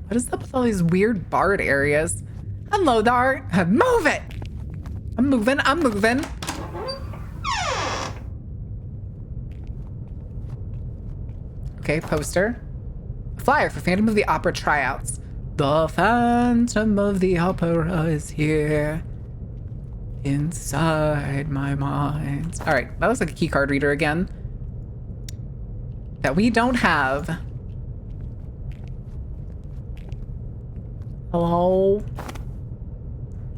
What is up with all these weird barred areas? Hello there. Move it! I'm moving. I'm moving. Okay, poster. A flyer for Phantom of the Opera tryouts. The Phantom of the Opera is here. Inside my mind. All right, that looks like a key card reader again. That we don't have. Hello?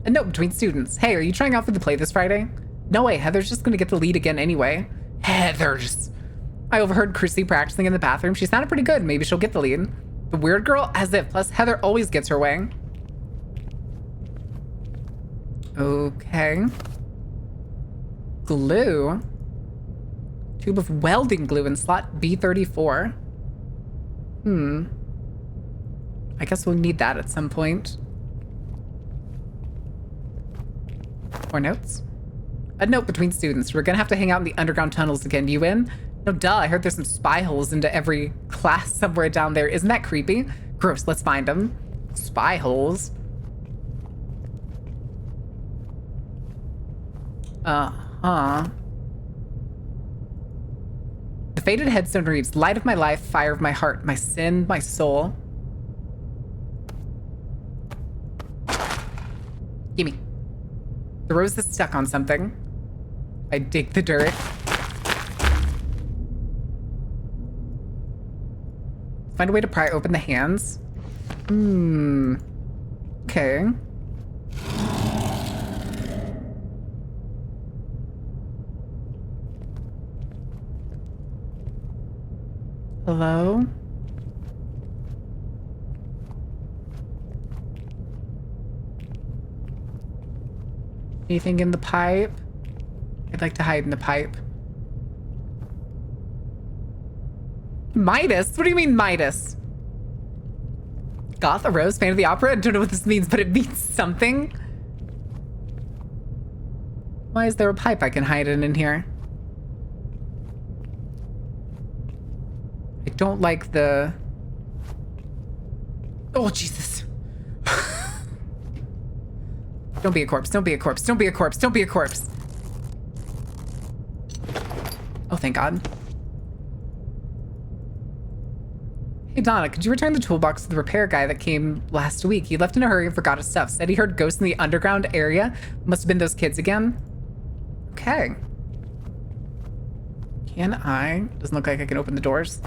A note between students. Hey, are you trying out for the play this Friday? No way, Heather's just gonna get the lead again anyway. Heather's. I overheard Chrissy practicing in the bathroom. She sounded pretty good. Maybe she'll get the lead. The weird girl? As if. Plus, Heather always gets her way. Okay. Glue. Tube of welding glue in slot B34. I guess we'll need that at some point. More notes. A note between students. We're gonna have to hang out in the underground tunnels again. You in? No, duh. I heard there's some spy holes into every class somewhere down there. Isn't that creepy? Gross. Let's find them. Spy holes. Uh-huh. The faded headstone reads, light of my life, fire of my heart, my sin, my soul. Gimme. The rose is stuck on something. I dig the dirt. Find a way to pry open the hands. Okay. Hello? Anything in the pipe? I'd like to hide in the pipe. Midas? What do you mean Midas? Goth, a rose, fan of the opera? I don't know what this means, but it means something. Why is there a pipe I can hide in here? I don't like the... Oh, Jesus. Don't be a corpse. Don't be a corpse. Don't be a corpse. Don't be a corpse. Oh, thank God. Hey, Donna, could you return the toolbox to the repair guy that came last week? He left in a hurry and forgot his stuff. Said he heard ghosts in the underground area. Must have been those kids again. Okay. Can I? Doesn't look like I can open the doors.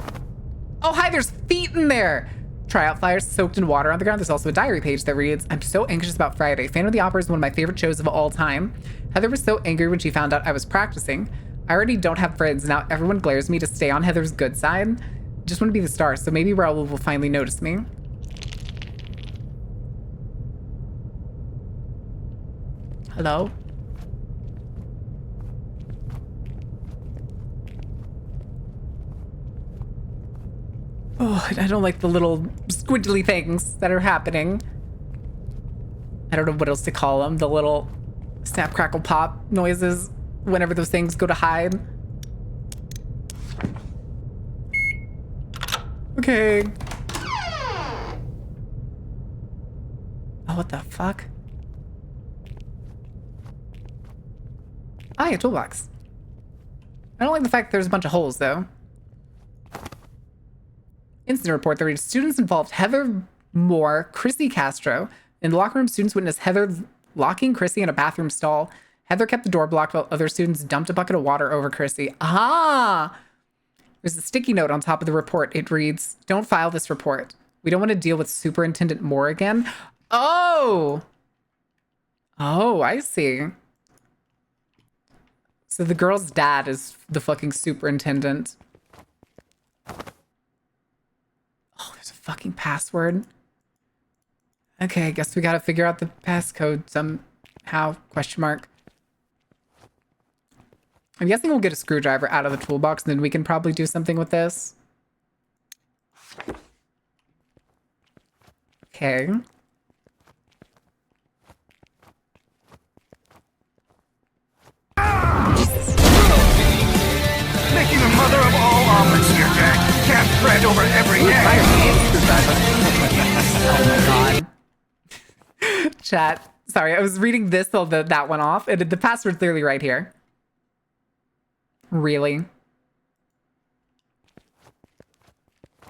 Oh, hi, there's feet in there. Tryout flyers soaked in water on the ground. There's also a diary page that reads, I'm so anxious about Friday. Fan of the Opera is one of my favorite shows of all time. Heather was so angry when she found out I was practicing. I already don't have friends. Now everyone glares at me to stay on Heather's good side. Just want to be the star, so maybe Raoul will finally notice me. Hello? Oh, I don't like the little squiggly things that are happening. I don't know what else to call them. The little snap, crackle, pop noises whenever those things go to hide. Okay. Oh, what the fuck? Ah, a toolbox. I don't like the fact that there's a bunch of holes, though. Incident report that reads, students involved Heather Moore, Chrissy Castro. In the locker room, students witnessed Heather locking Chrissy in a bathroom stall. Heather kept the door blocked while other students dumped a bucket of water over Chrissy. Ah! There's a sticky note on top of the report. It reads, don't file this report. We don't want to deal with Superintendent Moore again. Oh! Oh, I see. So the girl's dad is the fucking superintendent. Oh, there's a fucking password. Okay, I guess we gotta figure out the passcode somehow. Question mark. I'm guessing we'll get a screwdriver out of the toolbox and then we can probably do something with this. Okay. Making a mother of all omelets here, Jack. Cast bread over every egg. Oh my God. Chat. Sorry, I was reading this so that one off. And the password's clearly right here. Really?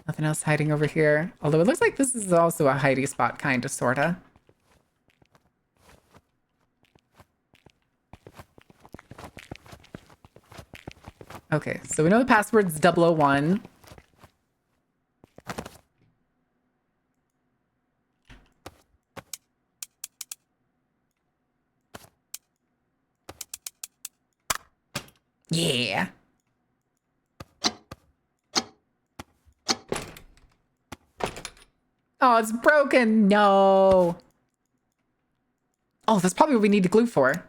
Nothing else hiding over here. Although it looks like this is also a hidey spot, kind of, sorta. Okay, so we know the password's 001. Yeah. Oh, it's broken. No. Oh, that's probably what we need the glue for.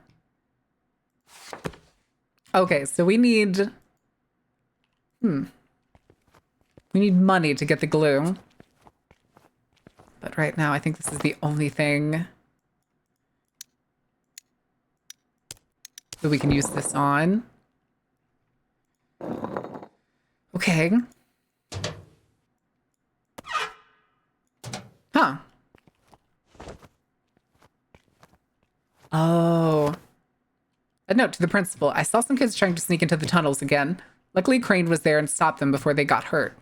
Okay, so we need... We need money to get the glue. But right now, I think this is the only thing So we can use this on. Okay. Huh. Oh. A note to the principal. I saw some kids trying to sneak into the tunnels again. Luckily, Crane was there and stopped them before they got hurt.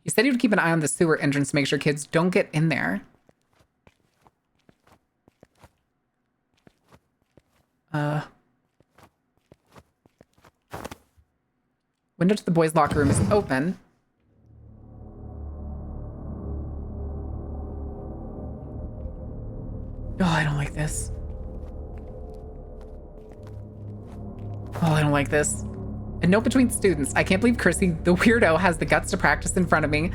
He said he would keep an eye on the sewer entrance to make sure kids don't get in there. Window to the boys' locker room is open. Oh, I don't like this. Oh, I don't like this. A note between students. I can't believe Chrissy, the weirdo, has the guts to practice in front of me.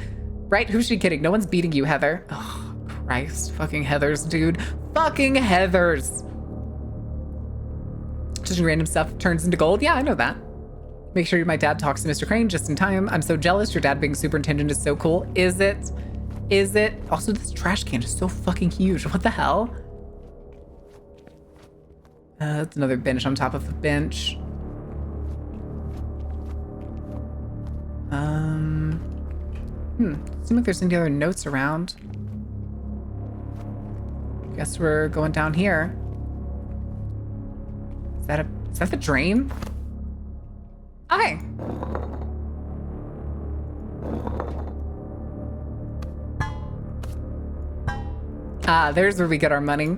Right? Who's she kidding? No one's beating you, Heather. Oh, Christ. Fucking Heathers, dude. Fucking Heathers. Just random stuff turns into gold. Yeah, I know that. Make sure my dad talks to Mr. Crane just in time. I'm so jealous. Your dad being superintendent is so cool. Is it? Is it? Also, this trash can is so fucking huge. What the hell? That's another bench on top of the bench. Doesn't seem like there's any other notes around. Guess we're going down here. Is that the drain? Okay. Ah, there's where we get our money.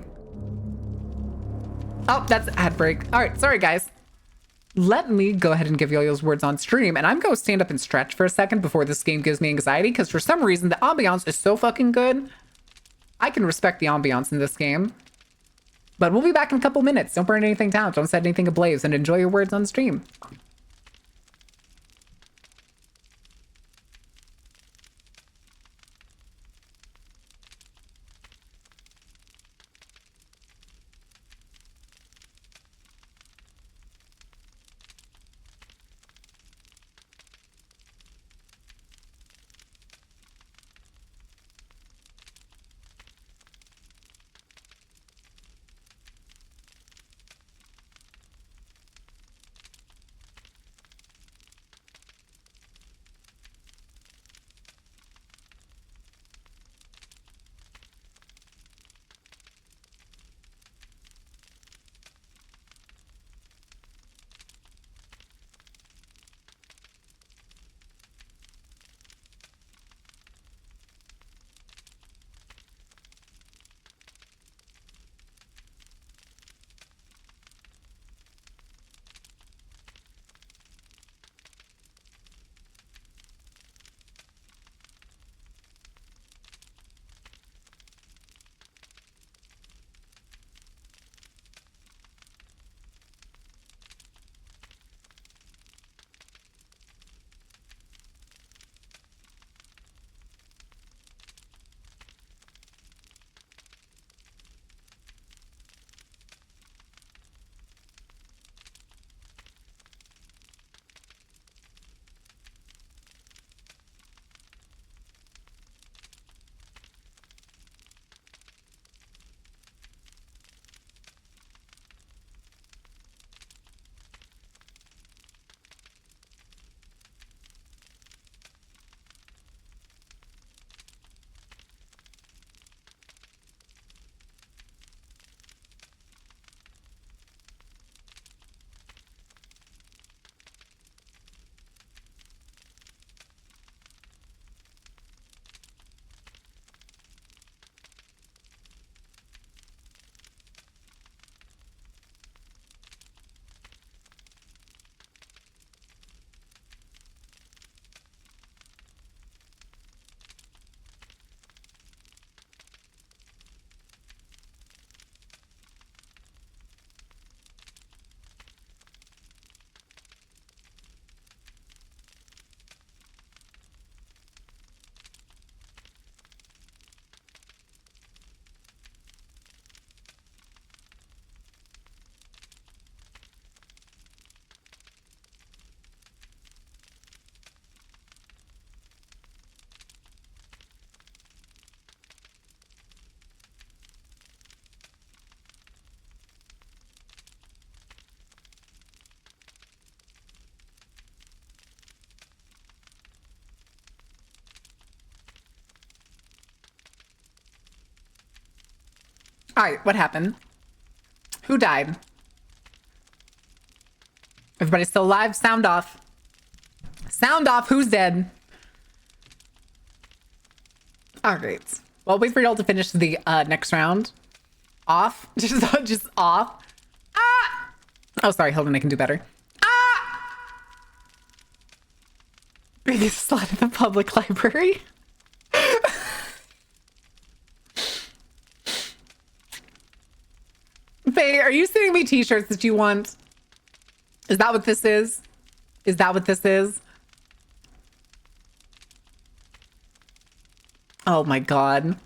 Oh, that's ad break. All right, sorry guys. Let me go ahead and give you all those words on stream, and I'm going to stand up and stretch for a second before this game gives me anxiety, because for some reason the ambiance is so fucking good. I can respect the ambiance in this game. But we'll be back in a couple minutes. Don't burn anything down. Don't set anything ablaze, and enjoy your words on stream. All right, what happened? Who died? Everybody's still alive. Sound off. Sound off. Who's dead? All right. Well, I'll wait for y'all to finish the next round. Off. Just off. Ah! Oh, sorry. Hold on. I can do better. Ah! Biggest slut in the public library. Faye, are you sending me t-shirts that you want? Is that what this is? Is that what this is? Oh my god.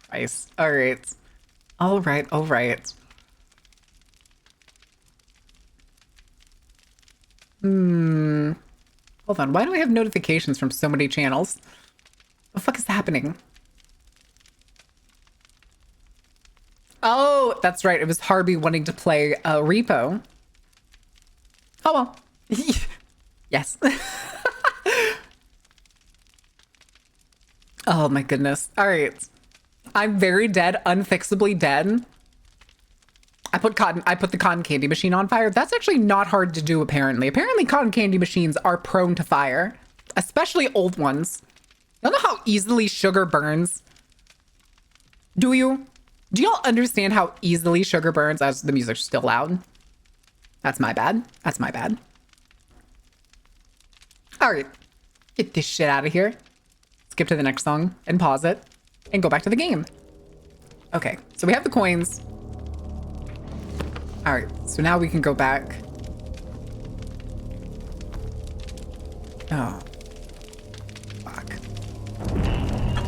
Christ. All right. All right. All right. Hold on. Why do I have notifications from so many channels? What the fuck is happening? Oh, that's right. It was Harvey wanting to play Repo. Oh, well. Yes. Oh, my goodness. All right. I'm very dead, unfixably dead. I put the cotton candy machine on fire. That's actually not hard to do, apparently. Apparently, cotton candy machines are prone to fire, especially old ones. You know how easily sugar burns? Do you? Do y'all understand how easily sugar burns? As the music's still loud. That's my bad. That's my bad. All right. Get this shit out of here. Skip to the next song and pause it and go back to the game. Okay. So we have the coins. All right. So now we can go back. Oh. Fuck.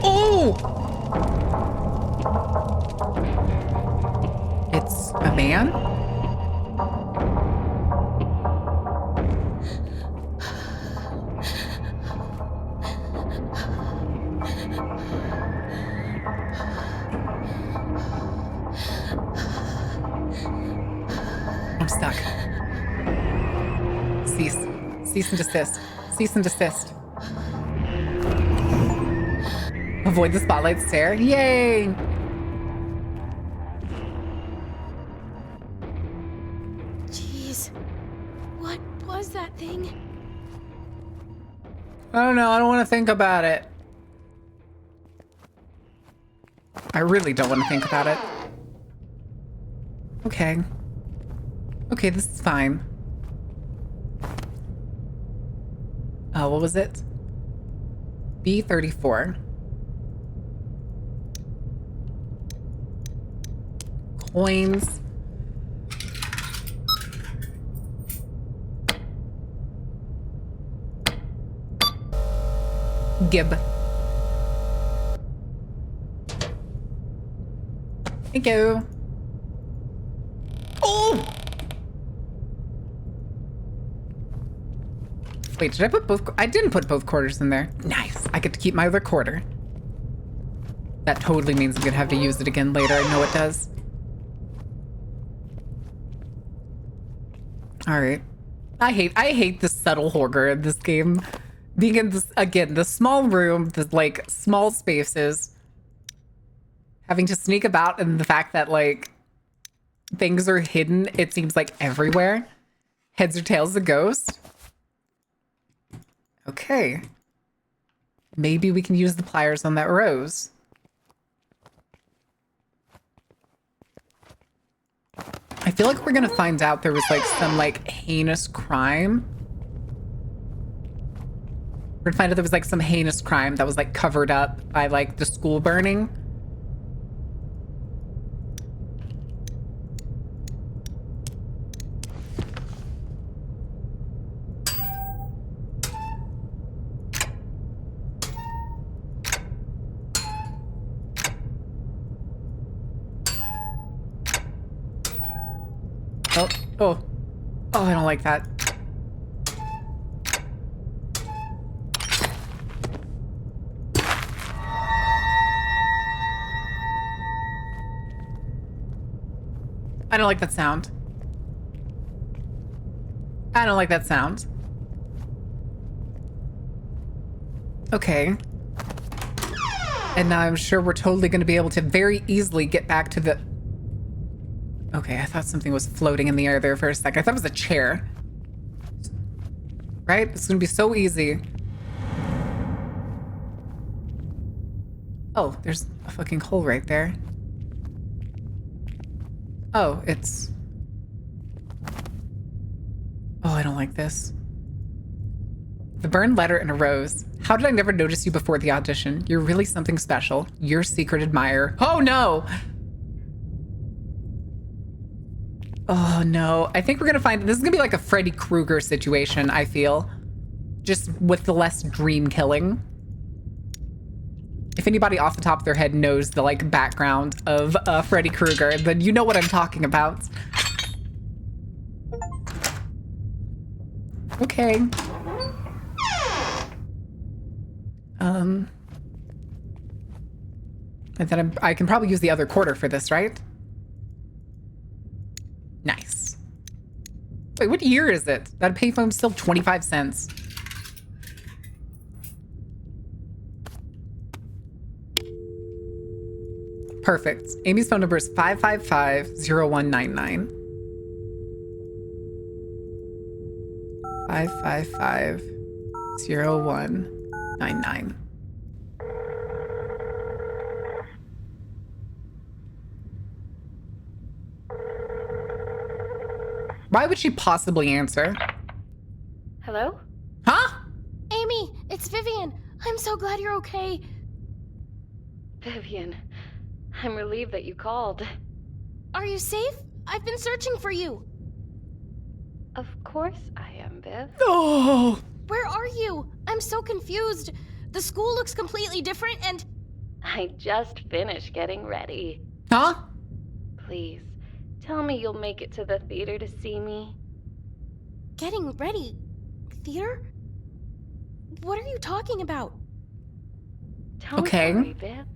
Oh! It's a man? I'm stuck. Cease. Cease and desist. Cease and desist. Avoid the spotlight stare. Yay! Jeez. What was that thing? I don't know. I don't want to think about it. I really don't want to think about it. Okay. Okay, this is fine. What was it? B34. Coins. Gib. Thank you. Oh! Wait, did I put both? I didn't put both quarters in there. Nice. I get to keep my other quarter. That totally means I'm gonna have to use it again later. I know it does. All right. I hate the subtle horror in this game. Being in this, again, the small room, the like small spaces, having to sneak about, and the fact that like things are hidden, it seems like everywhere. Heads or tails of ghost. Okay. Maybe we can use the pliers on that rose. I feel like we're gonna find out there was like some like heinous crime. We're gonna find out there was like some heinous crime that was like covered up by like the school burning. Oh, oh, oh, I don't like that. I don't like that sound. I don't like that sound. Okay. And now I'm sure we're totally going to be able to very easily get back to the... Okay, I thought something was floating in the air there for a second. I thought it was a chair. Right? It's going to be so easy. Oh, there's a fucking hole right there. Oh, it's... Oh, I don't like this. The burned letter and a rose. How did I never notice you before the audition? You're really something special. Your secret admirer. Oh, no! Oh, no. I think we're gonna find... This is gonna be like a Freddy Krueger situation, I feel. Just with the less dream killing. If anybody off the top of their head knows the, like, background of Freddy Krueger, then you know what I'm talking about. Okay. And then I can probably use the other quarter for this, right? Nice. Wait, what year is it? That payphone's still 25 cents. Perfect. Amy's phone number is 555-0199. 555-0199. Why would she possibly answer? Hello? Huh? Amy, it's Vivian. I'm so glad you're okay. Vivian, I'm relieved that you called. Are you safe? I've been searching for you. Of course I am, Viv. Oh! Where are you? I'm so confused. The school looks completely different and... I just finished getting ready. Huh? Please, tell me you'll make it to the theater to see me. Getting ready? Theater? What are you talking about? Don't Okay. worry, Viv.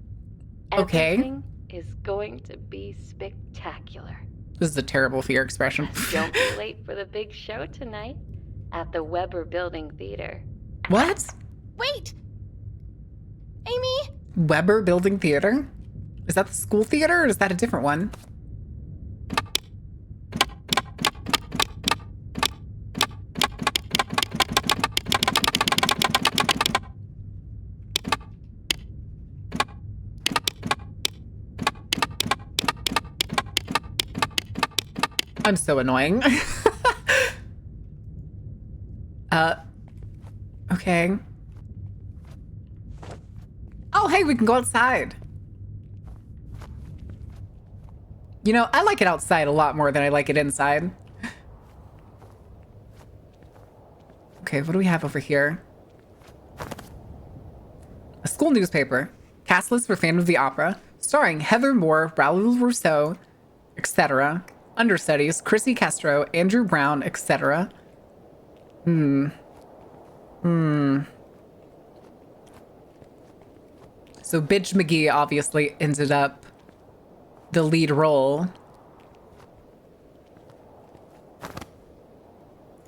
Okay. Everything is going to be spectacular. This is a terrible fear expression. Don't be late for the big show tonight at the Weber Building Theater. What? Wait! Amy? Weber Building Theater? Is that the school theater or is that a different one? I'm so annoying. Okay. Oh, hey, we can go outside. You know, I like it outside a lot more than I like it inside. Okay, what do we have over here? A school newspaper. Cast list for Phantom of the Opera. Starring Heather Moore, Raoul Rousseau, etc. Understudies, Chrissy Castro, Andrew Brown, etc. So Bitch McGee obviously ended up the lead role.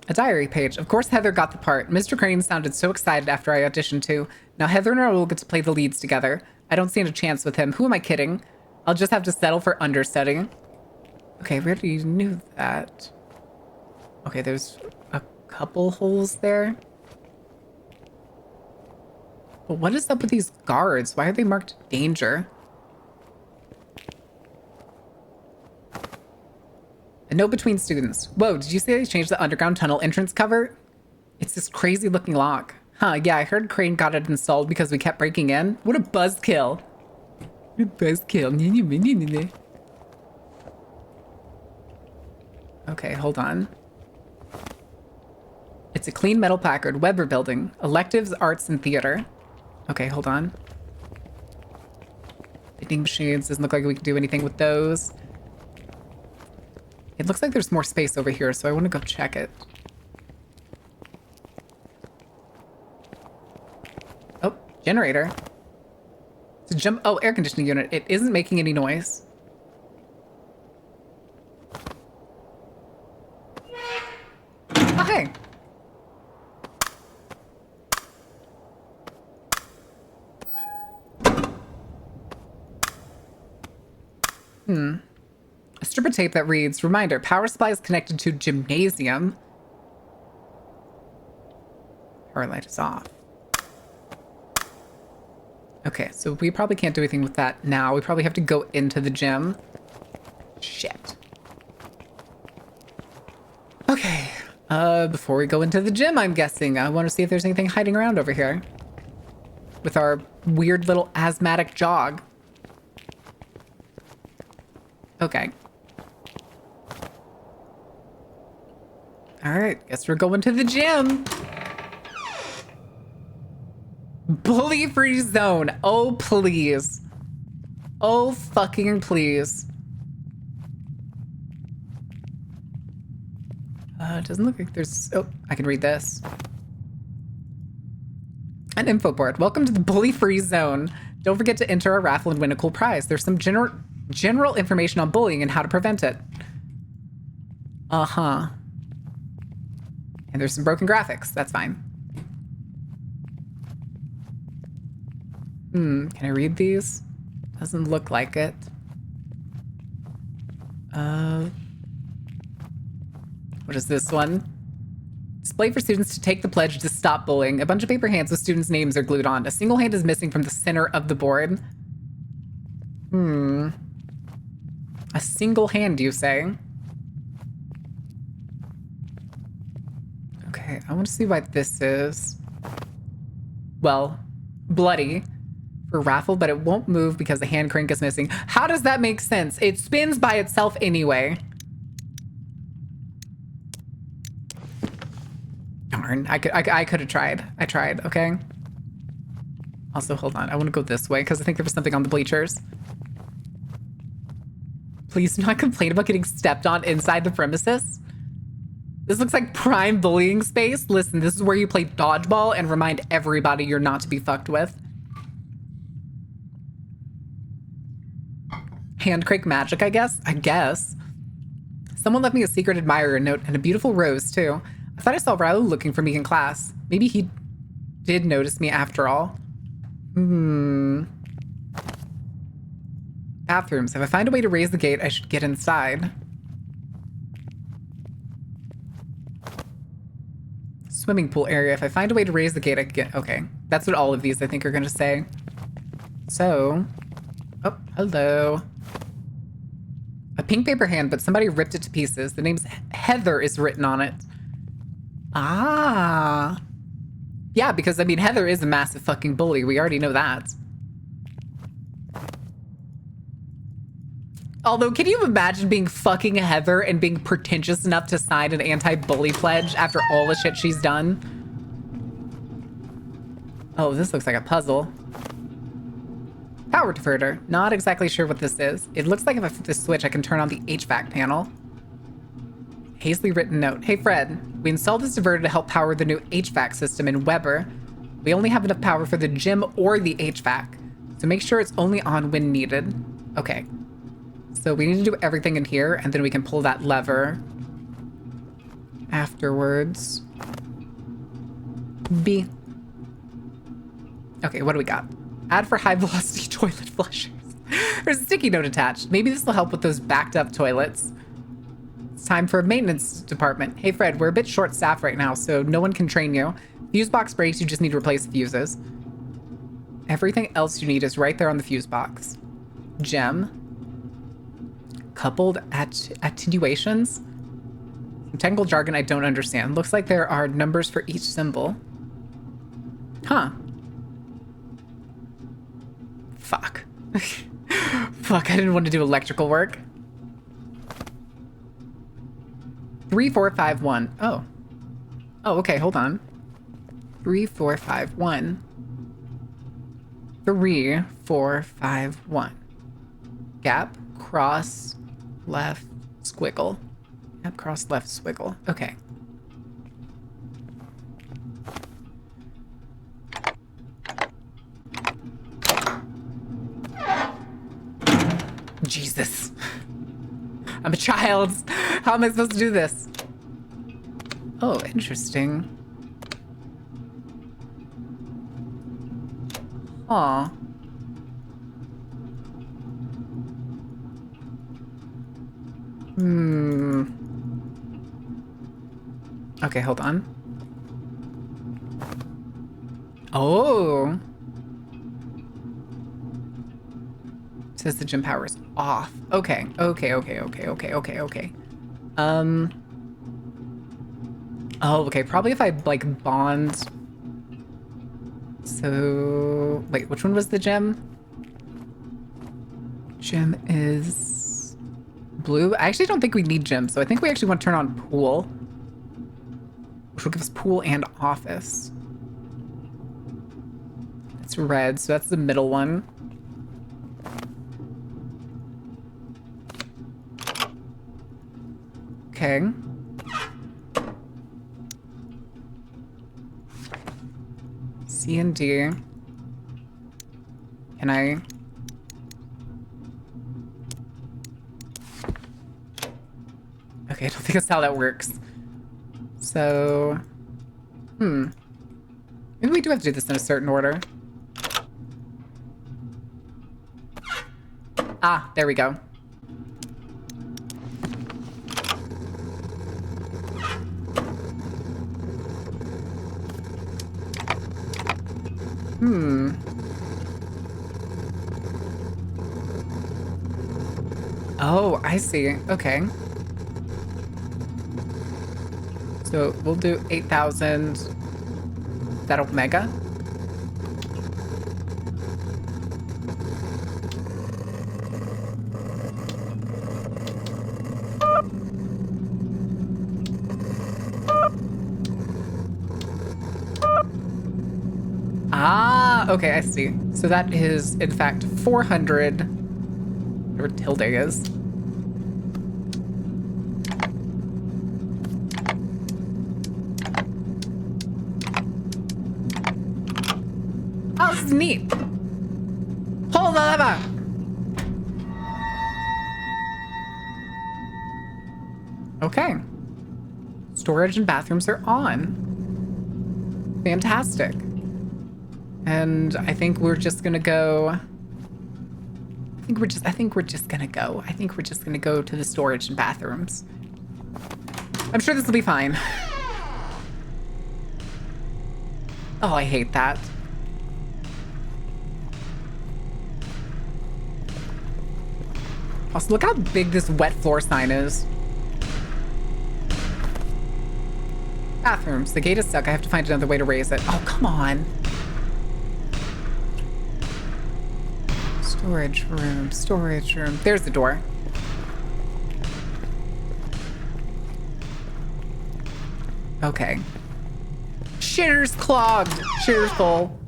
A diary page. Of course Heather got the part. Mr. Crane sounded so excited after I auditioned too. Now Heather and Raoul get to play the leads together. I don't stand a chance with him. Who am I kidding? I'll just have to settle for understudy. Okay, we already knew that. Okay, there's a couple holes there. But what is up with these guards? Why are they marked danger? A note between students. Whoa, did you see they changed the underground tunnel entrance cover? It's this crazy looking lock. Huh, yeah, I heard Crane got it installed because we kept breaking in. What a buzzkill. What a buzzkill. Okay, hold on. It's a clean metal placard. Weber Building. Electives, Arts, and Theater. Okay, hold on. Vending machines. Doesn't look like we can do anything with those. It looks like there's more space over here, so I want to go check it. Oh, generator. It's a jump. Oh, air conditioning unit. It isn't making any noise. Oh, hey. A strip of tape that reads, reminder, power supply is connected to gymnasium. Power light is off. Okay, so we probably can't do anything with that now. We probably have to go into the gym. Shit. Okay. Before we go into the gym, I'm guessing, I want to see if there's anything hiding around over here. With our weird little asthmatic jog. Okay. Alright, guess we're going to the gym. Bully-free zone. Oh, please. Oh, fucking please. It doesn't look like there's... Oh, I can read this. An info board. Welcome to the bully-free zone. Don't forget to enter a raffle and win a cool prize. There's some general information on bullying and how to prevent it. Uh-huh. And there's some broken graphics. That's fine. Can I read these? Doesn't look like it. What is this one? Display for students to take the pledge to stop bullying. A bunch of paper hands with students' names are glued on. A single hand is missing from the center of the board. A single hand, you say? Okay, I want to see why this is. Well, bloody for raffle, but it won't move because the hand crank is missing. How does that make sense? It spins by itself anyway. Darn, I could have tried. I tried, okay? Also, hold on. I want to go this way because I think there was something on the bleachers. Please do not complain about getting stepped on inside the premises. This looks like prime bullying space. Listen, this is where you play dodgeball and remind everybody you're not to be fucked with. Hand crank magic, I guess? I guess. Someone left me a secret admirer note and a beautiful rose, too. I thought I saw Raul looking for me in class. Maybe he did notice me after all. Bathrooms. If I find a way to raise the gate, I should get inside. Swimming pool area. If I find a way to raise the gate, I can get... Okay. That's what all of these, I think, are going to say. So... Oh, hello. A pink paper hand, but somebody ripped it to pieces. The name's Heather is written on it. Ah. Yeah, because, I mean, Heather is a massive fucking bully. We already know that. Although, can you imagine being fucking Heather and being pretentious enough to sign an anti-bully pledge after all the shit she's done? Oh, this looks like a puzzle. Power diverter. Not exactly sure what this is. It looks like if I flip this switch, I can turn on the HVAC panel. Hastily written note. Hey, Fred. We installed this diverter to help power the new HVAC system in Weber. We only have enough power for the gym or the HVAC, so make sure it's only on when needed. Okay. So we need to do everything in here, and then we can pull that lever afterwards. B. Okay, what do we got? Add for high-velocity toilet flushers. There's a sticky note attached. Maybe this will help with those backed-up toilets. It's time for a maintenance department. Hey, Fred, we're a bit short-staffed right now, so no one can train you. Fuse box breaks, you just need to replace the fuses. Everything else you need is right there on the fuse box. Gem. Coupled attenuations? Some technical jargon I don't understand. Looks like there are numbers for each symbol. Huh. Fuck. Fuck, I didn't want to do electrical work. 3, 4, 5, 1. Oh. Oh, okay, hold on. 3, 4, 5, 1. 3, 4, 5, 1. Gap, cross, left, squiggle. Gap, cross, left, squiggle. Okay. Jesus. I'm a child. How am I supposed to do this? Oh, interesting. Aw. Okay, hold on. Oh. Says the gym power's off. Okay. Oh, okay. Probably if I like bond. So wait, which one was the gym? Gym is blue. I actually don't think we need gym, so I think we actually want to turn on pool, which will give us pool and office. It's red, so that's the middle one. Okay. C and D. Can I? Okay, I don't think that's how that works. So, maybe we do have to do this in a certain order. Ah, there we go. Oh, I see. Okay. So we'll do 8,000. That Omega. Ah, okay, I see. So that is, in fact, 400. Whatever tilde is. Oh, this is neat. Pull the lever. Okay. Storage and bathrooms are on. Fantastic. And I think we're just gonna go. I think we're just gonna go to the storage and bathrooms. I'm sure this will be fine. Oh, I hate that. Also, look how big this wet floor sign is. Bathrooms. The gate is stuck. I have to find another way to raise it. Oh, come on. Storage room, storage room. There's the door. Okay. Shitter's clogged. Shitter's full.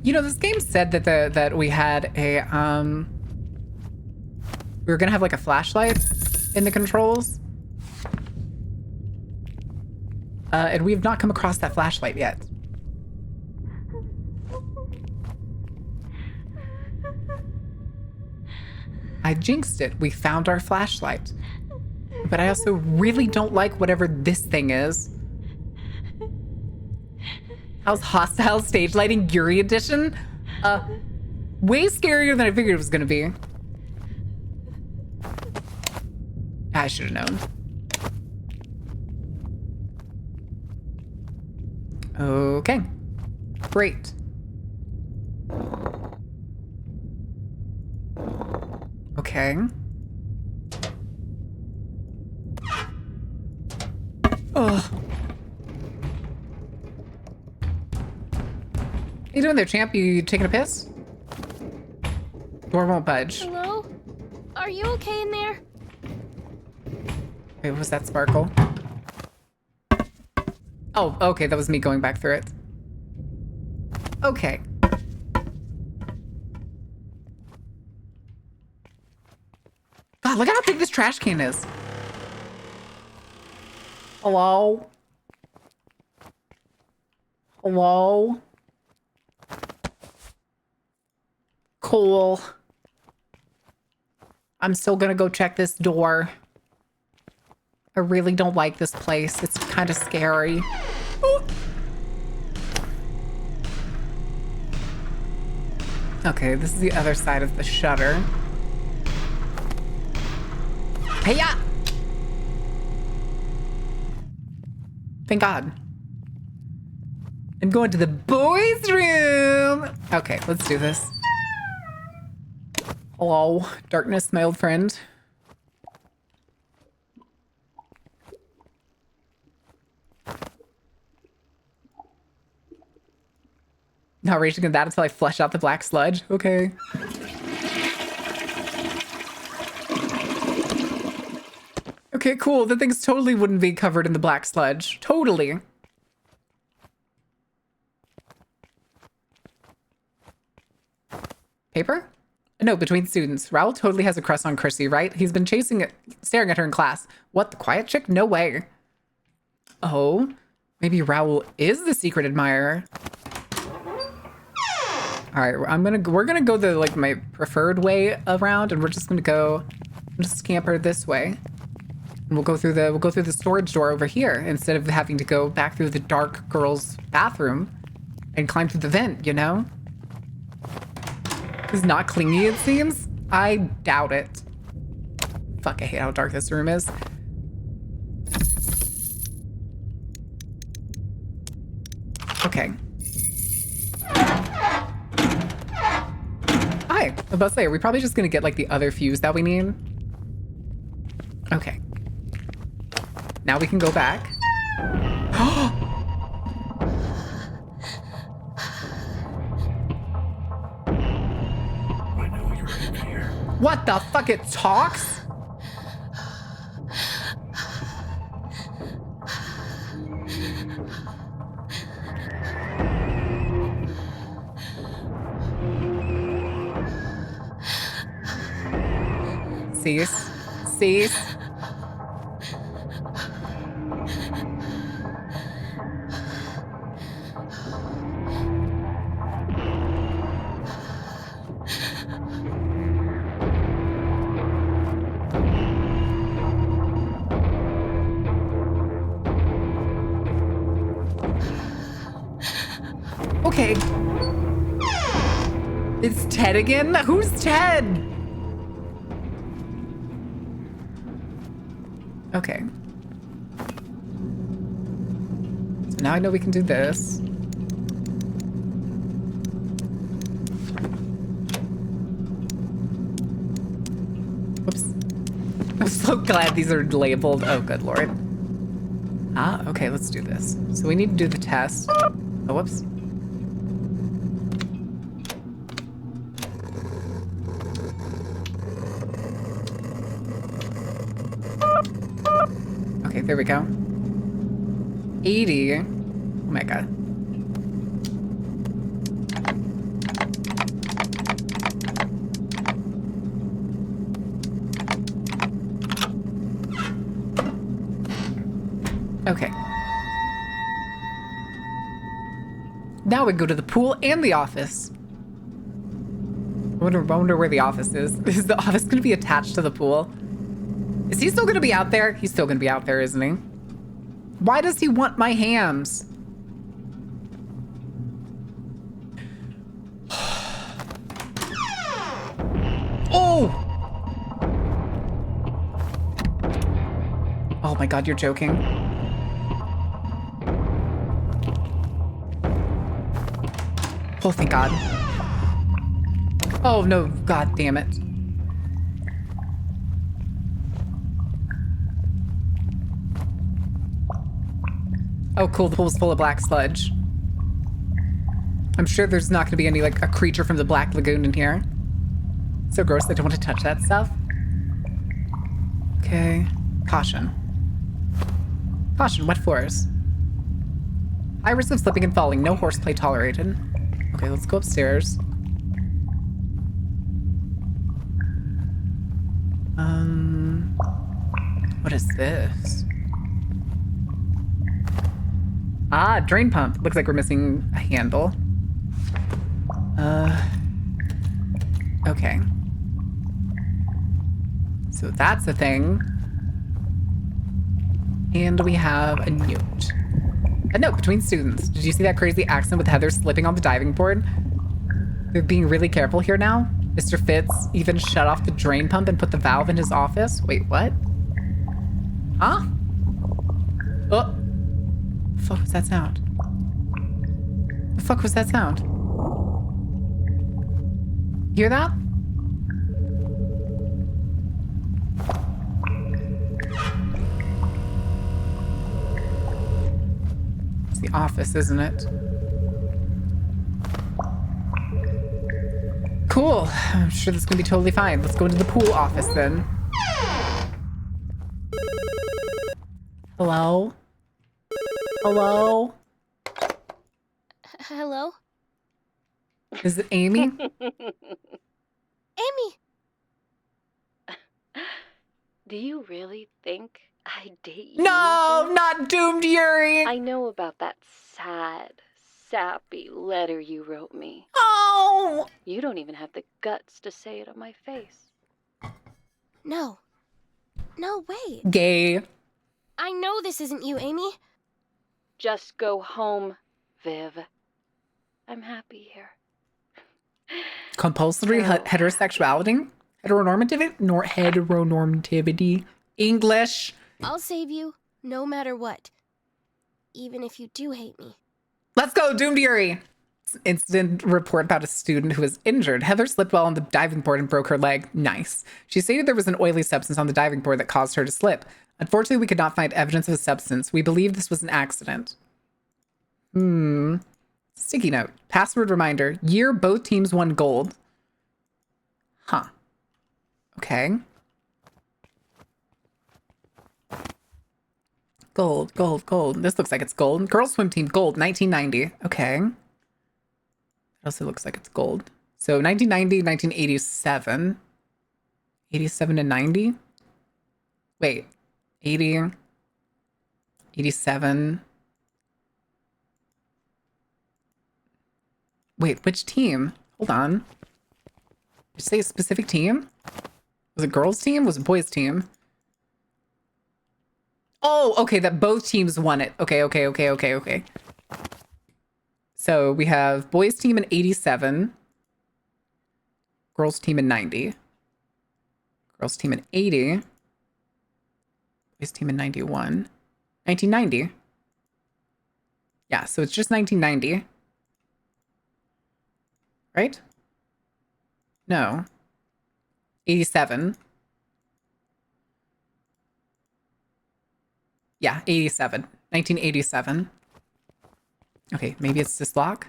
You know, this game said that we had a we were gonna have like a flashlight in the controls. And we have not come across that flashlight yet. I jinxed it. We found our flashlight. But I also really don't like whatever this thing is. How's hostile stage lighting Yuri edition? Way scarier than I figured it was gonna be. I should have known. Okay. Great. Okay. Ugh. What you doing there, champ? You taking a piss? Door won't budge. Hello? Are you okay in there? Wait, was that sparkle? Oh, okay, that was me going back through it. Okay. God, look at how big this trash can is. Hello? Hello? Cool. I'm still gonna go check this door. I really don't like this place. It's kind of scary. Ooh. Okay, this is the other side of the shutter. Hey-ya! Thank God. I'm going to the boys' room. Okay, let's do this. Hello, darkness, my old friend. Not raging at that until I flesh out the black sludge. Okay. Okay, cool. The things totally wouldn't be covered in the black sludge. Totally. Paper? No, between students. Raoul totally has a crush on Chrissy, right? He's been staring at her in class. What, the quiet chick? No way. Oh, maybe Raoul is the secret admirer. All right, we're gonna go the like my preferred way around, and we're just gonna just scamper this way. And we'll go through the storage door over here instead of having to go back through the dark girl's bathroom and climb through the vent, you know? It's not clingy, it seems. I doubt it. Fuck, I hate how dark this room is. Okay. Hi, I was about to say, are we probably just gonna get like the other fuse that we need? Okay. Now we can go back. I know you're in here. What the fuck? It talks? Cease. Cease. Okay. It's Ted again? Who's Ted? Okay. So now I know we can do this. Whoops. I'm so glad these are labeled. Oh, good Lord. Ah, okay, let's do this. So we need to do the test. Oh, whoops. Okay, there we go. 80. Oh my God. Okay. Now we go to the pool and the office. I wonder where the office is. Is the office going to be attached to the pool? Is he still going to be out there? He's still going to be out there, isn't he? Why does he want my hams? Oh! Oh my God, you're joking. Oh, thank God. Oh no, God damn it. Oh, cool. The pool's full of black sludge. I'm sure there's not going to be any, like, a creature from the Black Lagoon in here. So gross. I don't want to touch that stuff. Okay. Caution. Caution. Wet floors. High risk of slipping and falling. No horseplay tolerated. Okay, let's go upstairs. What is this? Ah, drain pump. Looks like we're missing a handle. Okay. So that's a thing. And we have a note. A note between students. Did you see that crazy accident with Heather slipping on the diving board? They're being really careful here now. Mr. Fitz even shut off the drain pump and put the valve in his office. Wait, what? Huh? Oh. The fuck was that sound? The fuck was that sound? Hear that? It's the office, isn't it? Cool. I'm sure this is gonna be totally fine. Let's go into the pool office then. Hello? Hello? Hello? Is it Amy? Amy! Do you really think I'd date you? No, not doomed Yuri. I know about that sad, sappy letter you wrote me. Oh. You don't even have the guts to say it on my face. No. No, wait. Gay. I know this isn't you, Amy. Just go home, Viv. I'm happy here. Compulsory heterosexuality? Heteronormativity? English. I'll save you, no matter what. Even if you do hate me. Let's go, doomed Yuri. Incident report about a student who was injured. Heather slipped while on the diving board and broke her leg. Nice. She stated there was an oily substance on the diving board that caused her to slip. Unfortunately, we could not find evidence of a substance. We believe this was an accident. Sticky note. Password reminder. Year both teams won gold. Huh. Okay. Gold, gold, gold. This looks like it's gold. Girls swim team gold, 1990. Okay. It also looks like it's gold. So 1990, 1987. 87 to 90? Wait. 80. 87. Wait, which team? Hold on. Did you say a specific team? Was it girls' team? Was it boys' team? Oh, okay, that both teams won it. Okay. So we have boys' team in 87. Girls' team in 90. Girls' team in 80. Boys' team in 91. 1990. Yeah, so it's just 1990. Right? No. 87. Yeah, 87. 1987. Okay, maybe it's this lock.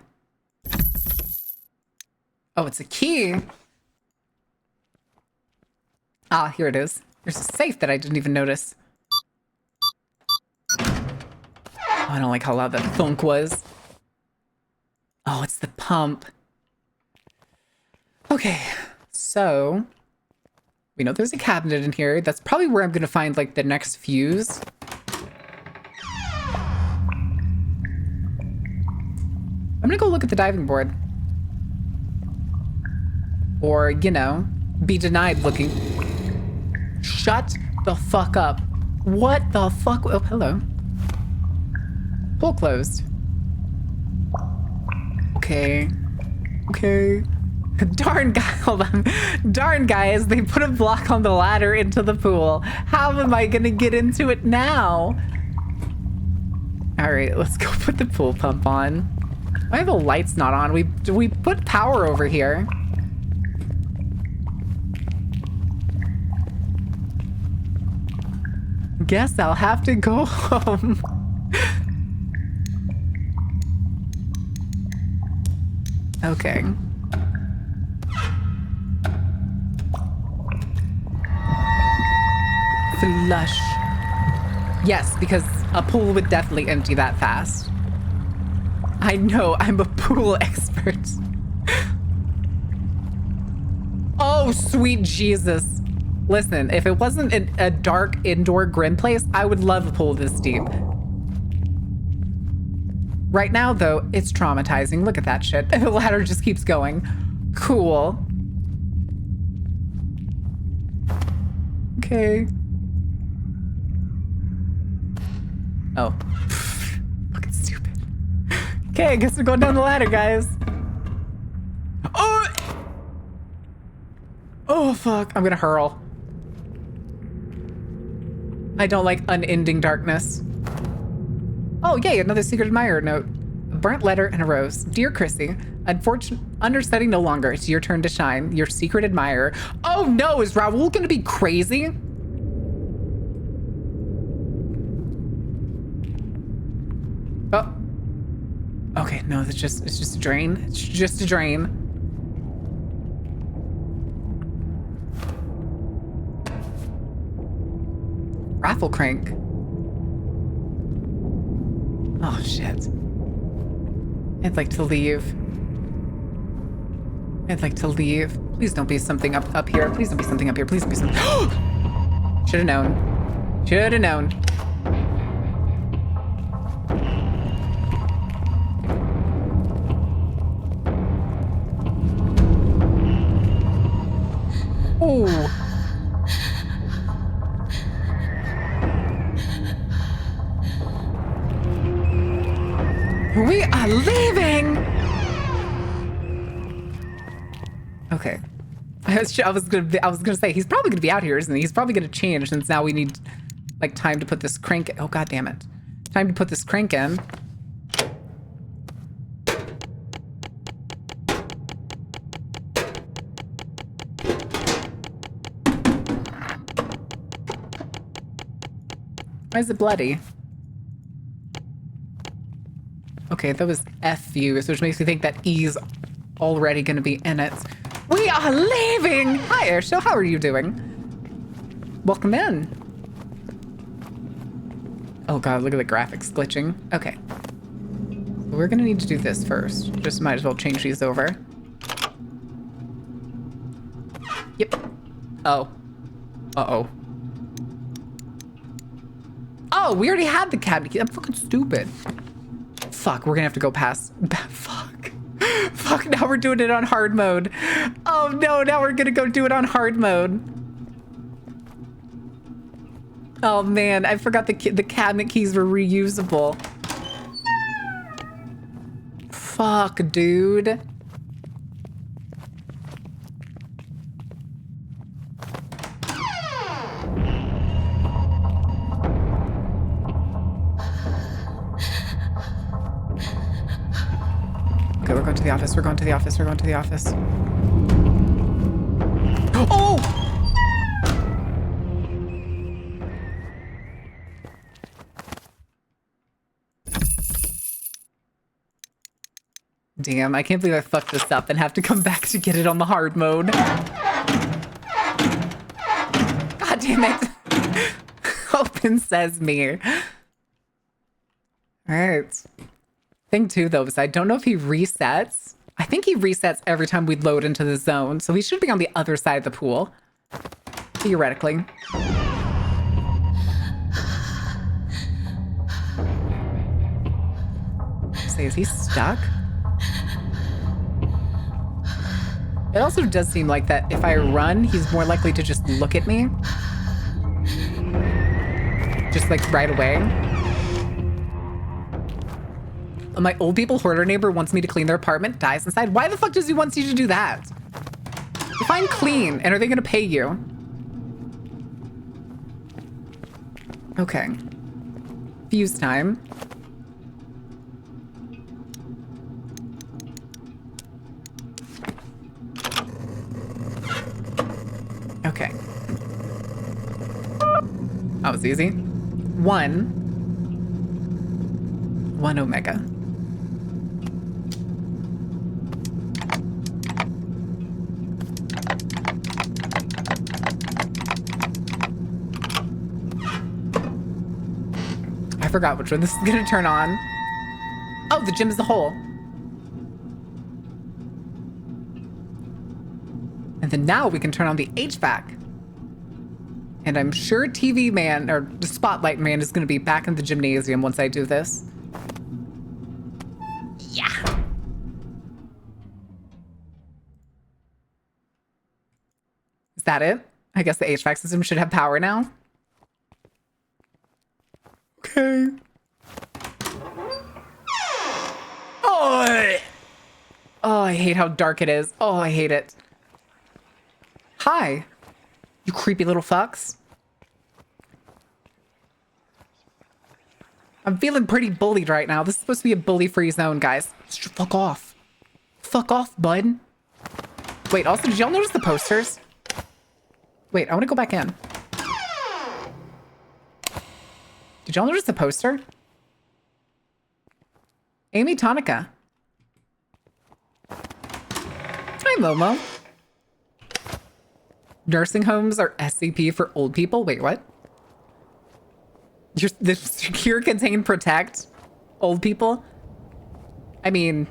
Oh, it's a key. Ah, here it is. There's a safe that I didn't even notice. Oh, I don't like how loud that thunk was. Oh, it's the pump. Okay, so we know there's a cabinet in here. That's probably where I'm gonna find like the next fuse. I'm gonna go look at the diving board. Or, you know, be denied looking. Shut the fuck up. What the fuck? Oh, hello. Pool closed. Okay. Darn, hold on. Darn, guys, they put a block on the ladder into the pool. How am I gonna get into it now? All right, let's go put the pool pump on. Why are the lights not on? We put power over here. Guess I'll have to go home. Okay. Flush. Yes, because a pool would definitely empty that fast. I know, I'm a pool expert. Oh, sweet Jesus. Listen, if it wasn't a dark indoor grim place, I would love a pool this deep. Right now, though, it's traumatizing. Look at that shit. And the ladder just keeps going. Cool. Okay. Oh. Fucking stupid. Okay, I guess we're going down the ladder, guys. Oh! Oh, fuck. I'm gonna hurl. I don't like unending darkness. Oh, yay, another secret admirer note. A burnt letter and a rose. Dear Chrissy, understudy no longer. It's your turn to shine. Your secret admirer. Oh no, is Raoul gonna be crazy? Oh. Okay, no, it's just a drain. It's just a drain. Raffle crank. Oh shit. I'd like to leave. I'd like to leave. Please don't be something up here. Please don't be something up here. Please don't be something. Should have known. Should have known. Oh. We are leaving. Okay. I was gonna say he's probably gonna be out here, isn't he? He's probably gonna change since now we need like time to put this crank. Oh god damn it! Time to put this crank in. Why is it bloody? Okay, that was F views, which makes me think that E's already going to be in it. We are leaving! Hi, Airshow. How are you doing? Welcome in. Oh god, look at the graphics glitching. Okay. We're going to need to do this first. Just might as well change these over. Yep. Oh. Uh-oh. Oh, we already had the cabinet key. I'm fucking stupid. Fuck, we're gonna have to go past. Fuck. Fuck, now we're doing it on hard mode. Oh no, now we're gonna go do it on hard mode. Oh man, I forgot the cabinet keys were reusable. Fuck, dude. Okay, we're going to the office. We're going to the office. We're going to the office. Oh! Damn, I can't believe I fucked this up and have to come back to get it on the hard mode. God damn it. Open sesame. All right. Thing too, though, is I don't know if he resets. I think he resets every time we load into the zone. So he should be on the other side of the pool. Theoretically. Say, is he stuck? It also does seem like that if I run, he's more likely to just look at me. Just like right away. My old people hoarder neighbor wants me to clean their apartment, dies inside. Why the fuck does he want you to do that? Define clean, and are they gonna pay you? Okay. Fuse time. Okay. That was easy. One omega. I forgot which one this is gonna turn on. Oh, the gym is the hole. And then now we can turn on the HVAC. And I'm sure TV man, or the spotlight man, is gonna be back in the gymnasium once I do this. Yeah. Is that it? I guess the HVAC system should have power now. Okay. Oh, I hate how dark it is. Oh, I hate it. Hi, you creepy little fucks. I'm feeling pretty bullied right now. This is supposed to be a bully-free zone, guys. Fuck off. Fuck off, bud. Wait, also, did y'all notice the posters? Wait, I want to go back in. Did y'all notice the poster? Amy Tonica. Hi, Momo. Nursing homes are SCP for old people? Wait, what? The secure, contain, protect old people? I mean,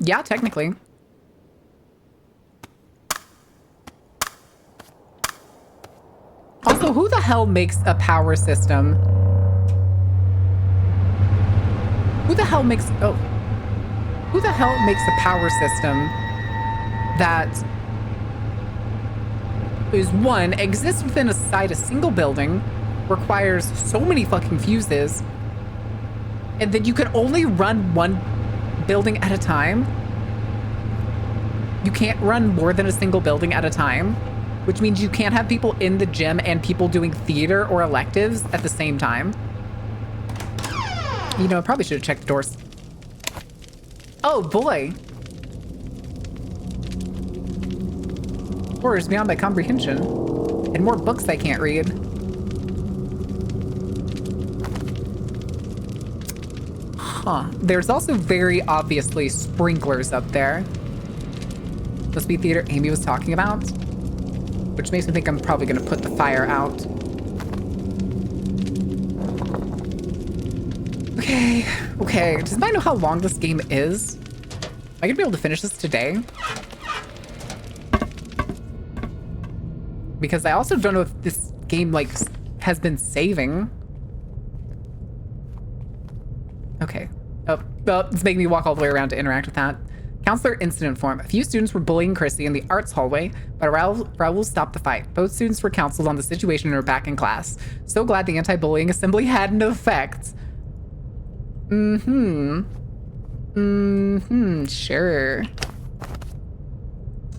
yeah, technically. Also, who the hell makes a power system? Who the hell makes a power system that is one, exists within a single building, requires so many fucking fuses, and then you can only run one building at a time? You can't run more than a single building at a time, which means you can't have people in the gym and people doing theater or electives at the same time. You know, I probably should have checked the doors. Oh boy. Horrors beyond my comprehension. And more books I can't read. Huh. There's also very obviously sprinklers up there. Must be theater Amy was talking about. Which makes me think I'm probably gonna put the fire out. Okay. Does anybody know how long this game is? Am I gonna be able to finish this today? Because I also don't know if this game, like, has been saving. Okay. Oh, it's making me walk all the way around to interact with that. Counselor incident form. A few students were bullying Chrissy in the arts hallway, but Raoul stopped the fight. Both students were counseled on the situation and are back in class. So glad the anti-bullying assembly had an effect. Sure.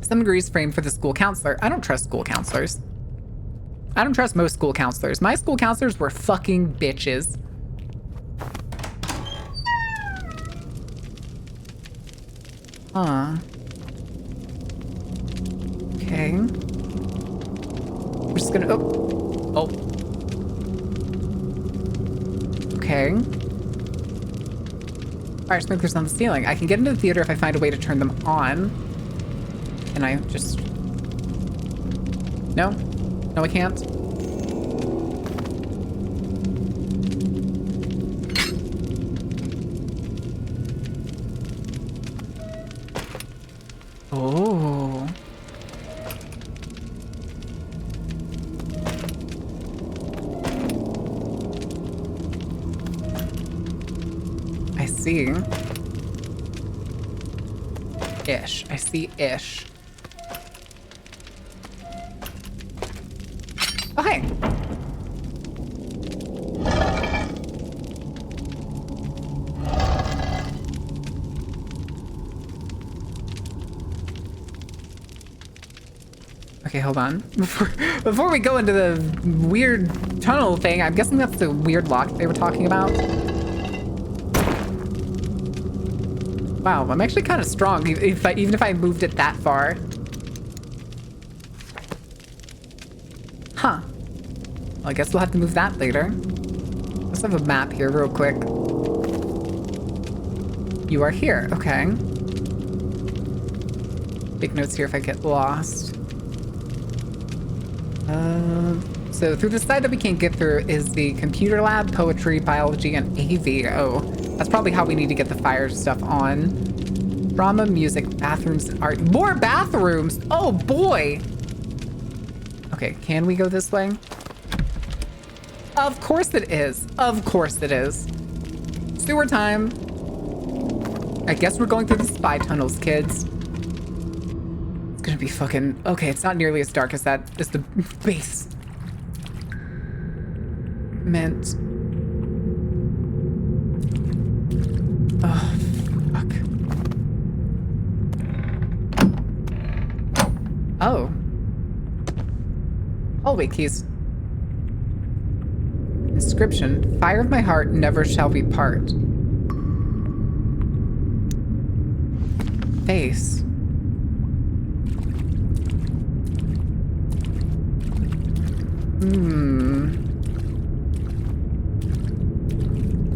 7 degrees framed for the school counselor. I don't trust school counselors. I don't trust most school counselors. My school counselors were fucking bitches. Huh. Okay. We're just gonna... Oh. Okay. Fire sprinklers on the ceiling. I can get into the theater if I find a way to turn them on. Can I just... No? No, I can't? Oh. I see. Ish. I see ish. Oh, hey. Okay, hold on. Before we go into the weird tunnel thing, I'm guessing that's the weird lock they were talking about. Wow, I'm actually kind of strong, even if I moved it that far. Huh. Well, I guess we'll have to move that later. Let's have a map here real quick. You are here. Okay. Take notes here if I get lost. So through the side that we can't get through is the computer lab, poetry, biology, and AV. Oh, that's probably how we need to get the fire stuff on. Drama, music, bathrooms, art. More bathrooms! Oh boy! Okay, can we go this way? Of course it is. Of course it is. Sewer time. I guess we're going through the spy tunnels, kids. It's gonna be fucking... Okay, it's not nearly as dark as that. It's the base. Meant. Oh, fuck. Oh. Hallway keys. Description. Fire of my heart never shall be part. Face.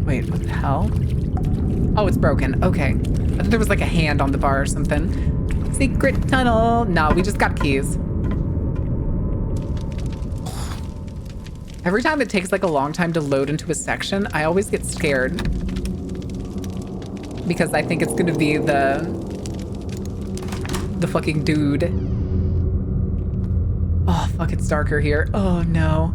Wait, what the hell? Oh, it's broken. Okay. I thought there was like a hand on the bar or something. Secret tunnel. No, we just got keys. Every time it takes like a long time to load into a section, I always get scared. Because I think it's gonna be the fucking dude. Oh, fuck, it's darker here. Oh, no.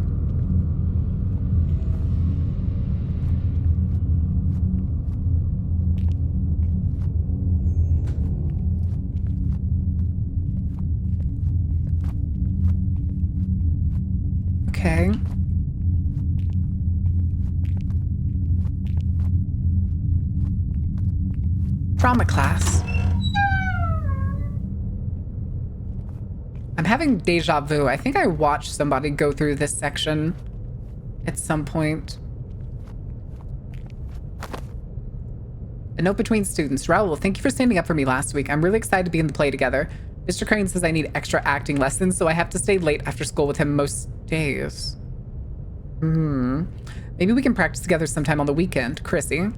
Okay. Drama class. I'm having deja vu. I think I watched somebody go through this section at some point. A note between students. Raoul, thank you for standing up for me last week. I'm really excited to be in the play together. Mr. Crane says I need extra acting lessons, so I have to stay late after school with him most days. Maybe we can practice together sometime on the weekend. Chrissy.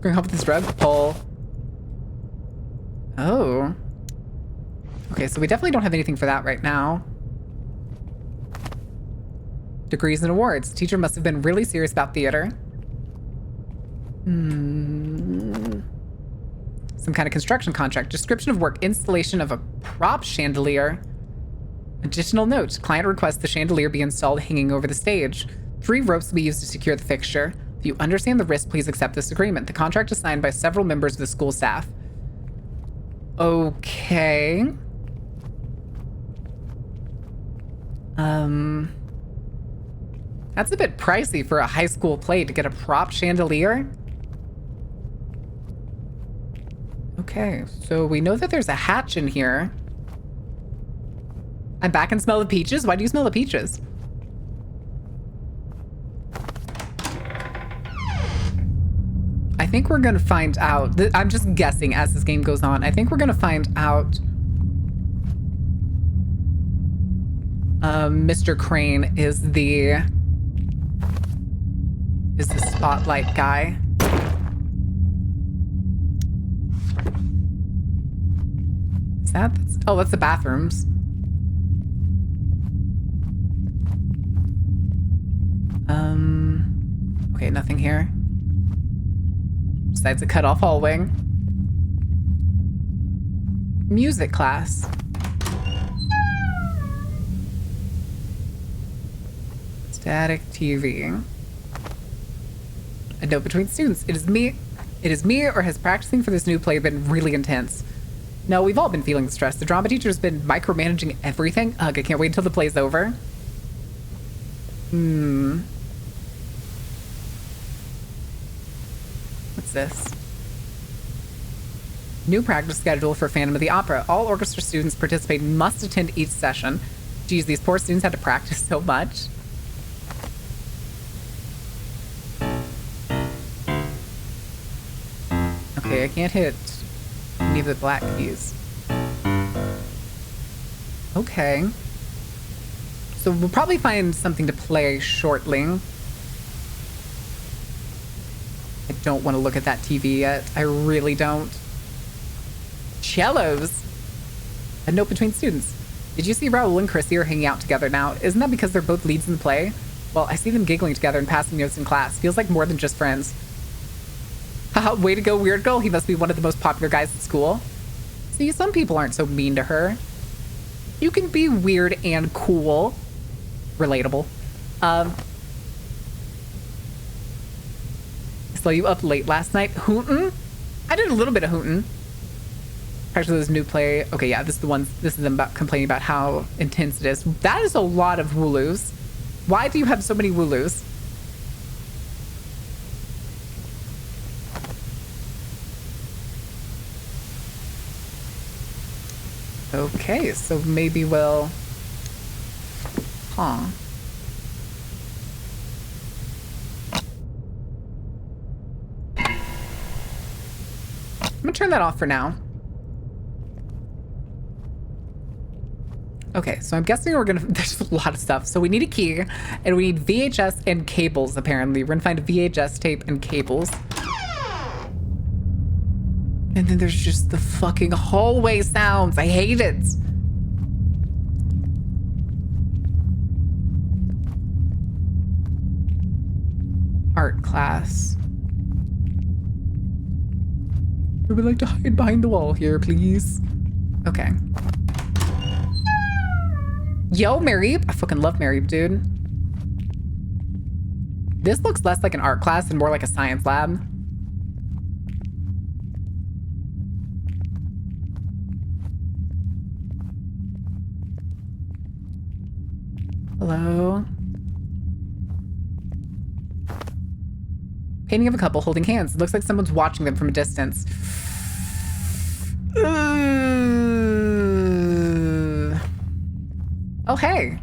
Gonna help with this rug pull. Oh. Okay, so we definitely don't have anything for that right now. Degrees and awards. Teacher must have been really serious about theater. Some kind of construction contract. Description of work. Installation of a prop chandelier. Additional note. Client requests the chandelier be installed hanging over the stage. 3 ropes will be used to secure the fixture. If you understand the risk, please accept this agreement. The contract is signed by several members of the school staff. Okay. That's a bit pricey for a high school play to get a prop chandelier. Okay, so we know that there's a hatch in here. I'm back and smell the peaches? Why do you smell the peaches? I think we're gonna find out. I'm just guessing as this game goes on. I think we're gonna find out Mr. Crane is the spotlight guy. Is that? Oh, that's the bathrooms. Okay, nothing here. Besides a cut-off hallway. Music class. Static TV. A note between students. It is me, or has practicing for this new play been really intense? No, we've all been feeling the stress. The drama teacher's been micromanaging everything. Ugh, I can't wait until the play's over. What's this? New practice schedule for Phantom of the Opera. All orchestra students participating must attend each session. Geez, these poor students had to practice so much. Okay, I can't hit any of the black keys. Okay. So we'll probably find something to play shortly. I don't want to look at that TV yet. I really don't. Cellos. A note between students. Did you see Raoul and Chrissy are hanging out together now? Isn't that because they're both leads in the play? Well, I see them giggling together and passing notes in class. Feels like more than just friends. Haha, way to go, weird girl. He must be one of the most popular guys at school. See, some people aren't so mean to her. You can be weird and cool. Relatable. Saw you up late last night. Hootin'? I did a little bit of hootin'. Actually, this new play. Okay, yeah, this is them about complaining about how intense it is. That is a lot of wooloos. Why do you have so many wooloos? Okay, so maybe we'll... Huh. I'm gonna turn that off for now. Okay, so I'm guessing we're gonna... There's a lot of stuff. So we need a key, and we need VHS and cables, apparently. We're gonna find a VHS tape and cables. And then there's just the fucking hallway sounds. I hate it. Art class. We would like to hide behind the wall here, please. Okay. Yo, Mareep. I fucking love Mareep, dude. This looks less like an art class and more like a science lab. Hello? Painting of a couple holding hands. It looks like someone's watching them from a distance. Oh, hey.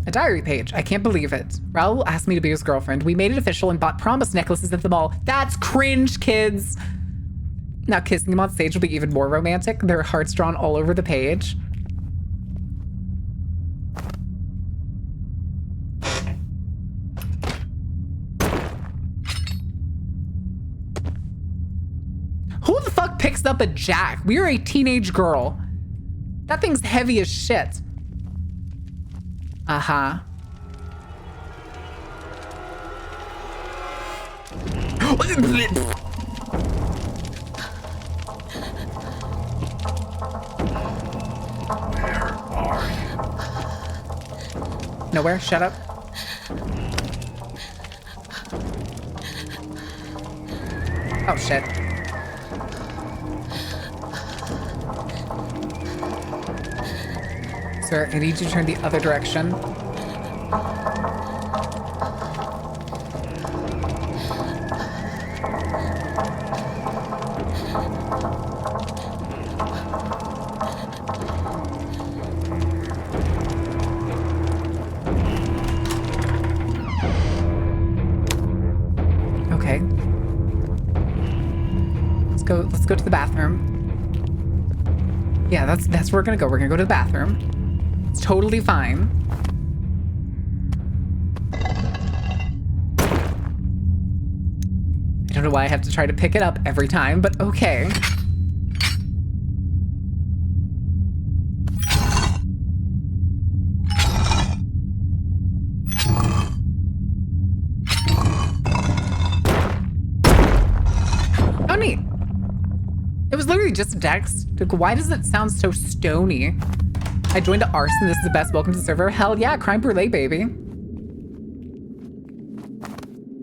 A diary page. I can't believe it. Raul asked me to be his girlfriend. We made it official and bought promise necklaces at the mall. That's cringe, kids. Now kissing him on stage will be even more romantic. Their hearts drawn all over the page. Who the fuck picks up a jack? We are a teenage girl. That thing's heavy as shit. Uh-huh. Where are you? Nowhere? Shut up. Oh, shit. Sir, I need you to turn the other direction. Okay. Let's go to the bathroom. Yeah, that's where we're gonna go. We're gonna go to the bathroom. It's totally fine. I don't know why I have to try to pick it up every time, but okay. Oh, neat. It was literally just a text. Like, why does it sound so stony? I joined arson. This is the best. Welcome to the server. Hell yeah, crime brulee, baby.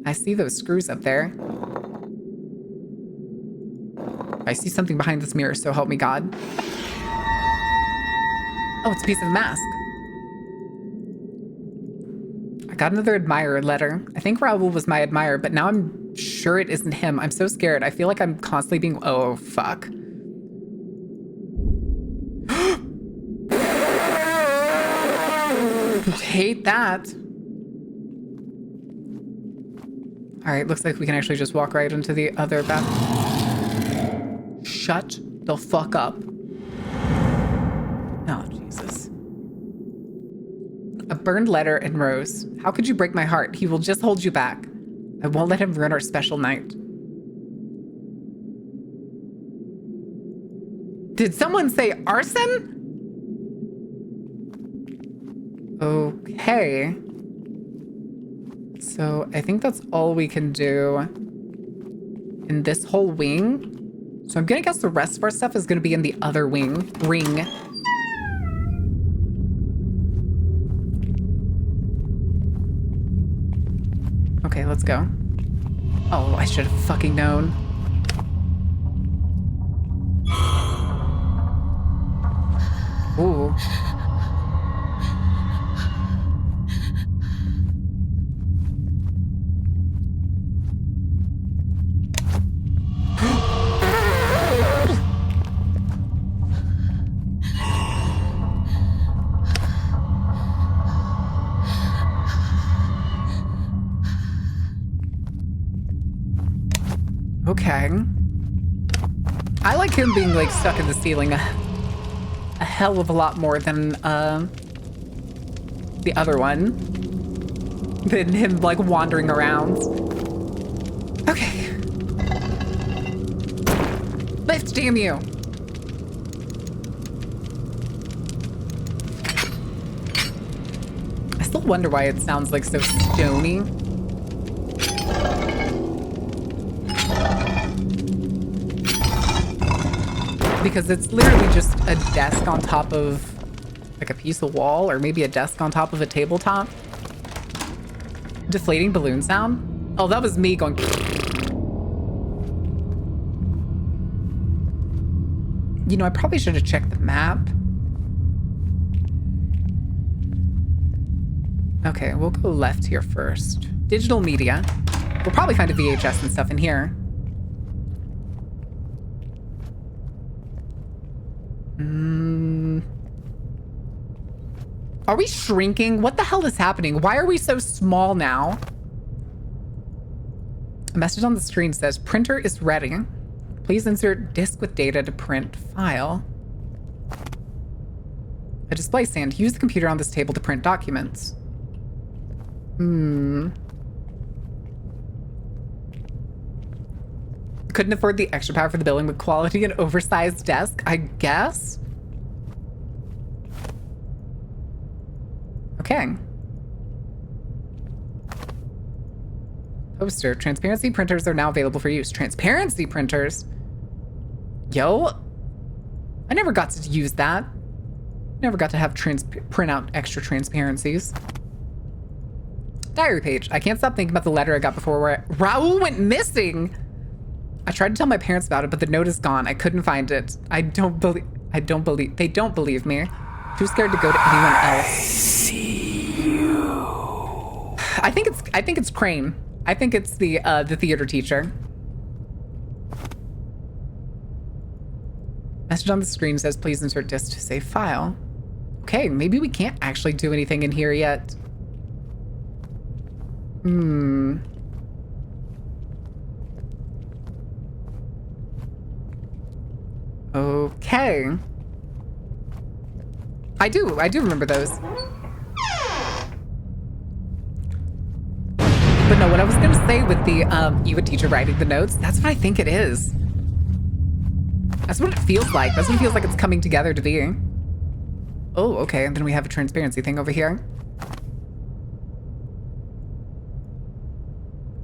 I see those screws up there. I see something behind this mirror, so help me God. Oh, it's a piece of the mask. I got another admirer letter. I think Raul was my admirer, but now I'm sure it isn't him. I'm so scared. I feel like I'm constantly being... Oh, fuck. Hate that. All right, looks like we can actually just walk right into the other bathroom. Shut the fuck up. Oh, Jesus. A burned letter and rose. How could you break my heart? He will just hold you back. I won't let him ruin our special night. Did someone say arson? Okay. So I think that's all we can do in this whole wing. So I'm gonna guess the rest of our stuff is gonna be in the other ring. Okay, let's go. Oh, I should have fucking known. Ooh. Okay. I like him being like stuck in the ceiling a hell of a lot more than the other one. Than him like wandering around. Okay. Lift, damn you. I still wonder why it sounds like so stony. Because it's literally just a desk on top of like a piece of wall, or maybe a desk on top of a tabletop. Deflating balloon sound? Oh, that was me going. You know, I probably should have checked the map. Okay, we'll go left here first. Digital media. We'll probably find a VHS and stuff in here. Are we shrinking? What the hell is happening? Why are we so small now? A message on the screen says, printer is ready. Please insert disk with data to print file. A display stand. Use the computer on this table to print documents. Couldn't afford the extra power for the building with quality and oversized desk, I guess? Okay. Poster. Transparency printers are now available for use. Transparency printers? Yo. I never got to use that. Never got to have print out extra transparencies. Diary page. I can't stop thinking about the letter I got before where Raul went missing. I tried to tell my parents about it, but the note is gone. I couldn't find it. they don't believe me. Too scared to go to anyone else. I think it's Crane. I think it's the theater teacher. Message on the screen says, please insert disk to save file. Okay, maybe we can't actually do anything in here yet. Okay. I do remember those. But no, what I was gonna say with the Eva teacher writing the notes, that's what I think it is. That's what it feels like. That's what it feels like it's coming together to be. Oh, okay, and then we have a transparency thing over here.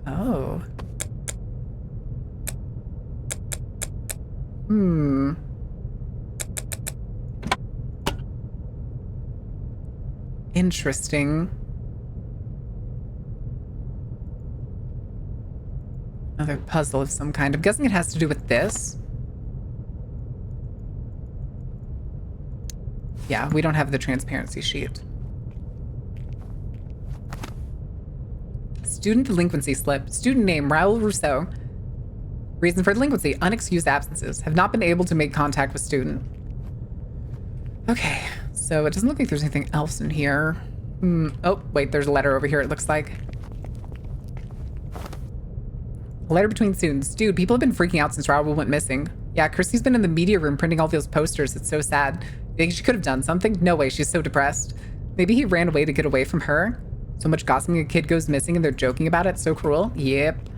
Oh. Interesting. Another puzzle of some kind. I'm guessing it has to do with this. Yeah, we don't have the transparency sheet. Student delinquency slip. Student name, Raul Rousseau. Reason for delinquency, unexcused absences. Have not been able to make contact with student. Okay, so it doesn't look like there's anything else in here. Oh, wait, there's a letter over here, it looks like. A letter between students. Dude, people have been freaking out since Raul went missing. Yeah, Kirsty's been in the media room printing all those posters. It's so sad. You think she could have done something? No way, she's so depressed. Maybe he ran away to get away from her? So much gossiping, a kid goes missing and they're joking about it. So cruel. Yep.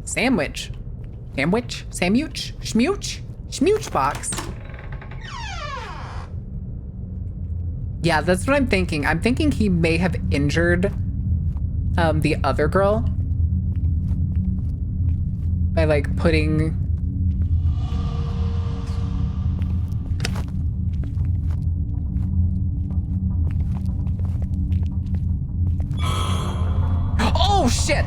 Sandwich. Sandwich? Sandwich? Schmooch? Schmooch box. Yeah, that's what I'm thinking. I'm thinking he may have injured the other girl by like putting oh shit.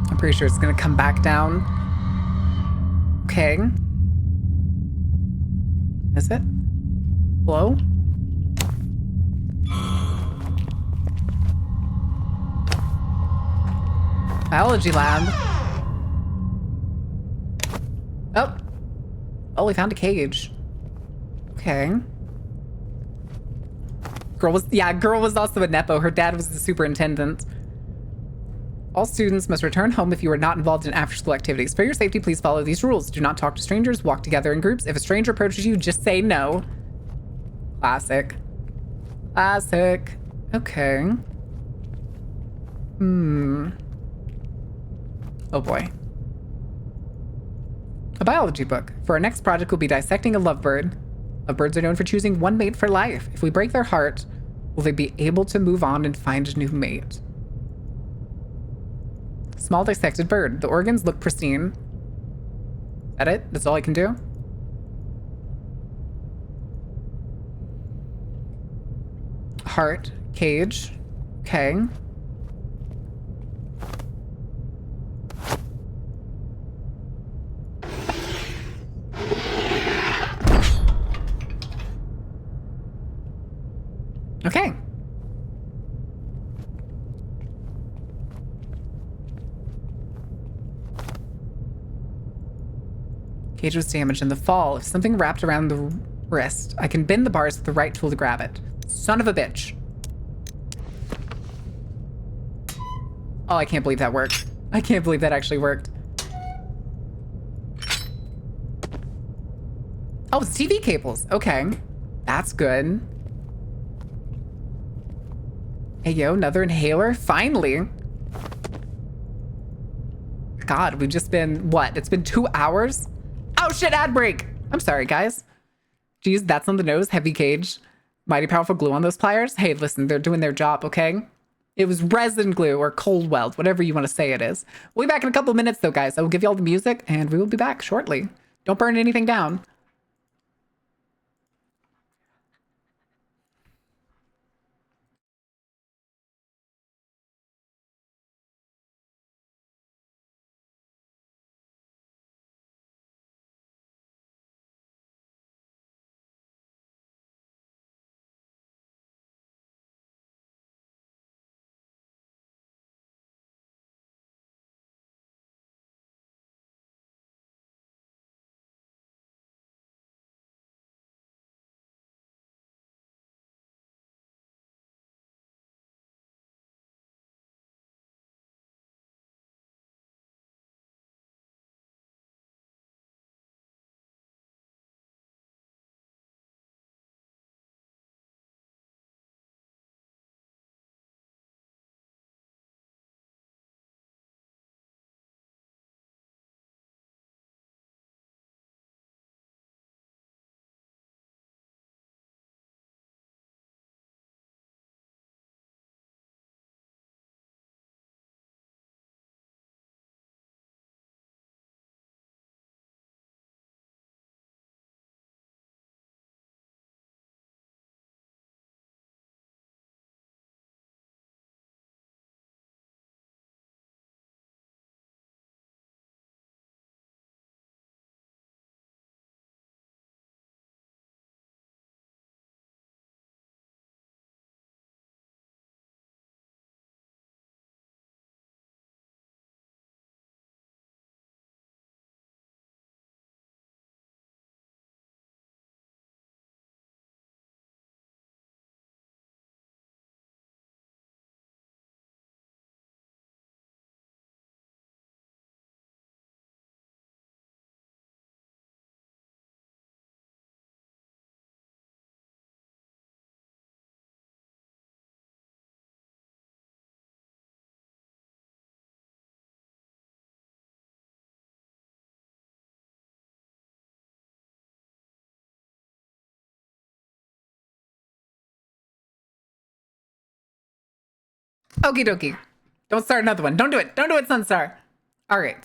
I'm pretty sure it's gonna come back down. Okay. Is it? Hello? Biology lab. Oh. Oh, we found a cage. Okay. Girl was also a Nepo. Her dad was the superintendent. All students must return home if you are not involved in after-school activities. For your safety, please follow these rules. Do not talk to strangers. Walk together in groups. If a stranger approaches you, just say no. Classic. Classic. Okay. Oh boy. A biology book. For our next project, we'll be dissecting a lovebird. Lovebirds are known for choosing one mate for life. If we break their heart, will they be able to move on and find a new mate? Small dissected bird. The organs look pristine. Is that it? That's all I can do? Heart. Cage. Okay. Okay. Cage was damaged in the fall. If something wrapped around the wrist, I can bend the bars with the right tool to grab it. Son of a bitch. Oh, I can't believe that worked. I can't believe that actually worked. Oh, it's TV cables. Okay. That's good. Hey, yo, another inhaler? Finally. God, we've just been, what? It's been 2 hours? Oh, shit, ad break. I'm sorry, guys. Geez, that's on the nose. Heavy cage. Mighty powerful glue on those pliers. Hey, listen, they're doing their job, okay? It was resin glue or cold weld, whatever you want to say it is. We'll be back in a couple of minutes, though, guys. I will give you all the music, and we will be back shortly. Don't burn anything down. Okie dokie. Don't start another one. Don't do it. Don't do it, Sunstar. All right.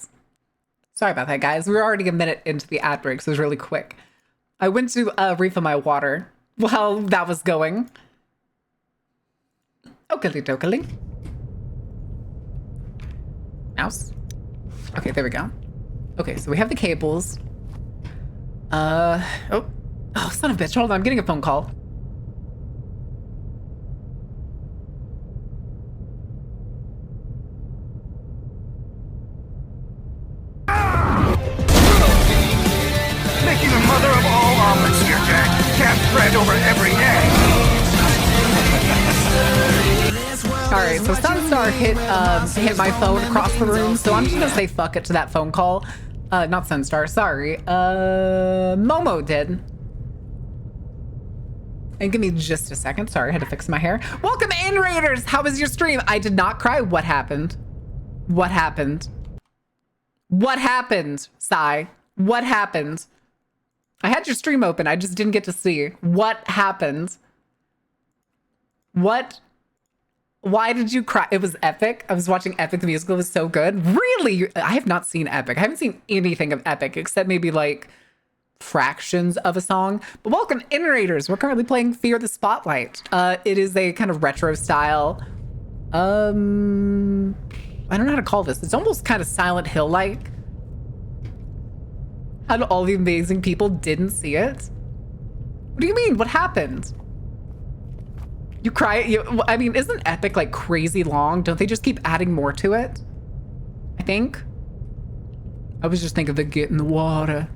Sorry about that, guys. We were already a minute into the ad break, so it was really quick. I went to refill my water while that was going. Okily dokily. Mouse. Okay, there we go. Okay, so we have the cables. Oh, son of a bitch. Hold on, I'm getting a phone call. Jack. Can't spread over every egg. All right, so Sunstar hit my phone across the room, so I'm just gonna say fuck it to that phone call. Not Sunstar, sorry. Momo did. And give me just a second. Sorry, I had to fix my hair. Welcome in, Raiders. How was your stream? I did not cry. What happened? What happened? What happened, Sai? What happened? I had your stream open. I just didn't get to see. What happened? What? Why did you cry? It was Epic. I was watching Epic. The musical was so good. Really? I have not seen Epic. I haven't seen anything of Epic except maybe like fractions of a song. But welcome in, Raiders. We're currently playing Fear the Spotlight. It is a kind of retro style. I don't know how to call this. It's almost kind of Silent Hill-like. How all the amazing people didn't see it? What do you mean? What happened? You cry? I mean, isn't Epic like crazy long? Don't they just keep adding more to it? I think. I was just thinking of the get in the water.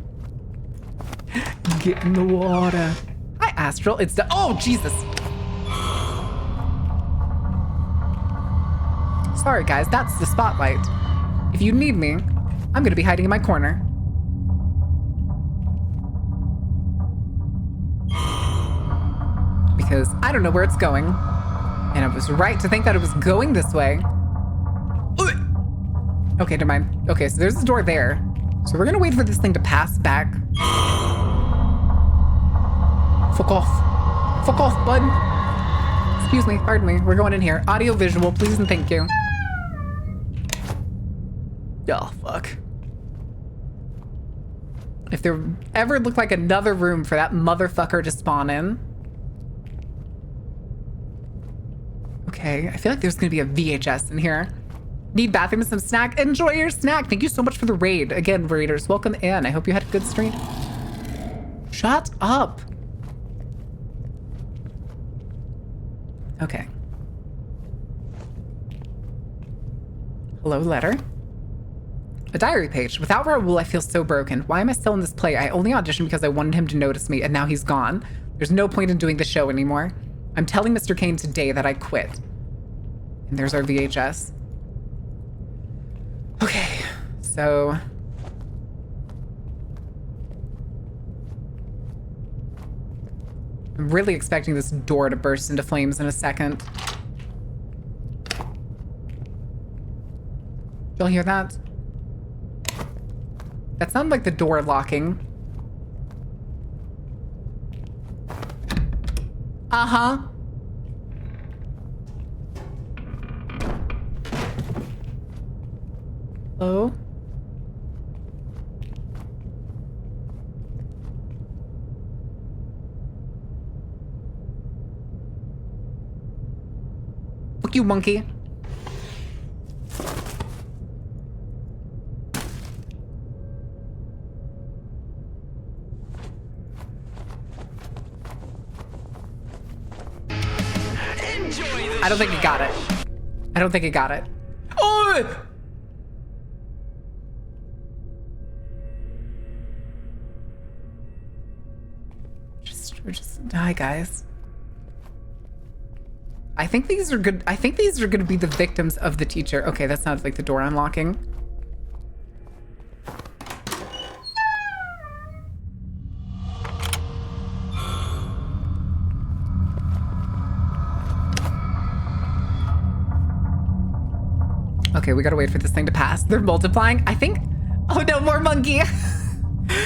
Get in the water. Hi, Astral. It's the. Oh, Jesus. Sorry, guys. That's the spotlight. If you need me, I'm going to be hiding in my corner. Because I don't know where it's going. And I was right to think that it was going this way. Okay, never mind. Okay, so there's a door there. So we're gonna wait for this thing to pass back. Fuck off. Fuck off, bud. Excuse me, pardon me. We're going in here. Audio visual, please and thank you. Oh, fuck. If there ever looked like another room for that motherfucker to spawn in. Okay, I feel like there's gonna be a VHS in here. Need bathroom and some snack? Enjoy your snack. Thank you so much for the raid. Again, Raiders, welcome in. I hope you had a good stream. Shut up. Okay. Hello, letter. A diary page. Without Raoul, I feel so broken. Why am I still in this play? I only auditioned because I wanted him to notice me, and now he's gone. There's no point in doing the show anymore. I'm telling Mr. Kane today that I quit. And there's our VHS. Okay, so... I'm really expecting this door to burst into flames in a second. Did y'all hear that? That sounded like the door locking. Uh-huh. Hello? Fuck you, monkey. I don't think it got it. I don't think it got it. Oh! Just die, guys. I think these are good. I think these are going to be the victims of the teacher. Okay, that sounds like the door unlocking. Okay, we gotta wait for this thing to pass. They're multiplying. I think. Oh no, more monkey.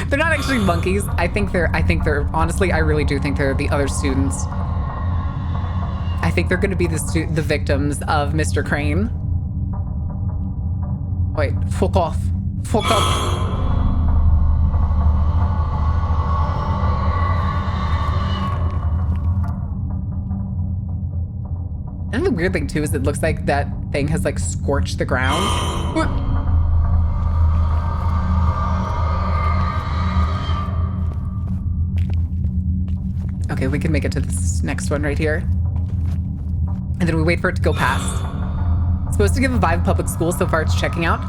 They're not actually monkeys. I think they're, honestly, I really do think they're the other students. I think they're gonna be the victims of Mr. Crane. Wait, fuck off. Fuck off. And the weird thing too is it looks like that thing has like scorched the ground. Okay, we can make it to this next one right here. And then we wait for it to go past. It's supposed to give a vibe of public school. So far it's checking out.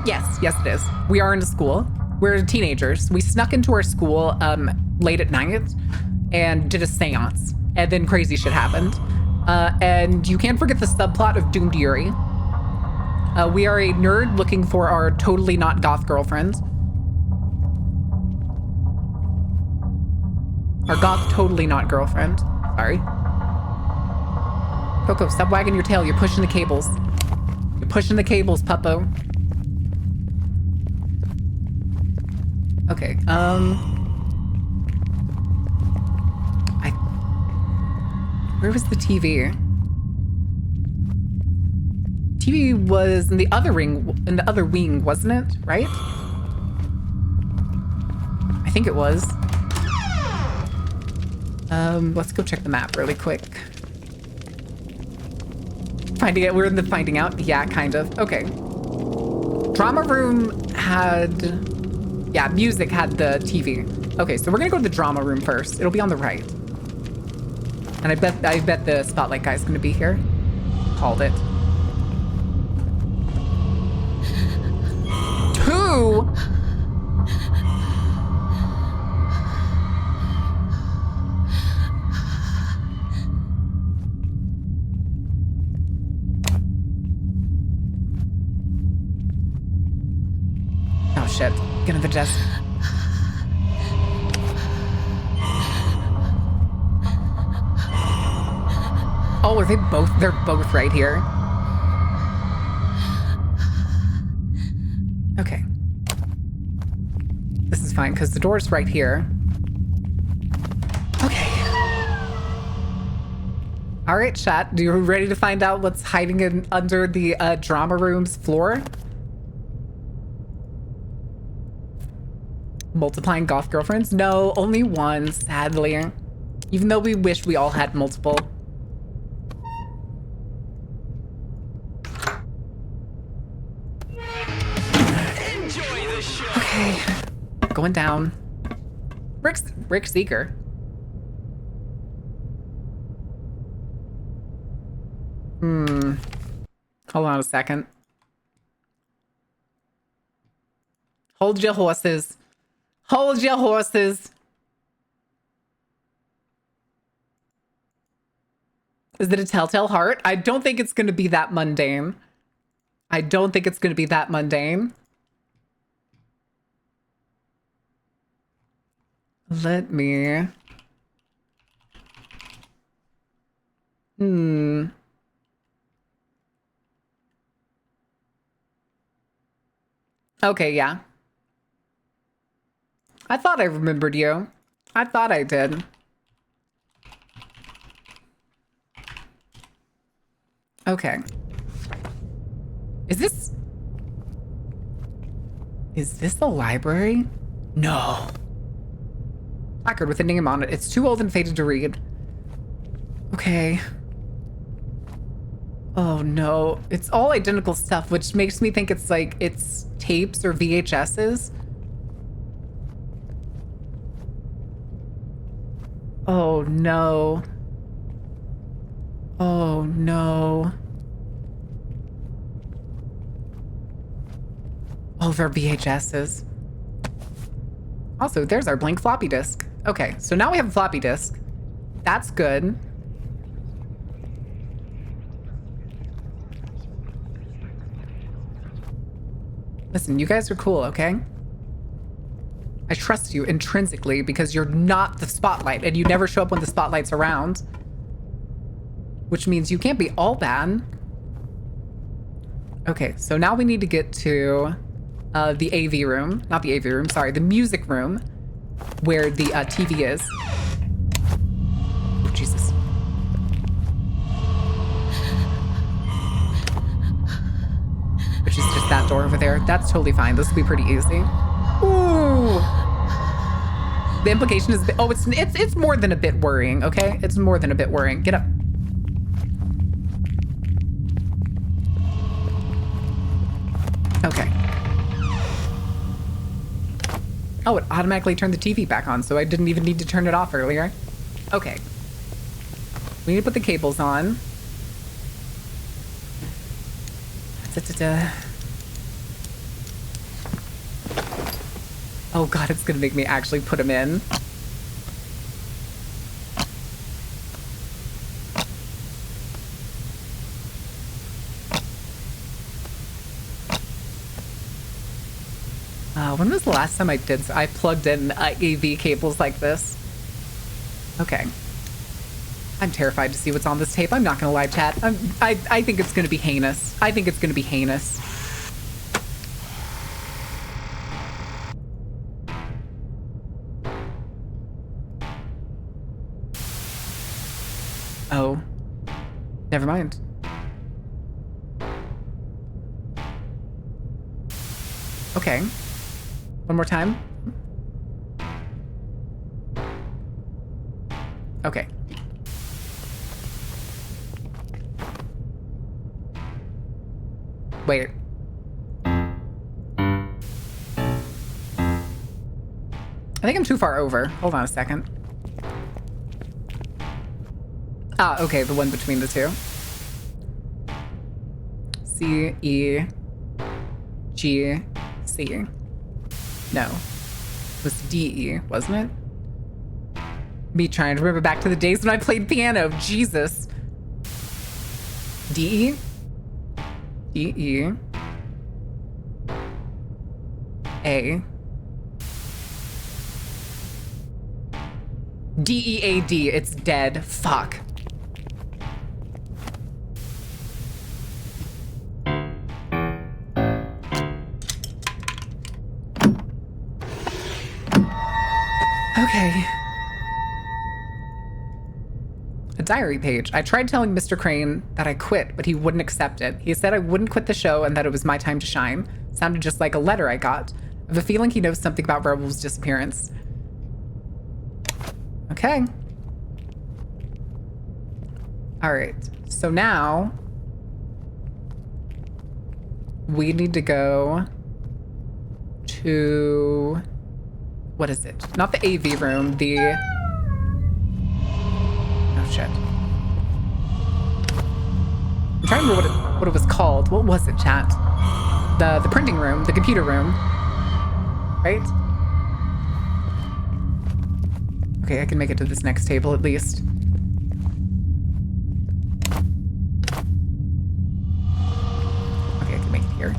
Yes, it is. We are in a school. We're teenagers. We snuck into our school late at night and did a seance. And then crazy shit happened. And you can't forget the subplot of Doomed Yuri. We are a nerd looking for our totally not goth girlfriend. Our goth totally not girlfriend. Sorry. Coco, stop wagging your tail. You're pushing the cables. You're pushing the cables, puppo. Okay, where was the TV? TV was in the other wing, wasn't it? Right? I think it was. Let's go check the map really quick. Finding it, we're in the finding out. Yeah, kind of. Okay. Drama room had, yeah, music had the TV. Okay, so we're gonna go to the drama room first. It'll be on the right. And I bet the spotlight guy's gonna be here. Called it. 2? Oh shit, get to the desk. Oh, are they both? They're both right here. Okay. This is fine, because the door's right here. Okay. All right, chat. Are you ready to find out what's hiding under the drama room's floor? Multiplying goth girlfriends? No, only one, sadly. Even though we wish we all had multiple. Okay, going down. Rick Seeker. Hold on a second. Hold your horses. Hold your horses. Is it a telltale heart? I don't think it's going to be that mundane. I don't think it's going to be that mundane. Let me... Okay, yeah. I thought I remembered you. I thought I did. Okay. Is this the library? No. Placard with a name on it. It's too old and faded to read. Okay. Oh no. It's all identical stuff, which makes me think it's like, it's tapes or VHSs. Oh no. Oh no. Oh, they're VHSs. Also, there's our blank floppy disk. Okay, so now we have a floppy disk. That's good. Listen, you guys are cool, okay? I trust you intrinsically because you're not the spotlight and you never show up when the spotlight's around. Which means you can't be all bad. Okay, so now we need to get to the AV room. Not the AV room, sorry, the music room where the TV is. Oh, Jesus. Which is just that door over there. That's totally fine. This will be pretty easy. Ooh. The implication is, oh, it's more than a bit worrying, okay? It's more than a bit worrying. Get up. Okay. Oh, it automatically turned the TV back on, so I didn't even need to turn it off earlier. Okay. We need to put the cables on. Da-da-da. Oh god, it's gonna make me actually put him in. When was the last time I plugged in AV cables like this? Okay. I'm terrified to see what's on this tape. I'm not gonna lie, chat. I think it's gonna be heinous. I think it's gonna be heinous. Oh. Never mind. Okay. One more time. Okay. Wait. I think I'm too far over. Hold on a second. Ah, okay, the one between the two. C, E, G, C. No. It was D, E, wasn't it? Me trying to remember back to the days when I played piano. Jesus. D, E? D, E. A. D, E, A, D. It's dead. Fuck. Okay. A diary page. I tried telling Mr. Crane that I quit, but he wouldn't accept it. He said I wouldn't quit the show and that it was my time to shine. Sounded just like a letter I got. I have a feeling he knows something about Rebel's disappearance. Okay. All right. So now we need to go to... What is it? Not the AV room, the... Oh, shit. I'm trying to remember what it was called. What was it, chat? The printing room, the computer room. Right? Okay, I can make it to this next table at least. Okay, I can make it here.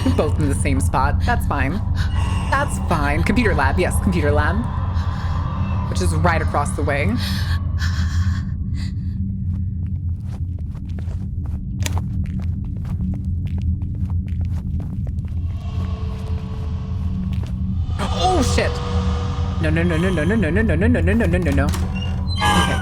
We're both in the same spot. That's fine. That's fine. Computer lab. Yes, computer lab. Which is right across the way. Oh shit! No, no, no, no, no, no, no, no, no, no, no, no, no, no, no, no. Okay.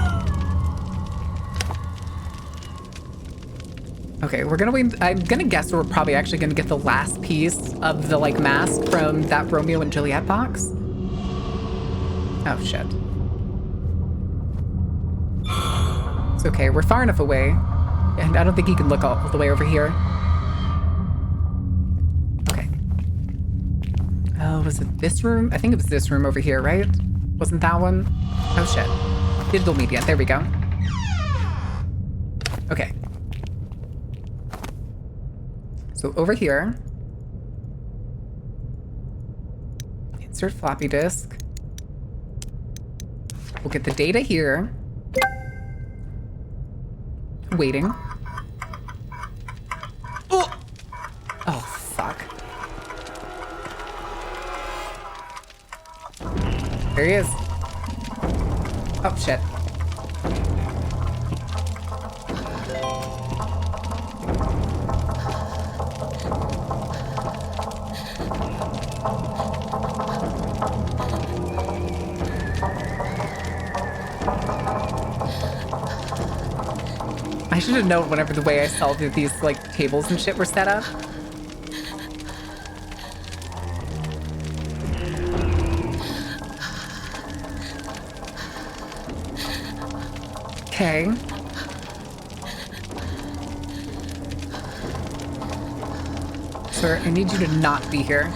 Okay, we're gonna wait. I'm gonna guess we're probably actually gonna get the last piece of the, like, mask from that Romeo and Juliet box. Oh, shit. It's okay, we're far enough away. And I don't think he can look all the way over here. Okay. Oh, was it this room? I think it was this room over here, right? Wasn't that one? Oh, shit. Digital media, there we go. Okay. So over here, insert floppy disk. We'll get the data here. Waiting. Oh! Oh, fuck. There he is. Oh, shit. I should have known whenever the way I saw that these, like, tables and shit were set up. Okay. Sir, I need you to not be here.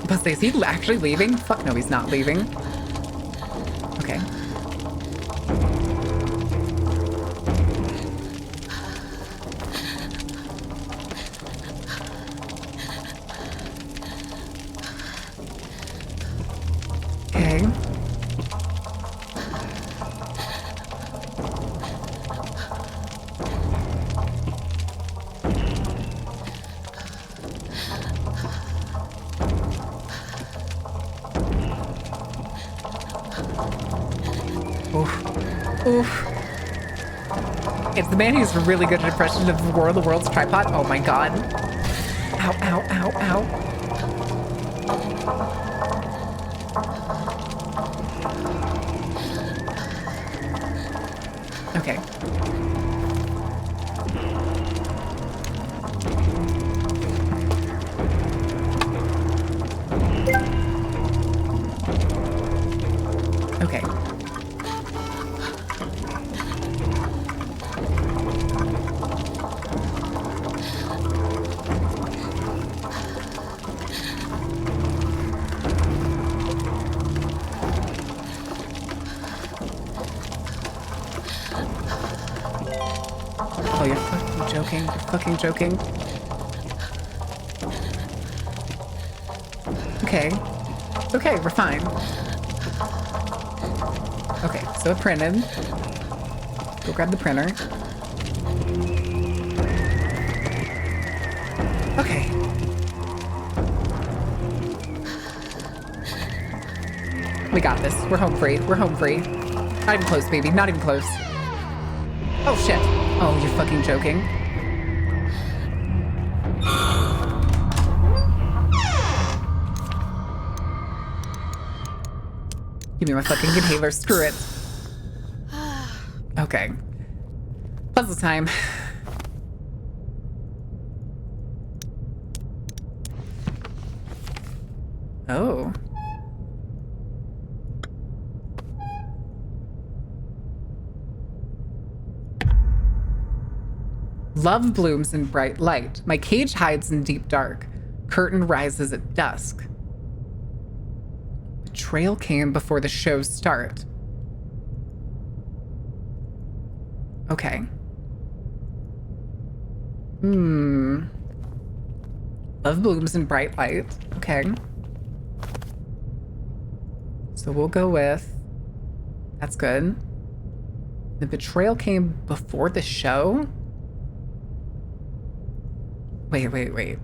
But is he actually leaving? Fuck no, he's not leaving. Okay. Oof. It's the man who's really good at impression of the world's tripod. Oh my god. Ow, ow, ow, ow. Okay. Okay. Oh, you're fucking joking. You're fucking joking. Okay. Okay, we're fine. Okay, so it printed. Go grab the printer. Okay. We got this. We're home free. We're home free. Not even close, baby. Not even close. Oh, shit. Oh, you're fucking joking. Give me my fucking inhaler. Screw it. Okay. Puzzle time. Oh. Love blooms in bright light. My cage hides in deep dark. Curtain rises at dusk. Betrayal came before the show's start. Okay. Love blooms in bright light. Okay. So we'll go with... That's good. The betrayal came before the show? Wait.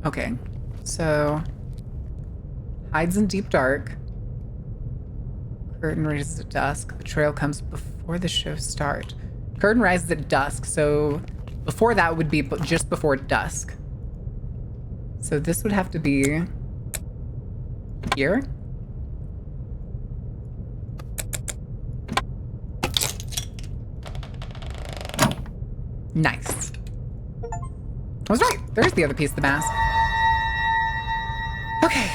Okay. So... Hides in deep dark. Curtain rises at dusk. Betrayal comes before the show start. Curtain rises at dusk, so before that would be just before dusk. So this would have to be here. Nice. I was right. There's the other piece of the mask. Okay.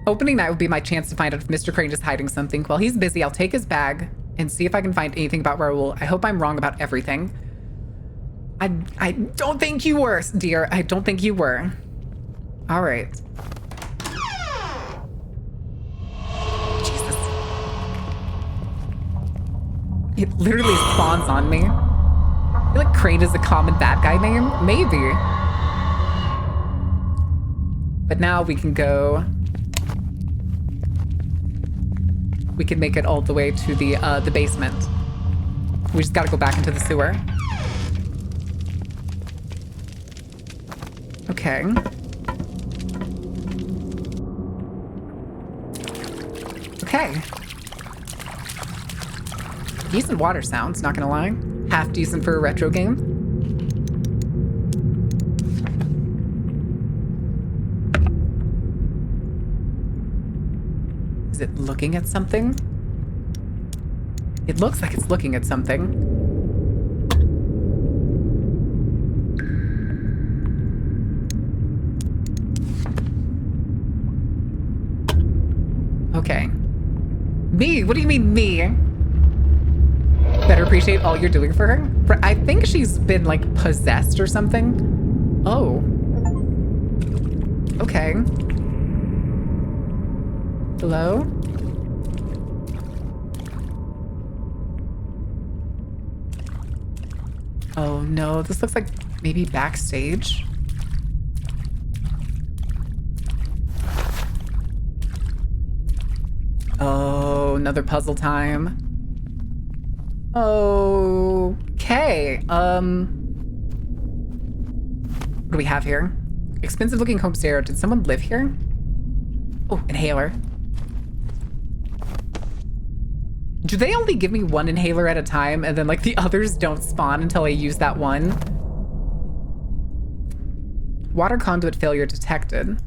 Opening night would be my chance to find out if Mr. Crane is hiding something. While he's busy, I'll take his bag and see if I can find anything about Raoul. I hope I'm wrong about everything. I don't think you were, dear. I don't think you were. All right. Jesus. It literally spawns on me. I feel like Crane is a common bad guy name. Maybe. But now we can go... We can make it all the way to the basement. We just gotta go back into the sewer. Okay. Okay. Decent water sounds, not gonna lie. Half decent for a retro game. Is it looking at something? It looks like it's looking at something. Okay. Me? What do you mean, me? Better appreciate all you're doing for her? I think she's been, like, possessed or something. Oh. Okay. Hello? Oh no, this looks like maybe backstage. Oh, another puzzle time. Okay. What do we have here? Expensive looking home stereo. Did someone live here? Oh, inhaler. Do they only give me one inhaler at a time and then like the others don't spawn until I use that one? Water conduit failure detected.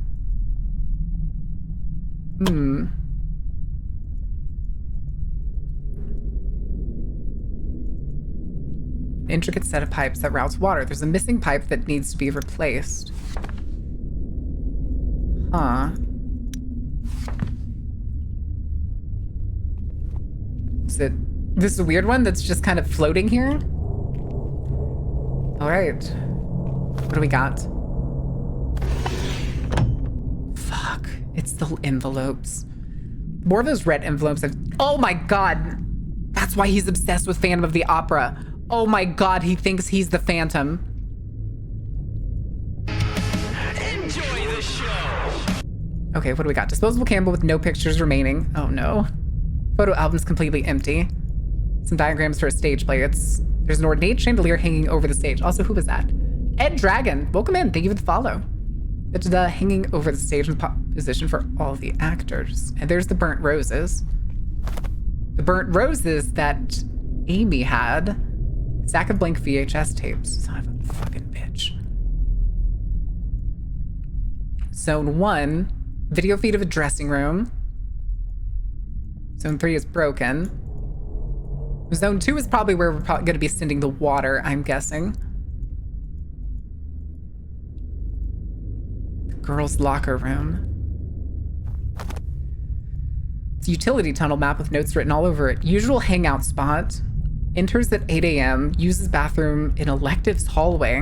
Intricate set of pipes that routes water. There's a missing pipe that needs to be replaced. Huh. This is a weird one that's just kind of floating here? All right. What do we got? Fuck. It's the envelopes. More of those red envelopes. Oh my God. That's why he's obsessed with Phantom of the Opera. Oh my God, he thinks he's the Phantom. Enjoy the show! Okay, what do we got? Disposable camera with no pictures remaining. Oh no. Photo album's completely empty. Some diagrams for a stage play. There's an ornate chandelier hanging over the stage. Also, who was that? Ed Dragon. Welcome in. Thank you for the follow. It's the hanging over the stage in position for all the actors. And there's the burnt roses. The burnt roses that Amy had. Stack of blank VHS tapes. Son of a fucking bitch. Zone 1. Video feed of a dressing room. Zone 3 is broken. Zone 2 is probably where we're probably going to be sending the water, I'm guessing. The girls' locker room. It's a utility tunnel map with notes written all over it. Usual hangout spot. Enters at 8 a.m. Uses bathroom in electives hallway.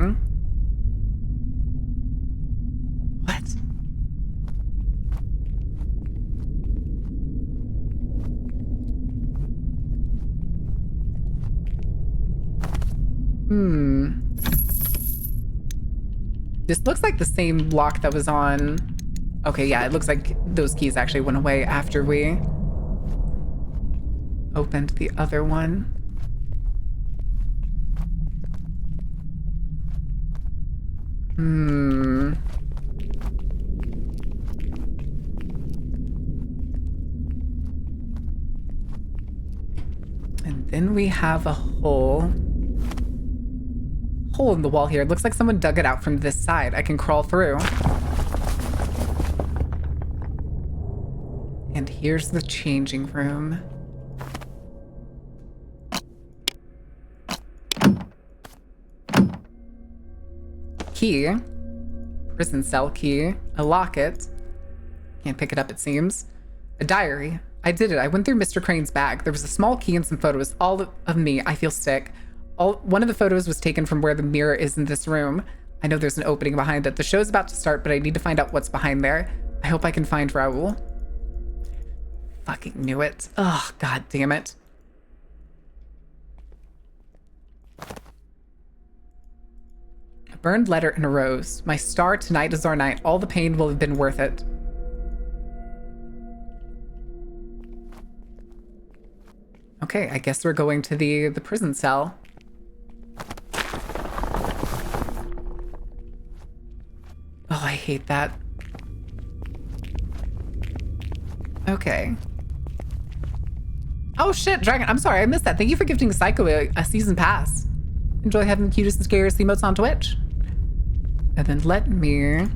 What? This looks like the same lock that was on... Okay, yeah, it looks like those keys actually went away after we opened the other one. And then we have a hole in the wall here. It looks like someone dug it out from this side. I can crawl through. And here's the changing room. Key. Prison cell key. A locket. Can't pick it up, it seems. A diary. I did it. I went through Mr. Crane's bag. There was a small key and some photos. All of me. I feel sick. One of the photos was taken from where the mirror is in this room. I know there's an opening behind it. The show's about to start, but I need to find out what's behind there. I hope I can find Raoul. Fucking knew it. Oh, God damn it. A burned letter and a rose. My star, tonight is our night. All the pain will have been worth it. Okay, I guess we're going to the prison cell. Oh, I hate that. Okay. Oh shit, Dragon, I'm sorry, I missed that. Thank you for gifting Psycho a season pass. Enjoy having the cutest and scariest emotes on Twitch. And then let me...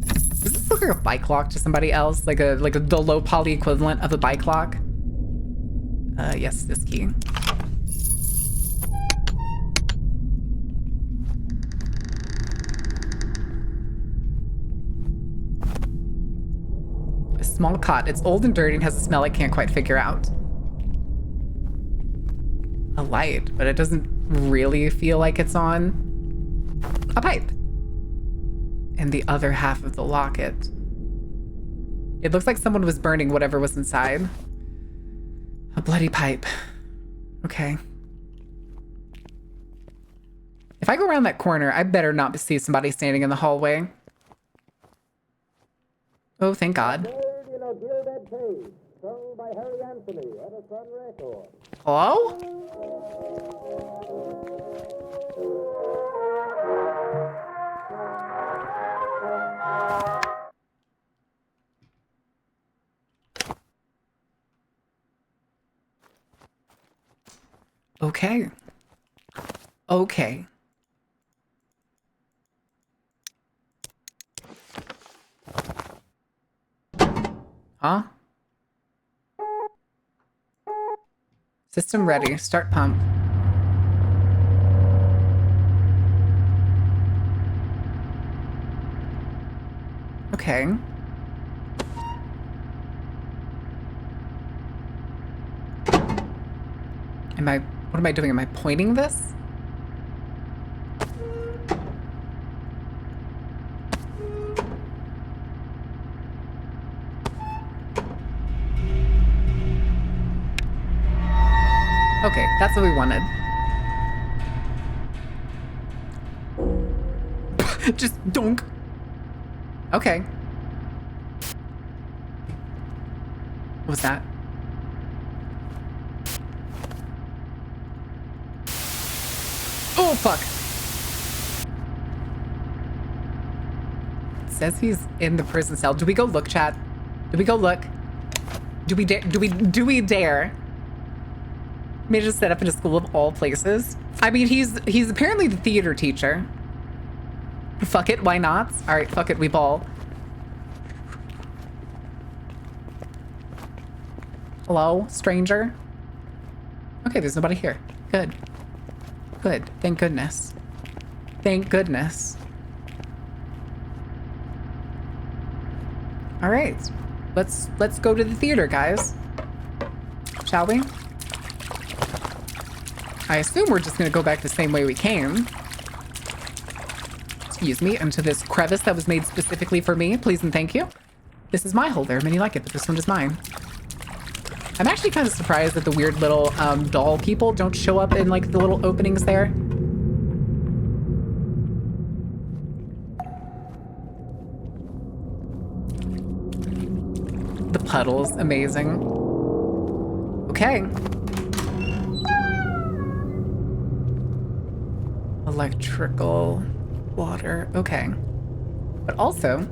Does this look like a bike lock to somebody else? Like the low poly equivalent of a bike lock? Yes, this key. A small cot. It's old and dirty and has a smell I can't quite figure out. A light, but it doesn't really feel like it's on. A pipe. And the other half of the locket. It looks like someone was burning whatever was inside. A bloody pipe. Okay. If I go around that corner, I better not see somebody standing in the hallway. Oh, thank God. Hello? Okay. Okay. Huh? System ready. Start pump. Okay. What am I doing? Am I pointing this? Okay, that's what we wanted. Just donk. Okay. What was that? Oh, fuck. It says he's in the prison cell. Do we go look, chat? Do we go look? Do we dare? Do we dare? May just set up in a school of all places. I mean, he's apparently the theater teacher. Fuck it, why not? All right, fuck it, we ball. Hello, stranger? Okay, there's nobody here. Good. Good. Thank goodness. Thank goodness. All right, let's go to the theater, guys. Shall we? I assume we're just gonna go back the same way we came. Excuse me, into this crevice that was made specifically for me, please and thank you. This is my holder. Many like it, but this one is mine. I'm actually kind of surprised that the weird little doll people don't show up in like the little openings there. The puddles, amazing. Okay. Electrical, water, okay. But also,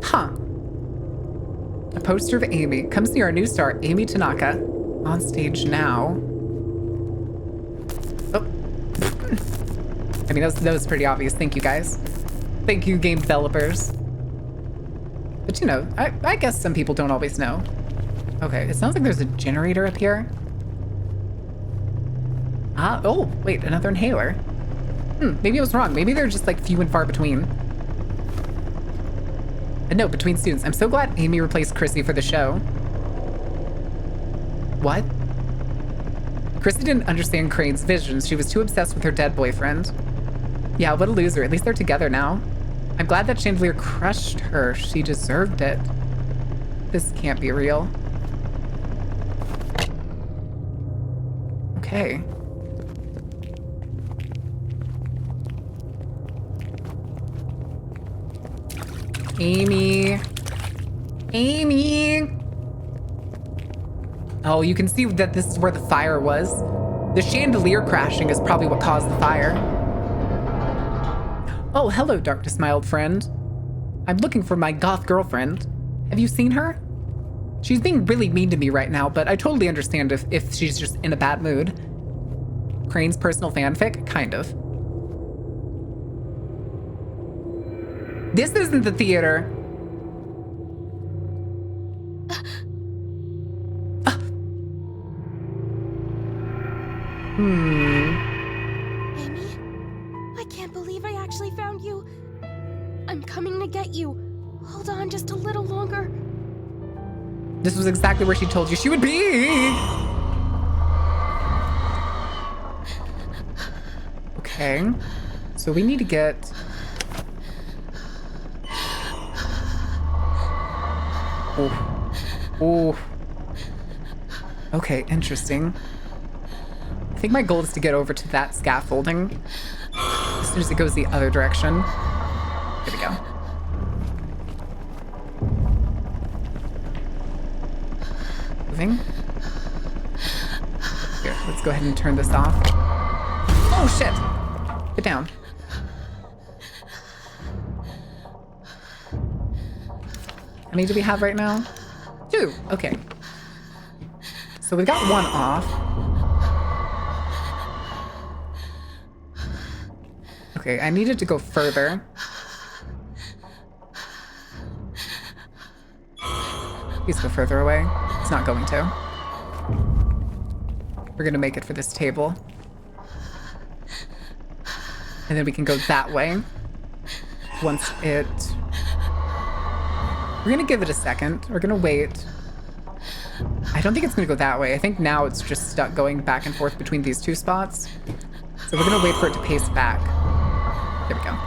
huh. A poster of Amy. Come see our new star, Amy Tanaka. On stage now. Oh. I mean, that was pretty obvious. Thank you, guys. Thank you, game developers. But you know, I guess some people don't always know. Okay, it sounds like there's a generator up here. Ah, oh, wait, another inhaler. Maybe I was wrong. Maybe they're just like few and far between. A note between students. I'm so glad Amy replaced Chrissy for the show. What? Chrissy didn't understand Crane's visions. She was too obsessed with her dead boyfriend. Yeah, what a loser. At least they're together now. I'm glad that Chandelier crushed her. She deserved it. This can't be real. Okay. Amy. Amy. Oh, you can see that this is where the fire was. The chandelier crashing is probably what caused the fire. Oh, hello, dark-to-smiled friend. I'm looking for my goth girlfriend. Have you seen her? She's being really mean to me right now, but I totally understand if she's just in a bad mood. Crane's personal fanfic? Kind of. This isn't the theater. Amy? I can't believe I actually found you. I'm coming to get you. Hold on just a little longer. This was exactly where she told you she would be. Okay. So we need to get... Oh. Oh. Okay, interesting. I think my goal is to get over to that scaffolding as soon as it goes the other direction. Here we go. Moving. Here, let's go ahead and turn this off. Oh, shit! Get down. How many do we have right now? 2. Okay. So we got one off. Okay, I needed to go further. Please go further away. It's not going to. We're gonna make it for this table. And then we can go that way. Once it... We're gonna give it a second. We're gonna wait. I don't think it's gonna go that way. I think now it's just stuck going back and forth between these two spots. So we're gonna wait for it to pace back. There we go.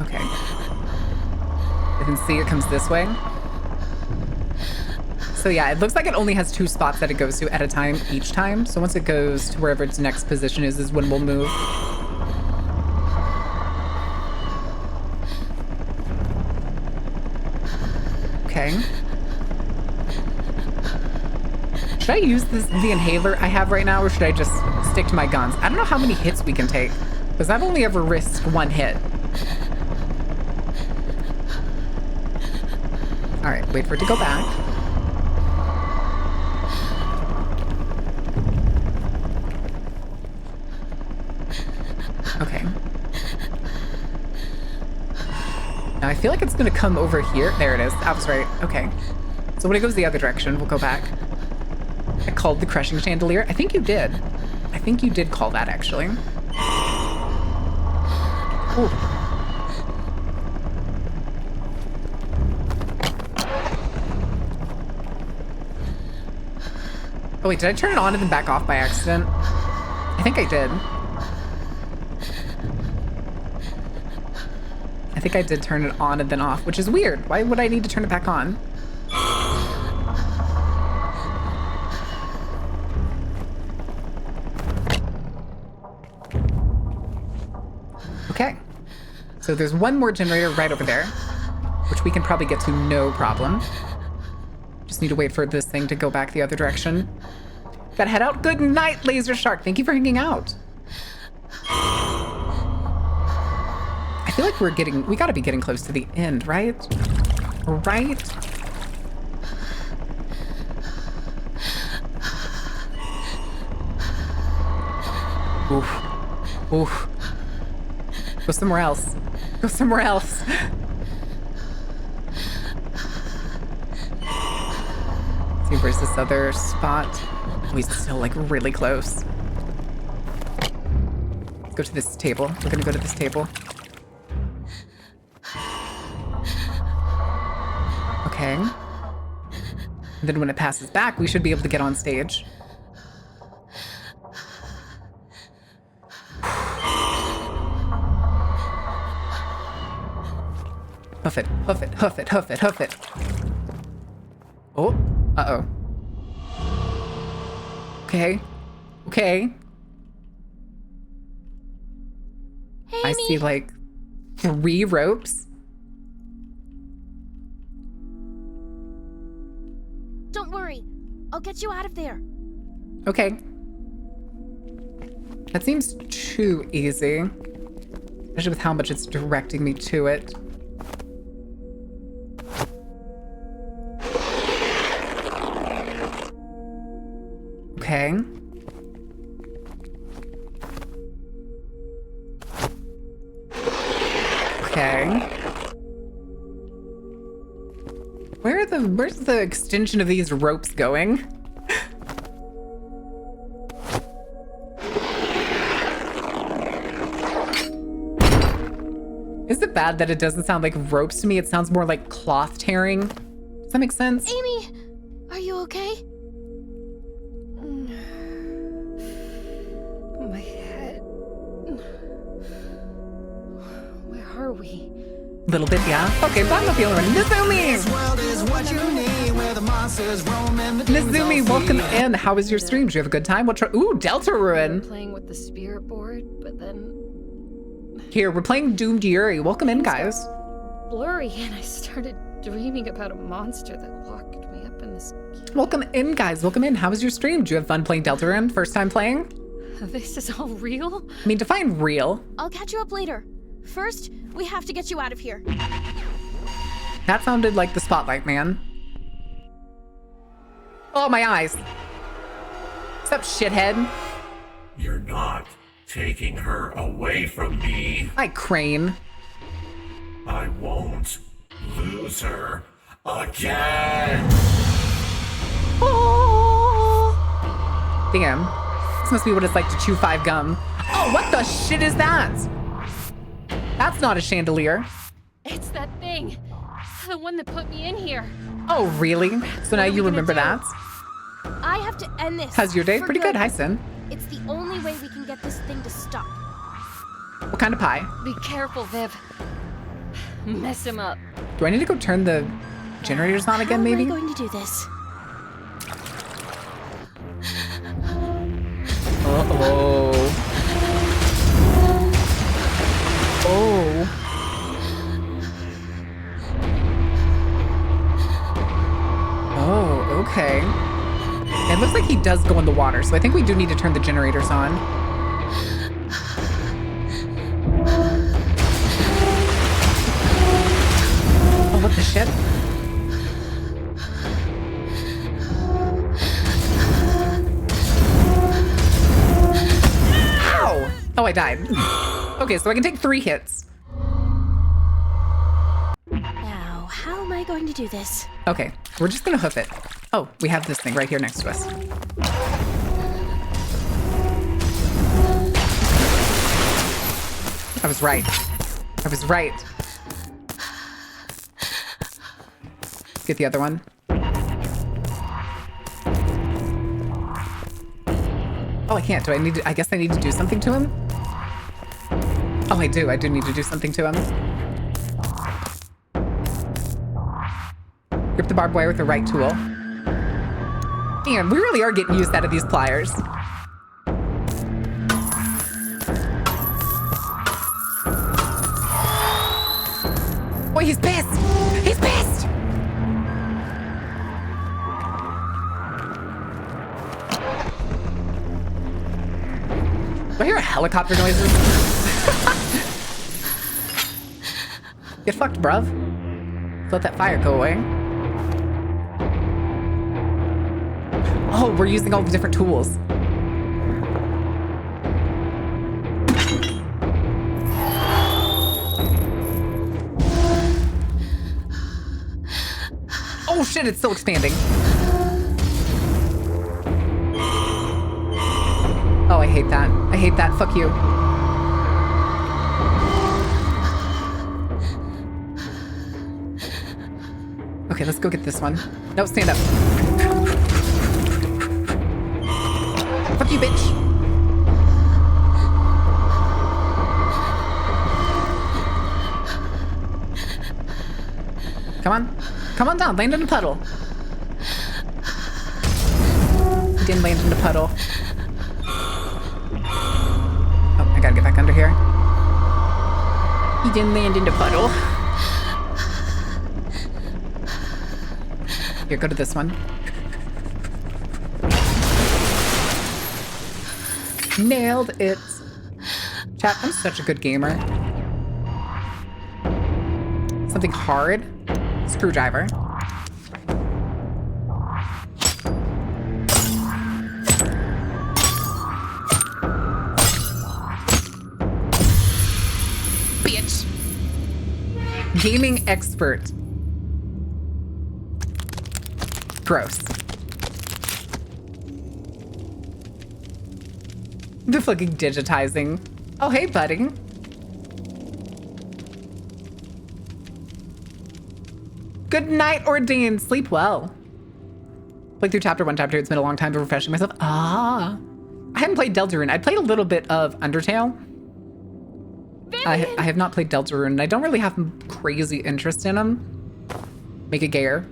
Okay. I can see it comes this way. So yeah, it looks like it only has 2 spots that it goes to at a time each time. So once it goes to wherever its next position is when we'll move. Okay. Should I use the inhaler I have right now, or should I just stick to my guns? I don't know how many hits we can take, because I've only ever risked 1 hit. All right, wait for it to go back. Okay. Now I feel like it's gonna come over here. There it is. I was right. Okay. So when it goes the other direction, we'll go back. I called the crushing chandelier. I think you did. I think you did call that, actually. Ooh. Oh wait, did I turn it on and then back off by accident? I think I did. I think I did turn it on and then off, which is weird. Why would I need to turn it back on? Okay. So there's one more generator right over there, which we can probably get to no problem. Just need to wait for this thing to go back the other direction. Gotta head out. Good night, Laser Shark. Thank you for hanging out. I feel like we gotta be getting close to the end, right? Right? Oof. Oof. Go somewhere else. Go somewhere else. See, where's this other spot? Oh, he's still like really close. Let's go to this table. We're gonna go to this table. Okay. And then when it passes back, we should be able to get on stage. Huff it, huff it, huff it, huff it, huff it. Oh, uh-oh. Okay. Okay. Hey, I see like 3 ropes. Don't worry. I'll get you out of there. Okay. That seems too easy. Especially with how much it's directing me to it. Okay. Okay. Where's the extension of these ropes going? Is it bad that it doesn't sound like ropes to me? It sounds more like cloth tearing. Does that make sense? Amy, are you okay? My head. Where are we? Little bit, yeah. Okay, but I'm not the only one. Nizumi! Nizumi, welcome in. How was your stream? Did you have a good time? Ooh, Delta Ruin. Playing with the spirit board, but then Here, we're playing Doomed Yuri. Welcome in, guys. blurry, and I started dreaming about a monster that locked me up in this. Welcome in, guys. Welcome in. How was your stream? Did you have fun playing Delta Ruin? First time playing? This is all real? I mean, define real. I'll catch you up later. First, we have to get you out of here. That sounded like the Spotlight Man. Oh, my eyes. What's up, shithead? You're not taking her away from me. Hi, Crane. I won't lose her again. Oh. Damn. This must be what it's like to chew 5 gum. Oh, what the shit is that? That's not a chandelier. It's that thing. The one that put me in here. Oh, really? So now are you we gonna remember do? that? I have to end this. How's your day? for Pretty good. Hi, Sin. It's the only way we can get this thing to stop. What kind of pie? Be careful, Viv. Mess him up. Do I need to go turn the generators on again, How maybe? am I going to do this? Uh-oh. Oh. Oh, okay. It looks like he does go in the water, so I think we do need to turn the generators on. Oh, what the shit? Ow! Oh, I died. Okay, so I can take 3 hits. Now, how am I going to do this? Okay, we're just gonna hoof it. Oh, we have this thing right here next to us. I was right. I was right. Get the other one. Oh, I can't. Do I need to? I guess I need to do something to him? Oh, I do. I do need to do something to him. Grip the barbed wire with the right tool. Damn, we really are getting used out of these pliers. Boy, he's pissed! He's pissed! Do I hear helicopter noises? Get fucked, bruv. Let that fire go away. Oh, we're using all the different tools. Oh shit, it's still expanding. Oh, I hate that. I hate that. Fuck you. Okay, let's go get this one. No, stand up. Fuck you, bitch. Come on. Come on down. Land in a puddle. He didn't land in a puddle. Oh, I gotta get back under here. He didn't land in the puddle. Here, go to this one. Nailed it. Chat, I'm such a good gamer. Something hard. Screwdriver. Bitch. Gaming expert. Gross. The fucking digitizing. Oh, hey, buddy. Good night, Ordained. Sleep well. Played through chapter 1, chapter 2. It's been a long time to refreshing myself. Ah. I haven't played Deltarune. I played a little bit of Undertale. I have not played Deltarune, and I don't really have crazy interest in them. Make it gayer.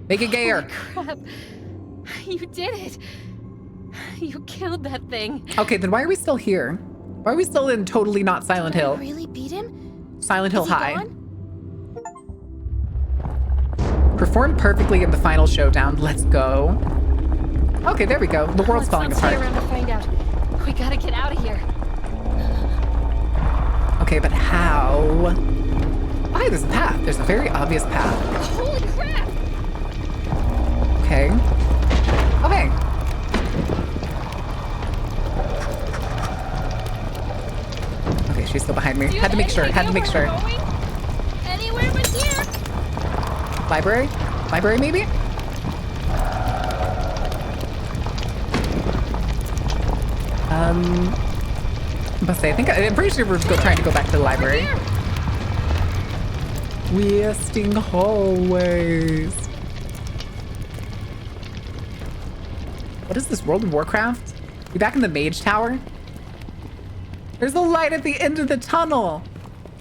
Make it gayer. Crap. You did it. You killed that thing. Okay, then why are we still here? Why are we still in totally not Silent Did I Hill? really beat him? Silent Hill Is he High. gone? Perform perfectly in the final showdown. Let's go. Okay, there we go. The world's Let's falling not stay apart. around to find out. We gotta get out of here. Okay, but how? Why, there's a path. There's a very obvious path. Holy crap! Okay. Okay. Okay, she's still behind me. Do you Had to make sure. have Had to any make idea sure. where we're going? Anywhere but here. Library? Library, maybe? Must say, I'm pretty sure we're trying to go back to the library. Wasting hallways. What is this, World of Warcraft? We back in the Mage Tower? There's a light at the end of the tunnel.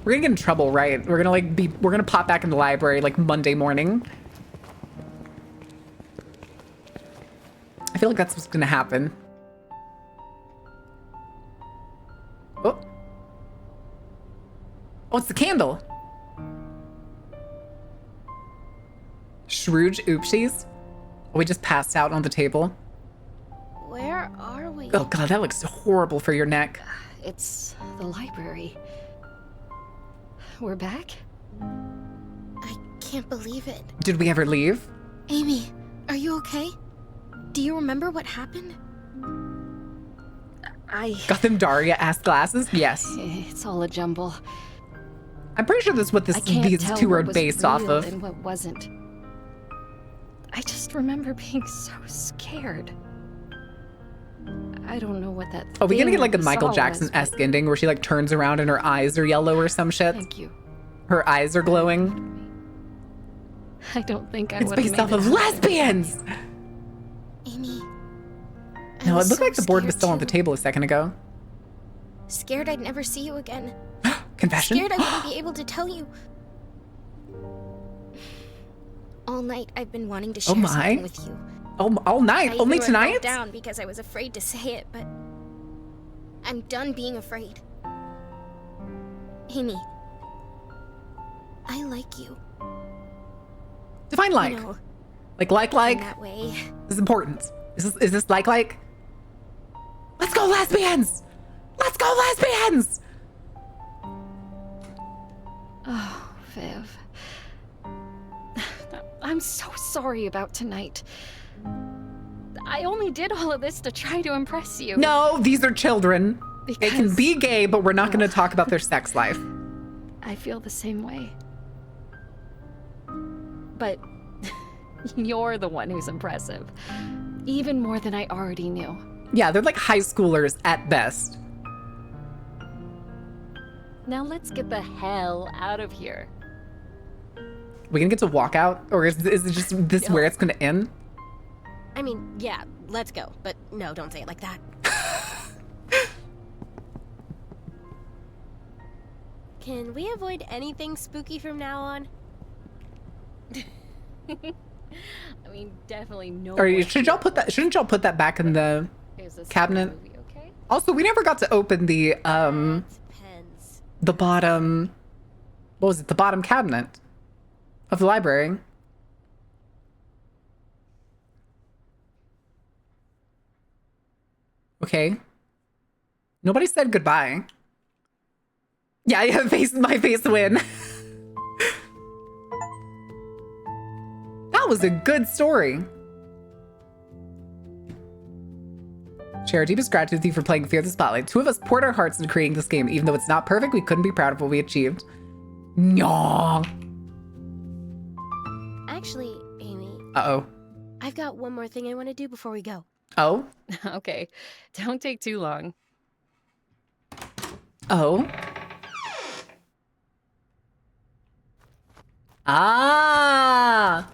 We're gonna get in trouble, right? We're gonna pop back in the library like Monday morning. I feel like that's what's gonna happen. Oh. Oh, it's the candle. Scrooge oopsies. Oh, we just passed out on the table. Where are we? Oh god, that looks horrible for your neck. It's the library. We're back? I can't believe it. Did we ever leave? Amy, are you okay? Do you remember what happened? Got them Daria-ass glasses? Yes. It's all a jumble. I'm pretty sure that's what I can't these tell two are what was based off real of. and what wasn't. I just remember being so scared. I don't know what that. Oh, we gonna thing get like a we Michael saw Jackson-esque was, ending where she like turns around and her eyes are yellow or some but shit? Thank you. Her eyes are glowing. I don't think I It's would have based made off of it. lesbians! Amy. No, it was looked so like the board was scared still on the too. table a second ago. Scared I'd never see you again. Confession? Scared I wouldn't be able to tell you. All night I've been wanting to share my. something with you. Oh, all night? I Only even wrote tonight? it down because I was afraid to say it, but I'm done being afraid. Amy, I like you. Define like. You know, Like. in that way. This is important. Is this like? Let's go lesbians! Let's go lesbians! Oh, Viv. I'm so sorry about tonight. I only did all of this to try to impress you. No, these are children. They can Because- be gay, but we're not going to talk about their sex life. I feel the same way. But you're the one who's impressive. Even more than I already knew. Yeah, they're like high schoolers at best. Now let's get the hell out of here. We gonna get to walk out, or is it just this where it's gonna end? I mean, yeah, let's go. But no, don't say it like that. Can we avoid anything spooky from now on? I mean, definitely no. Or shouldn't y'all put that back in the cabinet? Movie, okay? Also, we never got to open the Depends. bottom. What was it? The bottom cabinet of the library. Okay. Nobody said goodbye. Yeah, my face win. That was a good story. Share our deepest gratitude to you for playing Fear the Spotlight. Two of us poured our hearts into creating this game. Even though it's not perfect, we couldn't be proud of what we achieved. Nyah. Actually, Amy, Uh-oh. I've got one more thing I want to do before we go. Oh? Okay, don't take too long. Oh? Ah!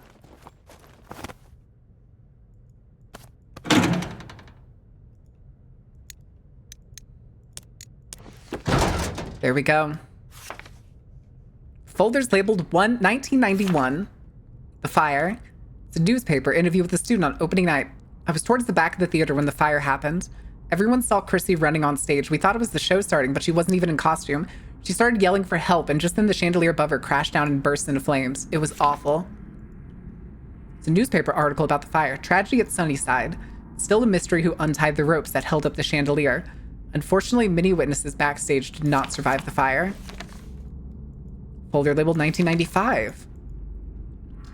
There we go. Folders labeled 1991. The fire. It's a newspaper interview with a student on opening night. I was towards the back of the theater when the fire happened. Everyone saw Chrissy running on stage. We thought it was the show starting, but she wasn't even in costume. She started yelling for help, and just then the chandelier above her crashed down and burst into flames. It was awful. It's a newspaper article about the fire. Tragedy at Sunnyside. Still a mystery who untied the ropes that held up the chandelier. Unfortunately, many witnesses backstage did not survive the fire. Folder labeled 1995.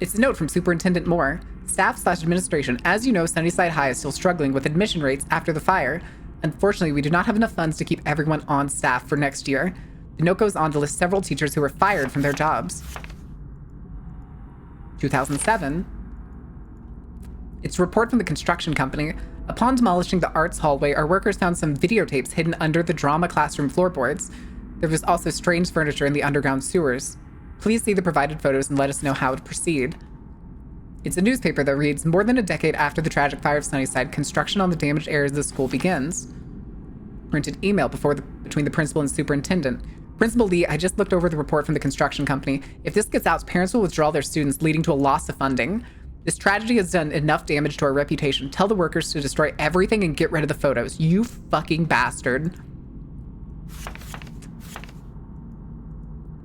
It's a note from Superintendent Moore. Staff/administration, as you know, Sunnyside High is still struggling with admission rates after the fire. Unfortunately, we do not have enough funds to keep everyone on staff for next year. The note goes on to list several teachers who were fired from their jobs. 2007. It's a report from the construction company. Upon demolishing the arts hallway, our workers found some videotapes hidden under the drama classroom floorboards. There was also strange furniture in the underground sewers. Please see the provided photos and let us know how to proceed. It's a newspaper that reads, more than a decade after the tragic fire of Sunnyside, construction on the damaged areas of the school begins. Printed email between the principal and superintendent. Principal Lee, I just looked over the report from the construction company. If this gets out, parents will withdraw their students, leading to a loss of funding. This tragedy has done enough damage to our reputation. Tell the workers to destroy everything and get rid of the photos. You fucking bastard.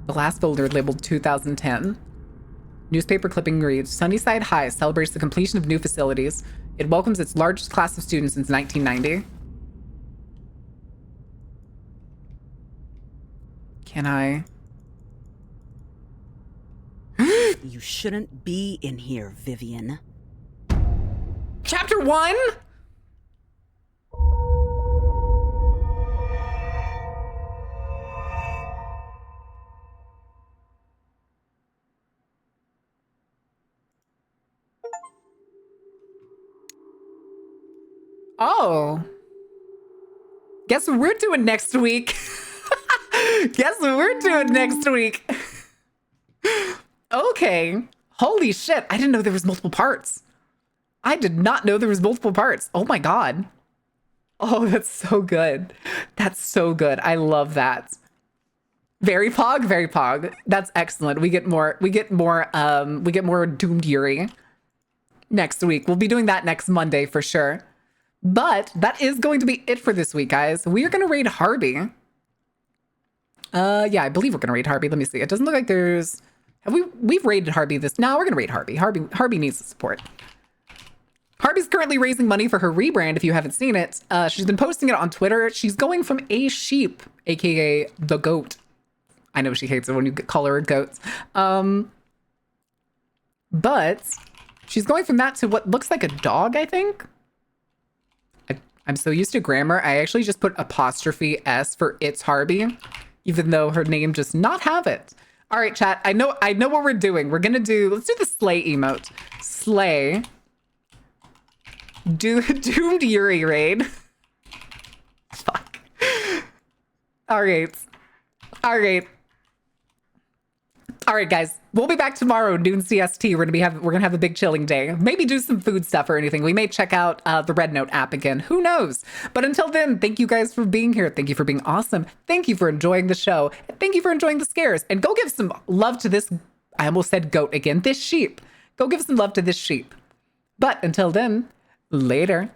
The last folder labeled 2010. Newspaper clipping reads, Sunnyside High celebrates the completion of new facilities. It welcomes its largest class of students since 1990. Can I? You shouldn't be in here, Vivian. Chapter 1? Oh. Guess what we're doing next week? Guess what we're doing next week? Okay. Holy shit. I didn't know there was multiple parts. I did not know there was multiple parts. Oh my God. Oh, that's so good. That's so good. I love that. Very pog, very pog. That's excellent. We get more Doomed Yuri next week. We'll be doing that next Monday for sure. But that is going to be it for this week, guys. We are going to raid Harby. Yeah, I believe we're going to raid Harby. Let me see. It doesn't look like there's... We've raided Harby this... No, we're going to raid Harby. Harby needs the support. Harby's currently raising money for her rebrand, if you haven't seen it. She's been posting it on Twitter. She's going from a sheep, aka the goat. I know she hates it when you call her a goat. But she's going from that to what looks like a dog, I think. I'm so used to grammar. I actually just put apostrophe S for it's Harby, even though her name does not have it. All right, chat. I know what we're doing. Let's do the slay emote. Slay. Doomed Yuri raid. Fuck. All right. All right, guys. We'll be back tomorrow, noon CST. We're gonna have a big chilling day. Maybe do some food stuff or anything. We may check out the Red Note app again. Who knows? But until then, thank you guys for being here. Thank you for being awesome. Thank you for enjoying the show. And thank you for enjoying the scares. And go give some love to this. I almost said goat again. This sheep. Go give some love to this sheep. But until then, later.